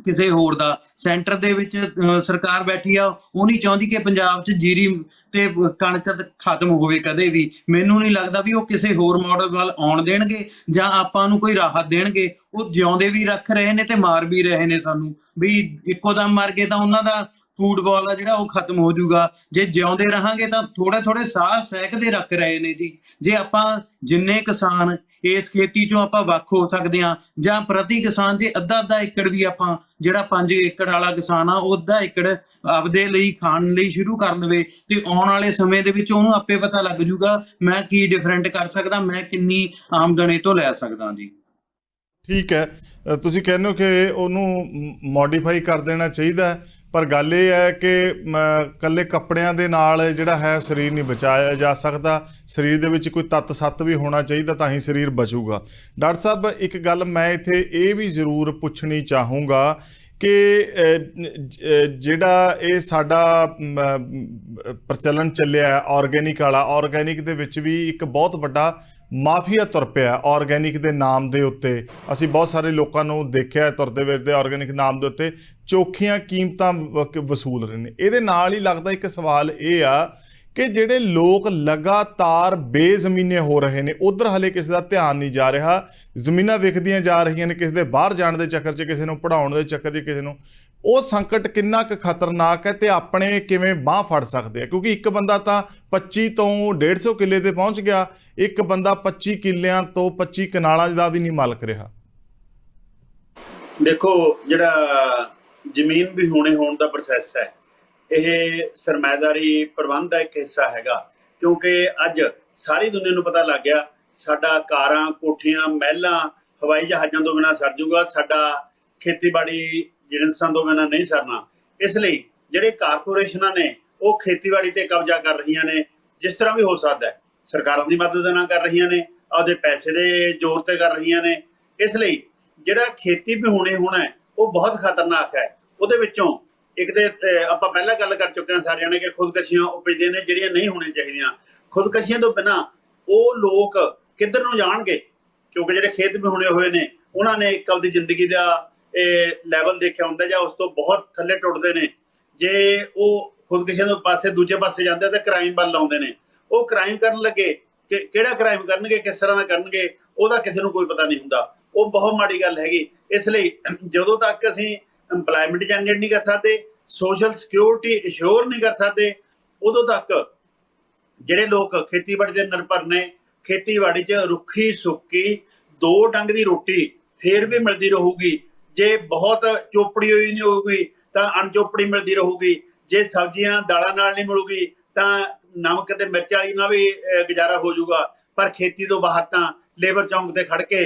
ਕਿਸੇ ਹੋਰ ਦਾ। ਸੈਂਟਰ ਦੇ ਵਿੱਚ ਸਰਕਾਰ ਬੈਠੀ ਆ, ਉਹ ਨਹੀਂ ਚਾਹੁੰਦੀ ਕਿ ਪੰਜਾਬ 'ਚ ਜੀਰੀ ਤੇ ਕਣਕ ਖਤਮ ਹੋਵੇ ਕਦੇ ਵੀ। ਮੈਨੂੰ ਨਹੀਂ ਲੱਗਦਾ ਵੀ ਉਹ ਕਿਸੇ ਹੋਰ ਮਾਡਲ ਵੱਲ ਆਉਣ ਦੇਣਗੇ ਜਾਂ ਆਪਾਂ ਨੂੰ ਕੋਈ ਰਾਹਤ ਦੇਣਗੇ। ਉਹ ਜਿਉਂਦੇ ਵੀ ਰੱਖ ਰਹੇ ਨੇ ਤੇ ਮਾਰ ਵੀ ਰਹੇ ਨੇ ਸਾਨੂੰ, ਵੀ ਇੱਕੋ ਦਮ ਮਰ ਗਏ ਤਾਂ ਉਹਨਾਂ ਦਾ ਫੁੱਟਬਾਲ ਆ ਜਿਹੜਾ ਉਹ ਖਤਮ ਹੋ ਜਾਊਗਾ। ਜੇ ਜਿਉਂਦੇ ਰਹਾਂਗੇ ਤਾਂ ਥੋੜੇ ਥੋੜੇ ਸਾਹ ਸਹਿਕਦੇ ਰੱਖ ਰਹੇ ਨੇ ਜੀ। ਜੇ ਆਪਾਂ ਜਿੰਨੇ ਕਿਸਾਨ ਇਸ ਖੇਤੀ ਚੋਂ ਆਪਾਂ ਵੱਖ ਹੋ ਸਕਦੇ ਹਾਂ, ਜਾਂ ਪ੍ਰਤੀ ਕਿਸਾਨ ਜੇ ਅੱਧਾ ਏਕੜ ਵੀ ਆਪਾਂ, ਜਿਹੜਾ 5 ਏਕੜ ਵਾਲਾ ਕਿਸਾਨ ਆ ਉਹ ਅੱਧਾ ਏਕੜ ਆਪਦੇ ਲਈ ਖਾਣ ਲਈ ਸ਼ੁਰੂ ਕਰ ਲਵੇ, ਤੇ ਆਉਣ ਵਾਲੇ ਸਮੇਂ ਦੇ ਵਿੱਚ ਉਹਨੂੰ ਆਪੇ ਪਤਾ ਲੱਗ ਜੂਗਾ ਮੈਂ ਕੀ ਡਿਫਰੈਂਟ ਕਰ ਸਕਦਾ, ਮੈਂ ਕਿੰਨੀ ਆਮਦਨ ਇਹ ਤੋਂ ਲੈ ਸਕਦਾ ਜੀ। ਠੀਕ ਹੈ, ਤੁਸੀਂ ਕਹਿੰਦੇ ਹੋ ਕਿ ਉਹਨੂੰ ਮੋਡੀਫਾਈ ਕਰ ਦੇਣਾ ਚਾਹੀਦਾ, ਪਰ ਗੱਲ ਇਹ ਹੈ ਕਿ ਇਕੱਲੇ ਕੱਪੜਿਆਂ ਦੇ ਨਾਲ ਜਿਹੜਾ ਹੈ ਸਰੀਰ ਨਹੀਂ ਬਚਾਇਆ ਜਾ ਸਕਦਾ। ਸਰੀਰ ਦੇ ਵਿੱਚ ਕੋਈ ਤੱਤ ਸੱਤ ਵੀ ਹੋਣਾ ਚਾਹੀਦਾ, ਤਾਂ ਹੀ ਸਰੀਰ ਬਚੂਗਾ। ਡਾਕਟਰ ਸਾਹਿਬ, ਇੱਕ ਗੱਲ ਮੈਂ ਇੱਥੇ ਇਹ ਵੀ ਜ਼ਰੂਰ ਪੁੱਛਣੀ ਚਾਹੂੰਗਾ ਕਿ ਜਿਹੜਾ ਇਹ ਸਾਡਾ ਪ੍ਰਚਲਨ ਚੱਲਿਆ ਆਰਗੈਨਿਕ ਵਾਲਾ, ਆਰਗੈਨਿਕ ਦੇ ਵਿੱਚ ਵੀ ਇੱਕ ਬਹੁਤ ਵੱਡਾ ਮਾਫੀਆ ਤੁਰ ਪਿਆ ਆਰਗੈਨਿਕ ਦੇ ਨਾਮ ਦੇ ਉੱਤੇ। ਅਸੀਂ ਬਹੁਤ ਸਾਰੇ ਲੋਕਾਂ ਨੂੰ ਦੇਖਿਆ ਤੁਰਦੇ ਫਿਰਦੇ ਆਰਗੈਨਿਕ ਨਾਮ ਦੇ ਉੱਤੇ ਚੋਖੀਆਂ ਕੀਮਤਾਂ ਵਸੂਲ ਰਹੇ ਨੇ। ਇਹਦੇ ਨਾਲ ਹੀ ਲੱਗਦਾ ਇੱਕ ਸਵਾਲ ਇਹ ਆ ਕਿ ਜਿਹੜੇ ਲੋਕ ਲਗਾਤਾਰ ਬੇਜ਼ਮੀਨੇ ਹੋ ਰਹੇ ਨੇ, ਉਧਰ ਹਲੇ ਕਿਸੇ ਦਾ ਧਿਆਨ ਨਹੀਂ ਜਾ ਰਿਹਾ, ਜ਼ਮੀਨਾਂ ਵਿਕਦੀਆਂ ਜਾ ਰਹੀਆਂ ਨੇ ਕਿਸੇ ਦੇ ਬਾਹਰ ਜਾਣ ਦੇ ਚੱਕਰ 'ਚ, ਕਿਸੇ ਨੂੰ ਪੜ੍ਹਾਉਣ ਦੇ ਚੱਕਰ 'ਚ, ਕਿਸੇ ਨੂੰ। ਉਹ ਸੰਕਟ ਕਿੰਨਾ ਕੁ ਖਤਰਨਾਕ ਹੈ ਤੇ ਆਪਣੇ ਕਿਵੇਂ ਬਾਂਹ ਫੜ ਸਕਦੇ ਆ? ਕਿਉਂਕਿ ਇੱਕ ਬੰਦਾ ਤਾਂ 25 ਤੋਂ 150 ਕਿੱਲੇ ਤੇ ਪਹੁੰਚ ਗਿਆ, ਇੱਕ ਬੰਦਾ 25 ਕਿੱਲਿਆਂ ਤੋਂ 25 ਕਨਾਲਾਂ ਦਾ ਵੀ ਨਹੀਂ ਮਾਲਕ ਰਿਹਾ। ਦੇਖੋ, ਜਿਹੜਾ ਜ਼ਮੀਨ ਵੀ ਹੋਣ ਦਾ ਪ੍ਰੋਸੈਸ ਹੈ, ਇਹ ਸਰਮਾਇਦਾਰੀ ਪ੍ਰਬੰਧ ਦਾ ਇੱਕ ਹਿੱਸਾ ਹੈਗਾ। ਕਿਉਂਕਿ ਅੱਜ ਸਾਰੀ ਦੁਨੀਆ ਨੂੰ ਪਤਾ ਲੱਗ ਗਿਆ ਸਾਡਾ ਕਾਰਾਂ, ਕੋਠੀਆਂ, ਮਹਿਲਾਂ, ਹਵਾਈ ਜਹਾਜ਼ਾਂ ਤੋਂ ਬਿਨਾਂ ਸਰ ਜੂਗਾ, ਸਾਡਾ ਖੇਤੀਬਾੜੀ ਜਿਣਸਾਂ ਤੋਂ ਬਿਨਾਂ ਨਹੀਂ ਸਰਨਾ। ਇਸ ਲਈ ਜਿਹੜੇ ਕਾਰਪੋਰੇਸ਼ਨਾਂ ਨੇ ਉਹ ਖੇਤੀਬਾੜੀ ਤੇ ਕਬਜ਼ਾ ਕਰ ਰਹੀਆਂ ਨੇ, ਜਿਸ ਤਰ੍ਹਾਂ ਵੀ ਹੋ ਸਕਦਾ ਹੈ। ਸਰਕਾਰਾਂ ਦੀ ਮਦਦ ਨਾਲ ਕਰ ਰਹੀਆਂ ਨੇ, ਆਪਦੇ ਪੈਸੇ ਦੇ ਜ਼ੋਰ ਤੇ ਕਰ ਰਹੀਆਂ ਨੇ। ਇਸ ਲਈ ਜਿਹੜਾ ਖੇਤੀ ਵੀ ਹੋਣਾ ਹੈ ਉਹ ਬਹੁਤ ਖਤਰਨਾਕ ਹੈ। ਉਹਦੇ ਵਿੱਚੋਂ ਇੱਕ ਤੇ ਆਪਾਂ ਪਹਿਲਾਂ ਗੱਲ ਕਰ ਚੁੱਕੇ ਹਾਂ ਸਾਰਿਆਂ ਨੇ ਕਿ ਖੁਦਕਸ਼ੀਆਂ ਉਪਜਦੀਆਂ ਨੇ ਜਿਹੜੀਆਂ ਨਹੀਂ ਹੋਣੀਆਂ ਚਾਹੀਦੀਆਂ। ਖੁਦਕਸ਼ੀਆਂ ਤੋਂ ਬਿਨਾਂ ਉਹ ਲੋਕ ਕਿੱਧਰ ਨੂੰ ਜਾਣਗੇ? ਕਿਉਂਕਿ ਜਿਹੜੇ ਖੇਤ ਵੀ ਹੋਏ ਨੇ ਉਹਨਾਂ ਨੇ ਇੱਕ ਆਪਦੀ ਜ਼ਿੰਦਗੀ ਦਾ ਲੈਵਲ ਦੇਖਿਆ ਹੁੰਦਾ ਜਾਂ ਉਸ ਤੋਂ ਬਹੁਤ ਥੱਲੇ ਟੁੱਟਦੇ ਨੇ। ਜੇ ਉਹ ਖੁਦਕਸ਼ੀਆਂ ਦੇ ਪਾਸੇ ਦੂਜੇ ਪਾਸੇ ਜਾਂਦੇ ਤਾਂ ਕ੍ਰਾਈਮ ਵੱਲ ਲਾਉਂਦੇ ਨੇ। ਉਹ ਕ੍ਰਾਈਮ ਕਰਨ ਲੱਗੇ ਕਿ ਕਿਹੜਾ ਕ੍ਰਾਈਮ ਕਰਨਗੇ, ਕਿਸ ਤਰ੍ਹਾਂ ਦਾ ਕਰਨਗੇ, ਉਹਦਾ ਕਿਸੇ ਨੂੰ ਕੋਈ ਪਤਾ ਨਹੀਂ ਹੁੰਦਾ। ਉਹ ਬਹੁਤ ਮਾੜੀ ਗੱਲ ਹੈਗੀ। ਇਸ ਲਈ ਜਦੋਂ ਤੱਕ ਅਸੀਂ ਇੰਪਲਾਇਮੈਂਟ ਜਨਰੇਟ ਨਹੀਂ ਕਰ ਸਕਦੇ, ਸੋਸ਼ਲ ਸਿਕਿਉਰਿਟੀ ਇਸ਼ੋਰ ਨਹੀਂ ਕਰ ਸਕਦੇ, ਉਦੋਂ ਤੱਕ ਜਿਹੜੇ ਲੋਕ ਖੇਤੀਬਾੜੀ ਦੇ ਨਿਰਭਰ ਨੇ, ਖੇਤੀਬਾੜੀ 'ਚ ਰੁੱਖੀ ਸੁੱਕੀ 2 ਡੰਗ ਦੀ ਰੋਟੀ ਫੇਰ ਵੀ ਮਿਲਦੀ ਰਹੂਗੀ। ਜੇ ਬਹੁਤ ਚੋਪੜੀ ਹੋਈ ਨਹੀਂ ਹੋਊਗੀ ਤਾਂ ਅਣਚੋਪੜੀ ਮਿਲਦੀ ਰਹੂਗੀ। ਜੇ ਸਬਜ਼ੀਆਂ ਦਾਲਾਂ ਨਾਲ ਨਹੀਂ ਮਿਲੂਗੀ ਤਾਂ ਨਮਕ ਤੇ ਮਿਰਚ ਵਾਲੀ ਨਾਲ ਵੀ ਗੁਜ਼ਾਰਾ ਹੋ ਜਾਊਗਾ। ਪਰ ਖੇਤੀ ਤੋਂ ਬਾਹਰ ਤਾਂ ਲੇਬਰ ਚੌਂਕ ਤੇ ਖੜ ਕੇ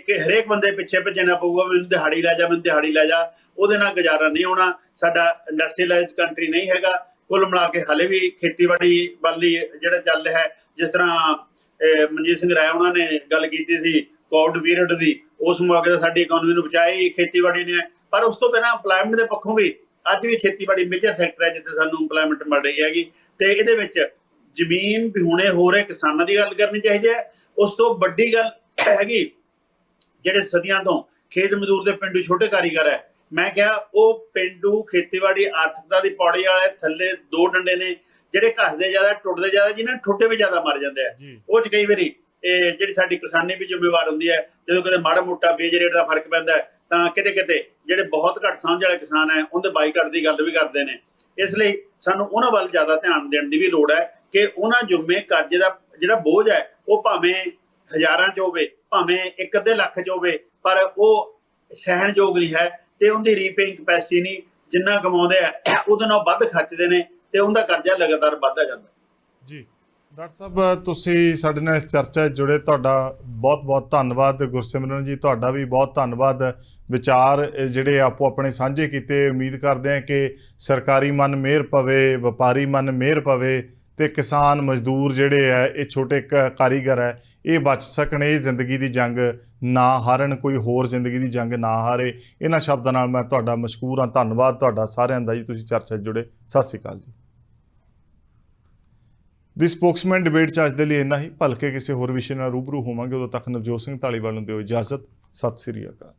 ਕਿ ਹਰੇਕ ਬੰਦੇ ਪਿੱਛੇ ਭੱਜਣਾ ਪਊਗਾ, ਮੈਨੂੰ ਦਿਹਾੜੀ ਲੈ ਜਾ, ਮੈਨੂੰ ਦਿਹਾੜੀ ਲੈ ਜਾ। ਉਹਦੇ ਨਾਲ ਗੁਜ਼ਾਰਾ ਨਹੀਂ ਹੋਣਾ। ਸਾਡਾ ਇੰਡਸਟਰੀਅਲਾਈਜ਼ਡ ਕੰਟਰੀ ਨਹੀਂ ਹੈਗਾ। ਕੁੱਲ ਮਿਲਾ ਕੇ ਹਾਲੇ ਵੀ ਖੇਤੀਬਾੜੀ ਵੱਲ ਹੀ ਜਿਹੜਾ ਚੱਲ ਰਿਹਾ ਹੈ। ਜਿਸ ਤਰ੍ਹਾਂ ਮਨਜੀਤ ਸਿੰਘ ਰਾਏ ਉਹਨਾਂ ਨੇ ਗੱਲ ਕੀਤੀ ਸੀ ਕੋਵਿਡ ਪੀਰੀਅਡ ਦੀ, ਉਸ ਮੌਕੇ ਤਾਂ ਸਾਡੀ ਇਕਨੋਮੀ ਨੂੰ ਬਚਾਇਆ ਹੀ ਖੇਤੀਬਾੜੀ ਨੇ। ਪਰ ਉਸ ਤੋਂ ਬਿਨਾਂ ਇੰਪਲਾਇਮੈਂਟ ਦੇ ਪੱਖੋਂ ਵੀ ਅੱਜ ਵੀ ਖੇਤੀਬਾੜੀ ਮੇਜਰ ਸੈਕਟਰ ਹੈ ਜਿੱਥੇ ਸਾਨੂੰ ਇੰਪਲਾਇਮੈਂਟ ਮਿਲ ਰਹੀ ਹੈਗੀ। ਤੇ ਇਹਦੇ ਵਿੱਚ ਜ਼ਮੀਨ ਵਿਹੂਣੇ ਹੋ ਰਹੇ ਕਿਸਾਨਾਂ ਦੀ ਗੱਲ ਕਰਨੀ ਚਾਹੀਦੀ ਹੈ। ਉਸ ਤੋਂ ਵੱਡੀ ਗੱਲ ਹੈਗੀ ਜਿਹੜੇ ਸਦੀਆਂ ਤੋਂ ਖੇਤ ਮਜ਼ਦੂਰ ਦੇ ਪਿੰਡੂ ਛੋਟੇ ਕਾਰੀਗਰ ਹੈ। ਮੈਂ ਕਿਹਾ ਉਹ ਪਿੰਡੂ ਖੇਤੀਬਾੜੀ ਆਰਥਿਕਤਾ ਦੀ ਪੌੜੀ ਵਾਲੇ ਥੱਲੇ 2 ਡੰਡੇ ਨੇ ਜਿਹੜੇ ਘਸਦੇ ਜ਼ਿਆਦਾ, ਟੁੱਟਦੇ ਜ਼ਿਆਦਾ, ਜਿਹਨਾਂ ਠੁੱਡੇ ਵੀ ਜ਼ਿਆਦਾ ਮਰ ਜਾਂਦੇ ਆ। ਉਹ 'ਚ ਕਈ ਵਾਰੀ ਇਹ ਜਿਹੜੀ ਸਾਡੀ ਕਿਸਾਨੀ ਵੀ ਜ਼ਿੰਮੇਵਾਰ ਹੁੰਦੀ ਹੈ। ਜਦੋਂ ਕਿਤੇ ਮਾੜਾ ਮੋਟਾ ਬੀਜ ਰੇਟ ਦਾ ਫਰਕ ਪੈਂਦਾ ਤਾਂ ਕਿਤੇ ਜਿਹੜੇ ਬਹੁਤ ਘੱਟ ਸਮਝ ਵਾਲੇ ਕਿਸਾਨ ਹੈ ਉਹਦੇ ਬਾਈਕਾਟ ਦੀ ਗੱਲ ਵੀ ਕਰਦੇ ਨੇ। ਇਸ ਲਈ ਸਾਨੂੰ ਉਹਨਾਂ ਵੱਲ ਜ਼ਿਆਦਾ ਧਿਆਨ ਦੇਣ ਦੀ ਵੀ ਲੋੜ ਹੈ ਕਿ ਉਹਨਾਂ ਜੁਰਮੇ ਕਰਜ਼ੇ ਦਾ ਜਿਹੜਾ ਬੋਝ ਹੈ ਉਹ ਭਾਵੇਂ ਹਜ਼ਾਰਾਂ 'ਚ ਹੋਵੇ, ਭਾਵੇਂ 1-2 ਲੱਖ 'ਚ ਹੋਵੇ, ਪਰ ਉਹ ਸਹਿਣਯੋਗ ਨਹੀਂ ਹੈ ਤੇ ਉਹਦੀ ਰੀਪੇਇੰਗ ਕਪੈਸਿਟੀ ਨਹੀਂ। ਜਿੰਨਾ ਕਮਾਉਂਦੇ ਆ ਉਹਦੇ ਨਾਲ ਵੱਧ ਖਰਚਦੇ ਨੇ ਤੇ ਉਹਦਾ ਕਰਜ਼ਾ ਲਗਾਤਾਰ ਵੱਧਦਾ ਜਾਂਦਾ। ਜੀ ਡਾਕਟਰ ਸਾਹਿਬ, ਤੁਸੀਂ ਸਾਡੇ ਨਾਲ ਇਸ ਚਰਚਾ 'ਚ ਜੁੜੇ, ਤੁਹਾਡਾ ਬਹੁਤ ਬਹੁਤ ਧੰਨਵਾਦ। ਗੁਰਸਿਮਰਨ ਜੀ, ਤੁਹਾਡਾ ਵੀ ਬਹੁਤ ਧੰਨਵਾਦ। ਵਿਚਾਰ ਜਿਹੜੇ ਆਪੋ ਆਪਣੇ ਸਾਂਝੇ ਕੀਤੇ। ਉਮੀਦ ਕਰਦੇ ਹਾਂ ਕਿ ਸਰਕਾਰੀ ਮਨ ਮਿਹਰ ਪਵੇ, ਵਪਾਰੀ ਮਨ ਮਿਹਰ ਪਵੇ ਤੇ ਕਿਸਾਨ ਮਜ਼ਦੂਰ ਜਿਹੜੇ ਹੈ, ਇਹ ਛੋਟੇ ਕਾਰੀਗਰ ਹੈ, ਇਹ ਬਚ ਸਕਣ, ਇਹ ਜ਼ਿੰਦਗੀ ਦੀ ਜੰਗ ਨਾ ਹਾਰਨ, ਕੋਈ ਹੋਰ ਜ਼ਿੰਦਗੀ ਦੀ ਜੰਗ ਨਾ ਹਾਰੇ। ਇਹਨਾਂ ਸ਼ਬਦਾਂ ਨਾਲ ਮੈਂ ਤੁਹਾਡਾ ਮਸ਼ਕੂਰ ਹਾਂ। ਧੰਨਵਾਦ ਤੁਹਾਡਾ ਸਾਰਿਆਂ ਦਾ ਜੀ, ਤੁਸੀਂ ਚਰਚਾ 'ਚ ਜੁੜੇ। ਸਤਿ ਸ਼੍ਰੀ ਅਕਾਲ ਜੀ। ਦੀ ਸਪੋਕਸਮੈਨ ਡਿਬੇਟ 'ਚ ਅੱਜ ਦੇ ਲਈ ਇੰਨਾ ਹੀ। ਭਲਕੇ ਕਿਸੇ ਹੋਰ ਵਿਸ਼ੇ ਨਾਲ ਰੂਬਰੂ ਹੋਵਾਂਗੇ। ਉਦੋਂ ਤੱਕ ਨਵਜੋਤ ਸਿੰਘ ਢਾਲੀਵਾਲ ਨੂੰ ਦਿਓ ਇਜਾਜ਼ਤ। ਸਤਿ ਸ਼੍ਰੀ ਅਕਾਲ।